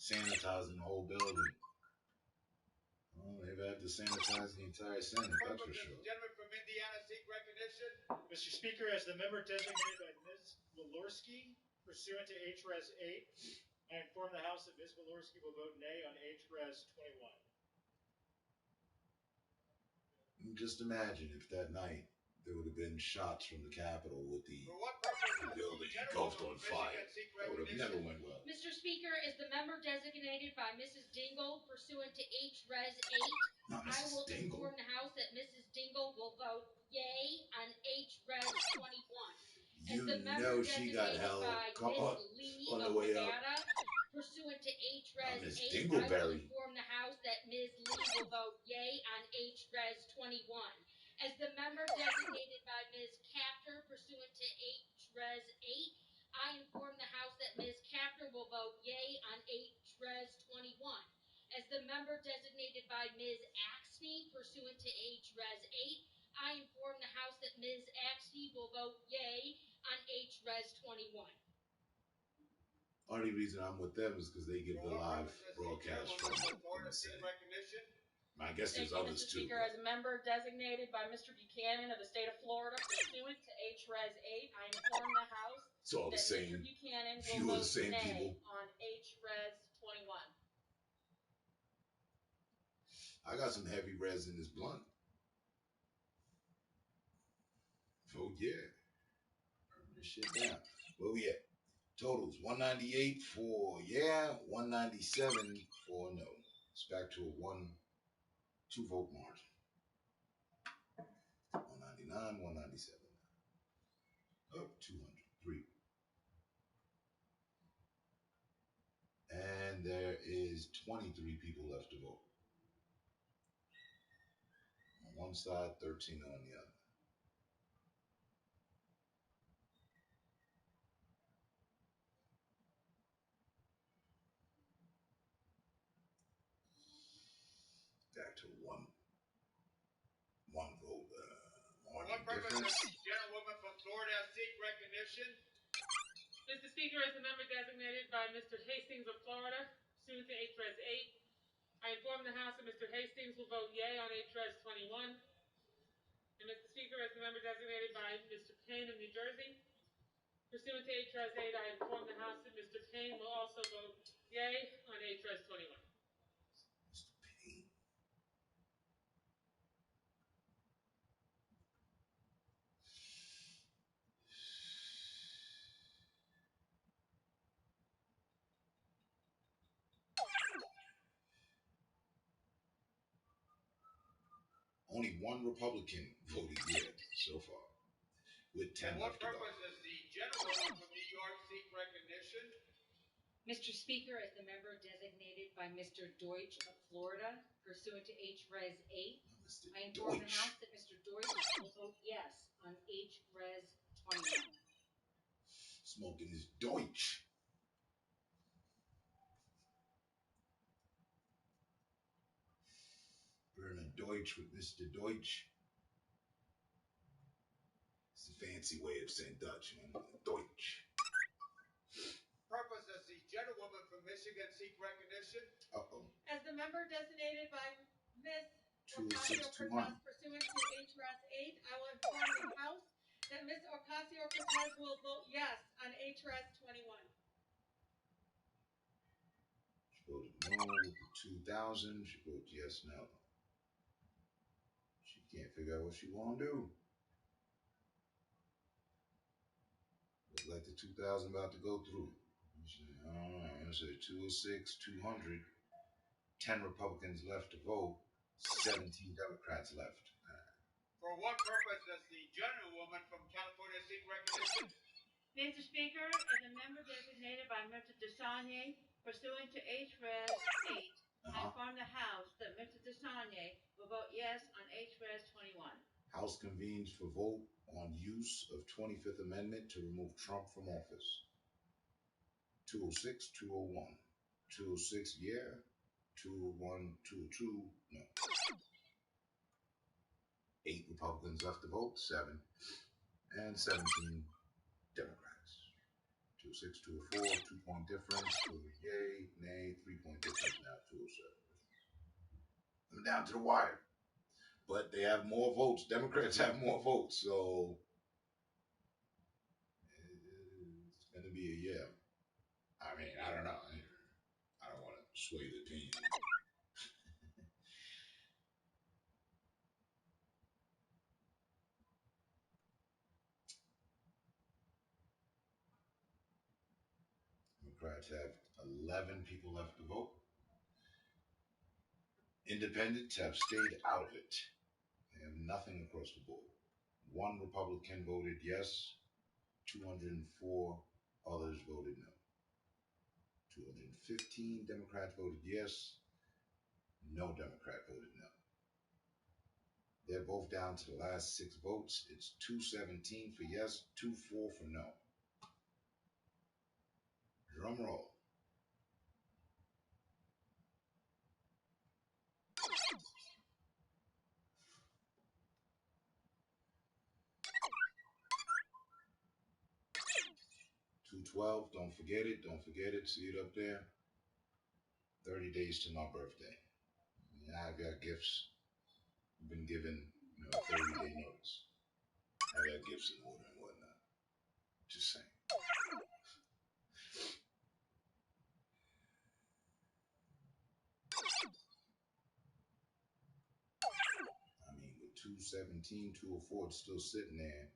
sanitizing the whole building. Well, they've had to sanitize the entire Senate, that's for sure. Gentleman from Indiana seek recognition. Mr. Speaker, as the member designated by Ms. Walorski pursuant to HRES 8, I inform the House that Ms. Walorski will vote nay on H-Res 21. Just imagine if that night there would have been shots from the Capitol with the building engulfed on fire. That would have never went well. Mr. Speaker, as the member designated by Mrs. Dingle pursuant to H-Res 8, Not I Mrs. will Dingle. inform the House that Mrs. Dingle will vote yay on H-Res 21. As the member She got designated held by caught Ms. Lee on the of way up. Nevada, pursuant to H-Res Miss 8, I will Dingleberry. inform the House that Ms. Lee will vote yay on H-Res 21. As the member designated by Ms. Capter pursuant to H-Res 8, I inform the House that Ms. Capter will vote yay on H-Res 21. As the member designated by Ms. Axney pursuant to H-Res 8, I inform the House that Ms. Axney will vote yay on H-Res 21. Only reason I'm with them is because they give the live broadcast from the Senate. I guess there's Thank you, others Mr. too. Speaker. As a member designated by Mr. Buchanan of the state of Florida pursuant to H-Res 8, I inform the House It's all the that same. Mr. Buchanan Few will of the vote same nay people. on H-Res 21. I got some heavy res in this blunt. Oh yeah. Burn this shit down. Where we at? Totals 198 for yeah, 197 for no. It's back to a 2 vote margin. 199, 197. Up 203. And there is 23 people left to vote. On one side, 13 on the other. Back to one vote. For what purpose does the gentlewoman from Florida seek recognition? Mr. Speaker, as a member designated by Mr. Hastings of Florida pursuant to H-Res 8, I inform the House that Mr. Hastings will vote yea on H-Res 21. And Mr. Speaker, as the member designated by Mr. Payne of New Jersey, pursuant to H-Res 8, I inform the House that Mr. Payne will also vote yea on H-Res 21. Only one Republican voted yes so far, with 10 For what left to go. purpose does the gentlewoman from New York seek recognition? Mr. Speaker, as the member designated by Mr. Deutsch of Florida pursuant to H-Res 8, I inform the House that Mr. Deutsch will vote yes on H-Res 21. Smoking this Deutsch. Burn a Deutsch with Mr. Deutsch. It's a fancy way of saying Dutch, man. Deutsch. Purpose does the gentlewoman from Michigan seek recognition? Uh-oh. As the member designated by Ms. 206-200. Ocasio-Cortez pursuant to H-Res 8, I will inform the House that Ms. Ocasio-Cortez will vote yes on H-Res 21. She voted no with the 2,000. She voted yes now. She can't figure out what she want to do. Looks like the 2,000 about to go through. I'm going to say 206, 200. 10 Republicans left to vote. 17 Democrats left. For what purpose does the gentlewoman from California seek recognition? Mr. Speaker, as a member designated by Mr. DeSaulnier pursuant to H-Res 8, I inform the House that Mr. DeSaulnier will vote yes on H-Res 21. House convenes for vote on use of 25th Amendment to remove Trump from office. 206, 201. 206, yeah. 201, 202, no. 8 Republicans left to vote, 7. And 17 Democrats. 206, 204, 2-point difference. Yay, nay, 3-point difference now, 207. I'm down to the wire. But they have more votes. Democrats have more votes, so it's going to be a yeah. I mean, I don't know. sway the opinion. Democrats have 11 people left to vote. Independents have stayed out of it. They have nothing across the board. One Republican voted yes. 204 others voted no. 215 Democrats voted yes. No Democrat voted no. They're both down to the last 6 votes. It's 217 for yes, 24 for no. Drum roll. $2.12, don't forget it, don't forget it, see it up there. 30 days to my birthday. I've got gifts. I've been given, 30-day notice. I've got gifts in order and whatnot. Just saying. I mean, with 217, 204, it's still sitting there.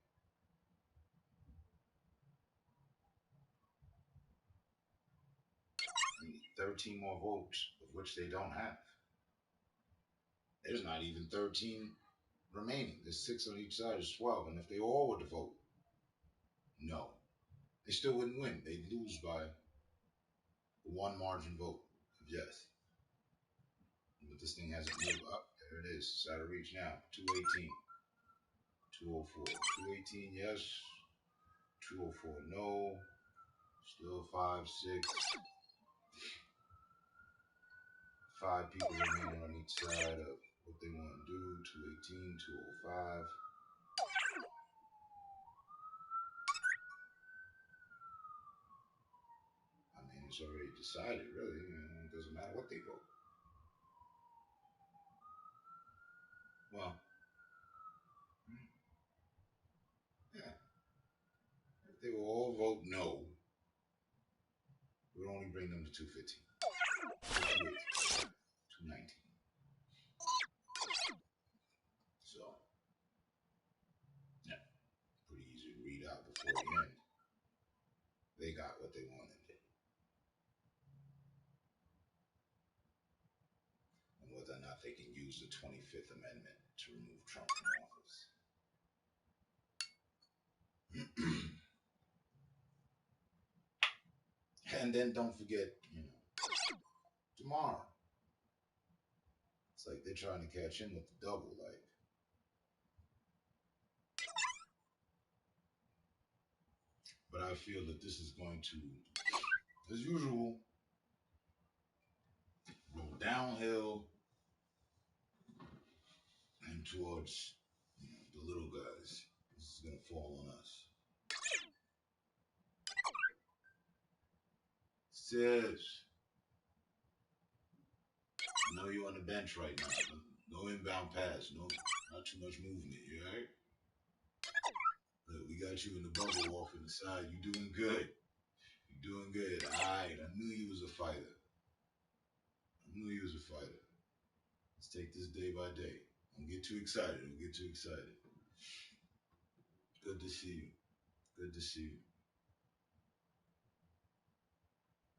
I mean, 13 more votes, of which they don't have. There's not even 13 remaining. There's 6 on each side, it's 12. And if they all were to vote no, they still wouldn't win. They'd lose by 1 margin vote of yes. But this thing hasn't moved up. There it is. It's out of reach now. 218. 204. 218 yes. 204 no. Still 5, 6. 5 people remaining on each side of what they want to do. 218, 205. I mean, it's already decided, really. It doesn't matter what they vote. Well, yeah. If they will all vote no, it would only bring them to 215. 219. So, yeah, pretty easy to read out before the end. They got what they wanted. And whether or not they can use the 25th Amendment to remove Trump from office. And then don't forget, tomorrow. It's like they're trying to catch him with the double, like. But I feel that this is going to, as usual, go downhill and towards the little guys. This is going to fall on us. Sis, I know you're on the bench right now. No inbound pass. No, not too much movement. You all right? Look, we got you in the bubble off in the side. You doing good. You doing good. All right. I knew you was a fighter. Let's take this day by day. Don't get too excited. Good to see you.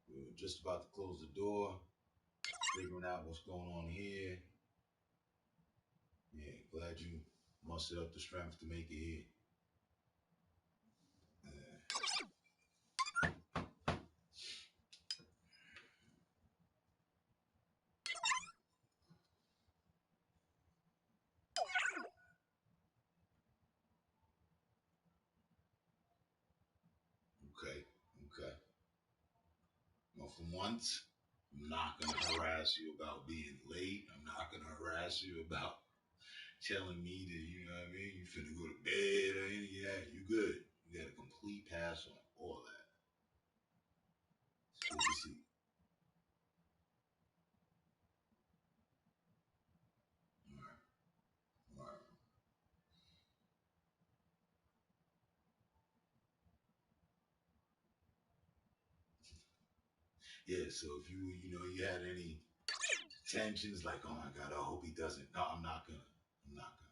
We were just about to close the door, figuring out what's going on here. Yeah, glad you mustered up the strength to make it here. Okay. Well, for once, I'm not going to harass you about being late. I'm not going to harass you about telling me that, you finna go to bed or any of that. You good. You got a complete pass on all that. It's good to see. All right. Yeah, so if you had any tensions like, oh my God, I hope he doesn't. No, I'm not gonna. I'm not gonna.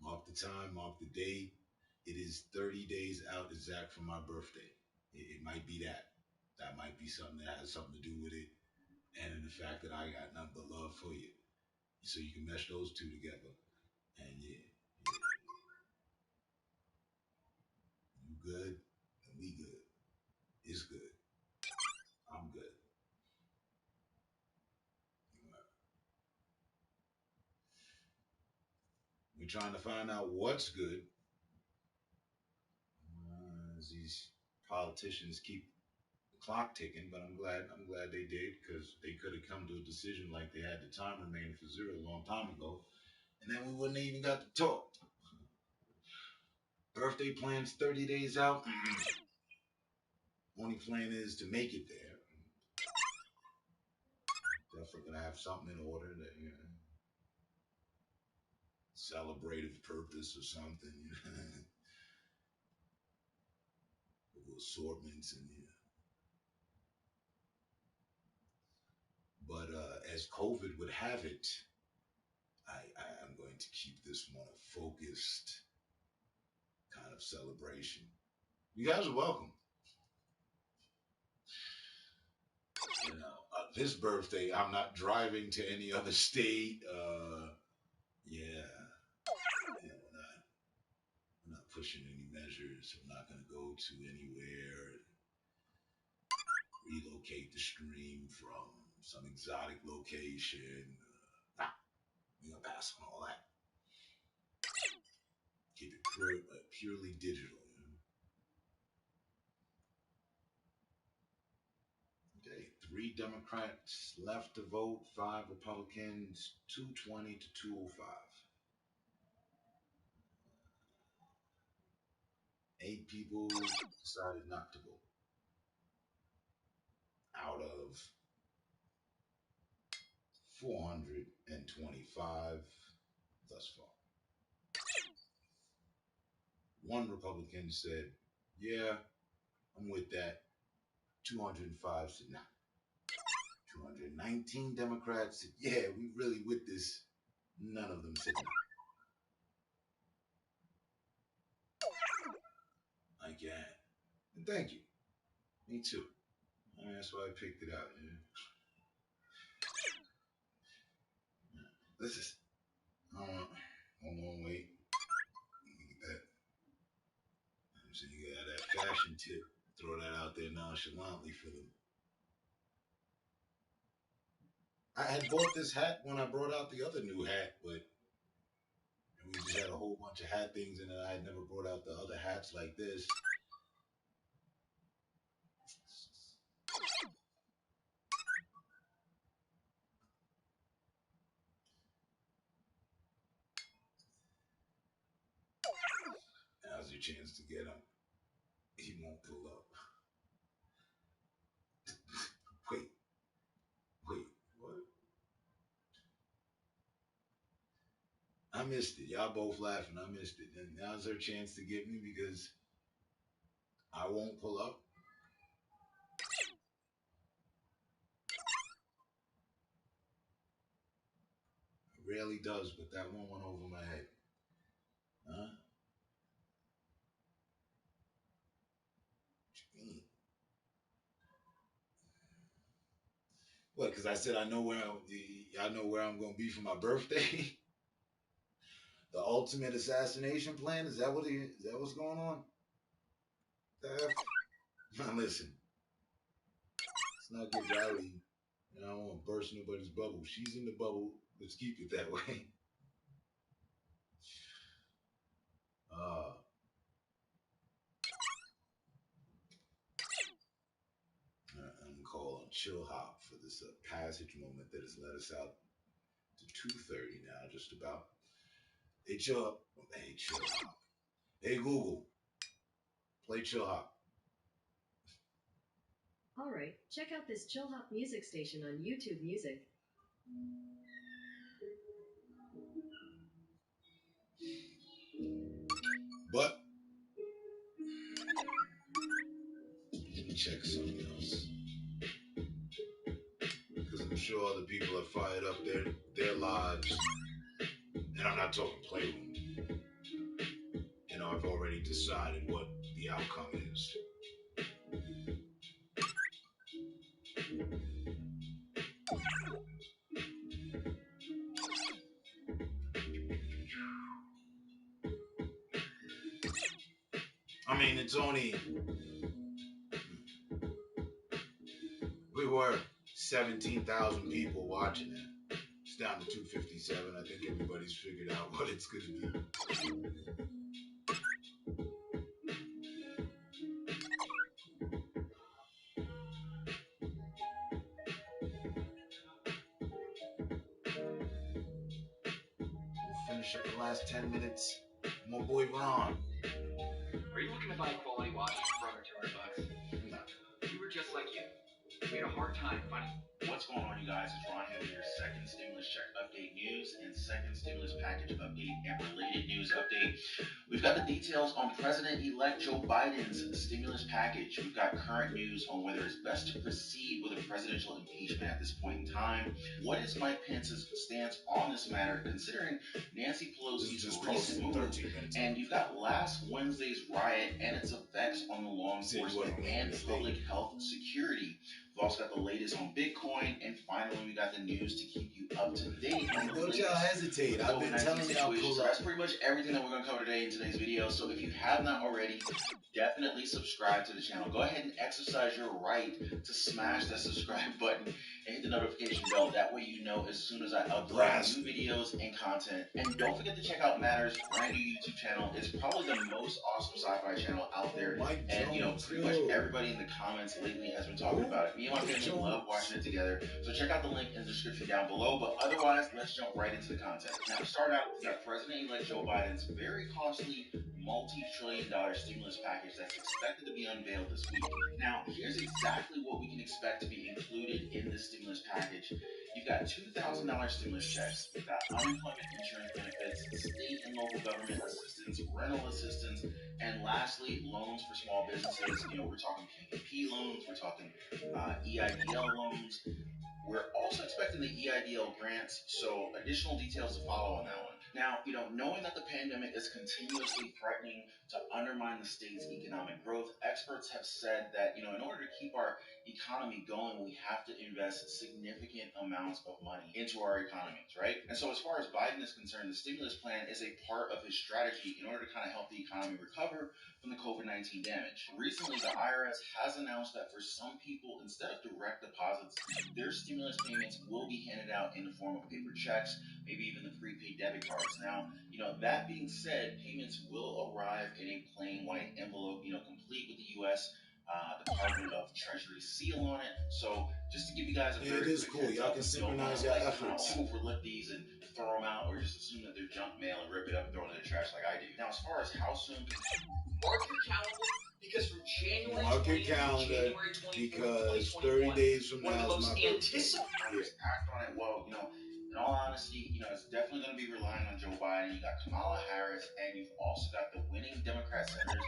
Mark the time, mark the date. It is 30 days out exact from my birthday. It might be that. That might be something that has something to do with it. And in the fact that I got nothing but love for you. So you can mesh those two together. And yeah, you good, and we good. It's good. I'm good. We're trying to find out what's good. As these politicians keep the clock ticking, but I'm glad they did, because they could have come to a decision like they had the time remaining for zero a long time ago, and then we wouldn't have even got to talk. Birthday plans 30 days out. Only plan is to make it there. Definitely gonna have something in order that, celebrative purpose or something, assortments and But as COVID would have it, I'm going to keep this one a focused kind of celebration. You guys are welcome. This birthday, I'm not driving to any other state. We're not pushing any measures. I'm not going to go to anywhere, relocate the stream from some exotic location. We're going to pass on all that. Keep it purely digital. Okay, 3 Democrats left to vote, 5 Republicans, 220 to 205. 8 people decided not to vote out of 425 thus far. 1 Republican said, yeah, I'm with that. 205 said, nah. 219 Democrats said, yeah, we really with this. None of them said no. I can. And thank you. Me too. I mean, that's why I picked it out. This is. Hold on, wait. Look at that. So you got that fashion tip. Throw that out there nonchalantly for them. I had bought this hat when I brought out the other new hat, but we just had a whole bunch of hat things, and then I had never brought out the other hats like this. Now's your chance to get him. He won't pull up. Wait, what? I missed it. Y'all both laughing. I missed it. And now's her chance to get me because I won't pull up. It rarely does, but that one went over my head. Huh? What you mean? What? Because I said I know where I'm going to be for my birthday. The ultimate assassination plan? Is that what's going on? Now listen, let's not get rowdy. I don't want to burst nobody's bubble. She's in the bubble. Let's keep it that way. I'm gonna call on Chill Hop for this passage moment that has led us out to 2:30 now, just about. Hey Chill Hop. Hey Chill Hop. Hey Google. Play Chill Hop. All right, check out this Chill Hop music station on YouTube Music. But people have fired up their lives, and I'm not talking playroom. You know, I've already decided what the outcome is. I mean, it's only, we were 17,000 people watching it. It's down to 257. I think everybody's figured out what it's going to be. We'll finish up the last 10 minutes. My boy Ron. Are you looking to buy quality watches for under $200? No. We were just like you. We had a hard time finding. What's going on, you guys? It's Ron here with your second stimulus check update news and second stimulus package update and related news update. We've got the details on President-elect Joe Biden's stimulus package. We've got current news on whether it's best to proceed with a presidential impeachment at this point in time. What is Mike Pence's stance on this matter, considering Nancy Pelosi's recent move? And you've got last Wednesday's riot and its effects on the law enforcement and public health security. We've also got the latest on Bitcoin, and finally we got the news to keep you up to date on the Don't y'all hesitate. I've been telling y'all pull So up. that's pretty much everything that we're going to cover today in today's video. So if you have not already, definitely subscribe to the channel. Go ahead and exercise your right to smash that subscribe button and hit the notification bell. That way you know as soon as I upload new videos and content. And don't forget to check out Matter's brand new YouTube channel. It's probably the most awesome sci-fi channel out there. And you know, pretty much everybody in the comments lately has been talking about it. Me and my family love watching it together. So check out the link in the description down below. But otherwise, let's jump right into the content. Now to start out, we got President-elect Joe Biden's very costly multi-trillion-dollar stimulus package that's expected to be unveiled this week. Now, here's exactly what we can expect to be included in this stimulus package. You've got $2,000 stimulus checks, you've got unemployment insurance benefits, state and local government assistance, rental assistance, and lastly, loans for small businesses. You know, we're talking PPP loans, we're talking EIDL loans. We're also expecting the EIDL grants, so additional details to follow on that one. Now, you know, knowing that the pandemic is continuously threatening to undermine the state's economic growth, experts have said that, you know, in order to keep our economy going, we have to invest significant amounts of money into our economies, right? And so as far as Biden is concerned, the stimulus plan is a part of his strategy in order to kind of help the economy recover from the COVID-19 damage. Recently, the IRS has announced that for some people, instead of direct deposits, their stimulus payments will be handed out in the form of paper checks, maybe even the prepaid debit cards. Now, you know, that being said, payments will arrive in a plain white envelope, you know, complete with the U.S. Department of Treasury seal on it. So just to give you guys a very it is cool. Y'all can synchronize your efforts. Kind of overlook these and throw them out, or just assume that they're junk mail and rip it up and throw it in the trash like I do. Now, as far as how soon, Mark your calendar, because from January Mark your 20th calendar, to January 24th, because 30 2021, days from one now of the is most my birthday. anticipated. act on it. Well, you know, in all honesty, you know, it's definitely going to be relying on Joe Biden. You got Kamala Harris, and you've also got the winning Democrat senators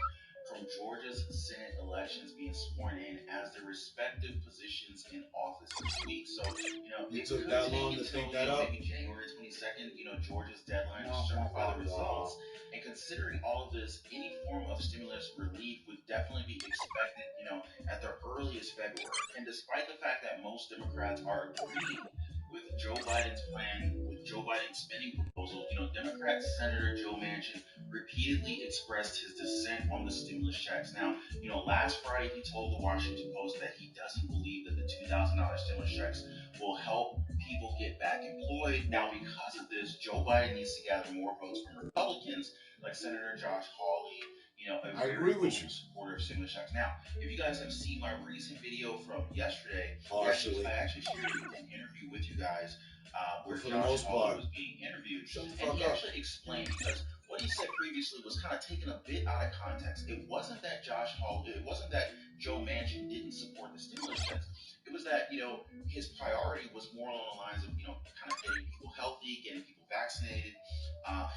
from Georgia's Senate elections being sworn in as their respective positions in office this week. So, you know, It took that long to think that up. Maybe January 22nd, you know, Georgia's deadline to certify the results. And considering all of this, any form of stimulus relief would definitely be expected, you know, at the earliest February. And despite the fact that most Democrats are agreeing with Joe Biden's plan, with Joe Biden's spending proposal, you know, Democrat Senator Joe Manchin repeatedly expressed his dissent on the stimulus checks. Now, you know, last Friday he told the Washington Post that he doesn't believe that the $2,000 stimulus checks will help people get back employed. Now, because of this, Joe Biden needs to gather more votes from Republicans like Senator Josh Hawley, you know, a very vocal supporter of stimulus checks. Now, if you guys have seen my recent video from yesterday, I actually shared an interview with you guys where Josh Hawley was being interviewed, and he actually explained, because what he said previously was kind of taken a bit out of context. It wasn't that Joe Manchin didn't support the stimulus checks. It was that, you know, his priority was more along the lines of, you know, kind of getting people healthy, getting people vaccinated.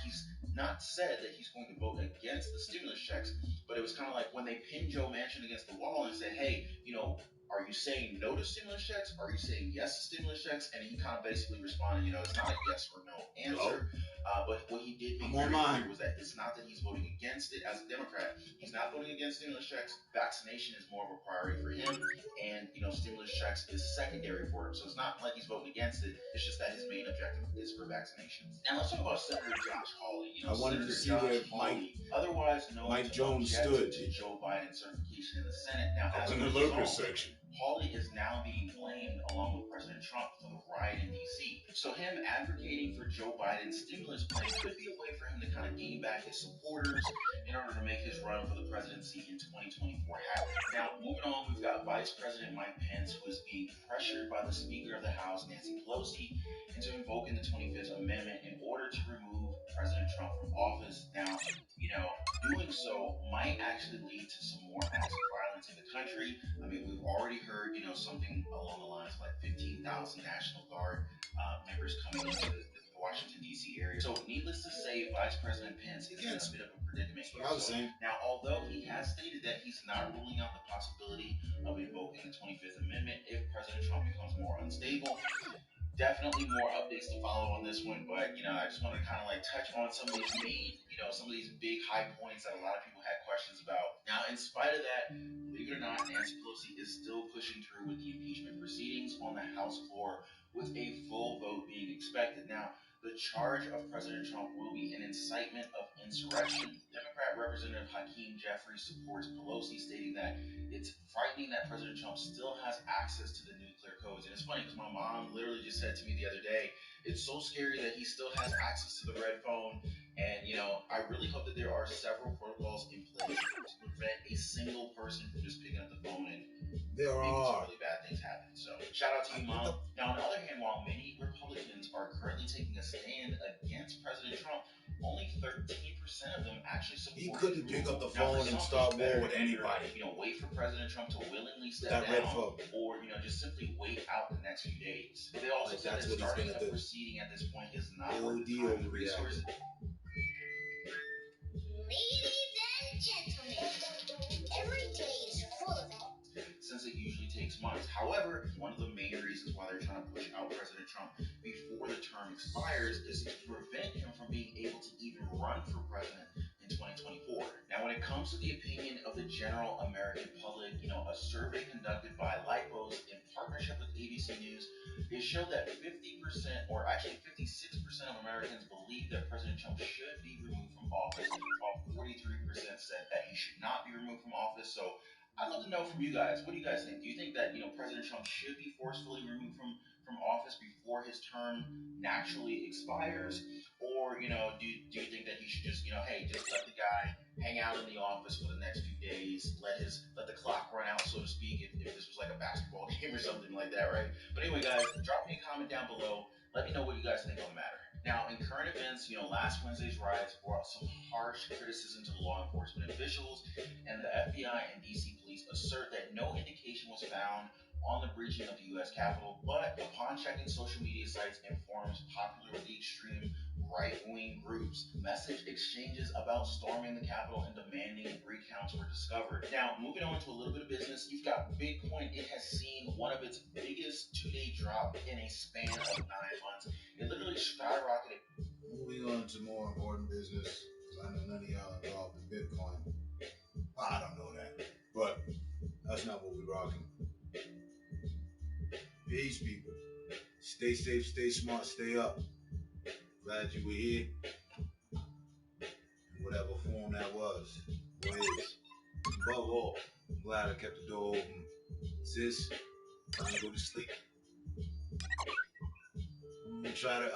He's not said that he's going to vote against the stimulus checks, but it was kind of like when they pinned Joe Manchin against the wall and said, hey, you know, are you saying no to stimulus checks? Are you saying yes to stimulus checks? And he kind of basically responded, it's not a yes or no answer. But what he did make very clear was that it's not that he's voting against it as a Democrat. He's not voting against stimulus checks. Vaccination is more of a priority for him. And, stimulus checks is secondary for him. So it's not like he's voting against it. It's just that his main objective is for vaccinations. Now let's talk about Senator Josh Hawley. I wanted Senator to see Josh where Hawley, otherwise known Mike to Jones object stood. to Joe Biden's certification in the Senate. Now, as in a the local result, section. Hawley is now being blamed, along with President Trump, for the riot in D.C. So him advocating for Joe Biden's stimulus plan could be a way for him to kind of gain back his supporters in order to make his run for the presidency in 2024 happen. Now, moving on, we've got Vice President Mike Pence, who is being pressured by the Speaker of the House, Nancy Pelosi, into invoking the 25th Amendment in order to remove President Trump from office. Now, doing so might actually lead to some more acts of violence in the country. I mean, we've already heard, something along the lines of like 15,000 National Guard members coming into the Washington, D.C. area. So, needless to say, Vice President Pence is in a bit of a predicament here. Now, although he has stated that he's not ruling out the possibility of invoking the 25th Amendment if President Trump becomes more unstable, definitely more updates to follow on this one, but I just want to kind of like touch on some of these main, some of these big high points that a lot of people had questions about. Now, in spite of that, believe it or not, Nancy Pelosi is still pushing through with the impeachment proceedings on the House floor, with a full vote being expected. Now, the charge of President Trump will be an incitement of insurrection. Democrat Representative Hakeem Jeffries supports Pelosi, stating that it's frightening that President Trump still has access to the nuclear codes. And it's funny because my mom literally just said to me the other day, it's so scary that he still has access to the red phone. And, I really hope that there are several protocols in place to prevent a single person from just picking up the phone and making some really bad things happen. So, shout out to you, Mom. Now, on the other hand, while many Republicans are currently taking a stand against President Trump, only 13% of them actually support. He couldn't pick up the phone and start war with anybody. Wait for President Trump to willingly step down, or just simply wait out the next few days. They also said that starting a proceeding at this point is not worth the time and resources. Ladies and gentlemen, every day is full of it. Since it usually takes months. However, one of the main reasons why they're trying to push out President Trump before the term expires is to prevent him from being able to even run for president in 2024. Now, when it comes to the opinion of the general American public, a survey conducted by Lipos in partnership with ABC News, it showed that 50%, or actually 56% of Americans believe that President Trump should be removed from office, while 43% said that he should not be removed from office. So, I'd love to know from you guys. What do you guys think? Do you think that President Trump should be forcefully removed from office before his term naturally expires, or do you think that he should just hey, just let the guy hang out in the office for the next few days, let the clock run out, so to speak, if this was like a basketball game or something like that, right? But anyway, guys, drop me a comment down below. Let me know what you guys think on the matter. Now, in current events, last Wednesday's riots brought some harsh criticism to the law enforcement officials, and the FBI and DC police assert that no indication was found on the breaching of the U.S. Capitol, but upon checking social media sites and forums popular with the extreme right-wing groups, message exchanges about storming the Capitol and demanding recounts were discovered. Now, moving on to a little bit of business, you've got Bitcoin. It has seen one of its biggest two-day drop in a span of 9 months. It literally skyrocketed. Moving on to more important business, because I know none of y'all involved in Bitcoin. Well, I don't know that, but that's not what we're rocking. Peace, people. Stay safe, stay smart, stay up. Glad you were here. In whatever form that was, or is. Above all, I'm glad I kept the door open. Sis, time to go to sleep.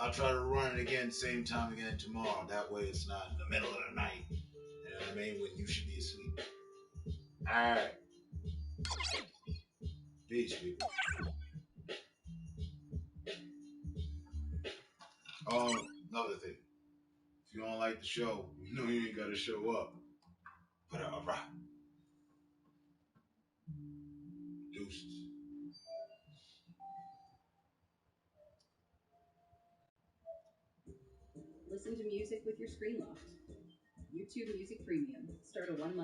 I'll try to run it again, same time again tomorrow. That way it's not in the middle of the night. You know what I mean? When you should be asleep. Alright. Peace, people. Another thing. If you don't like the show, you know you ain't gotta show up. But alright. Deuces. Listen to music with your screen locked. YouTube Music Premium. Start a 1-month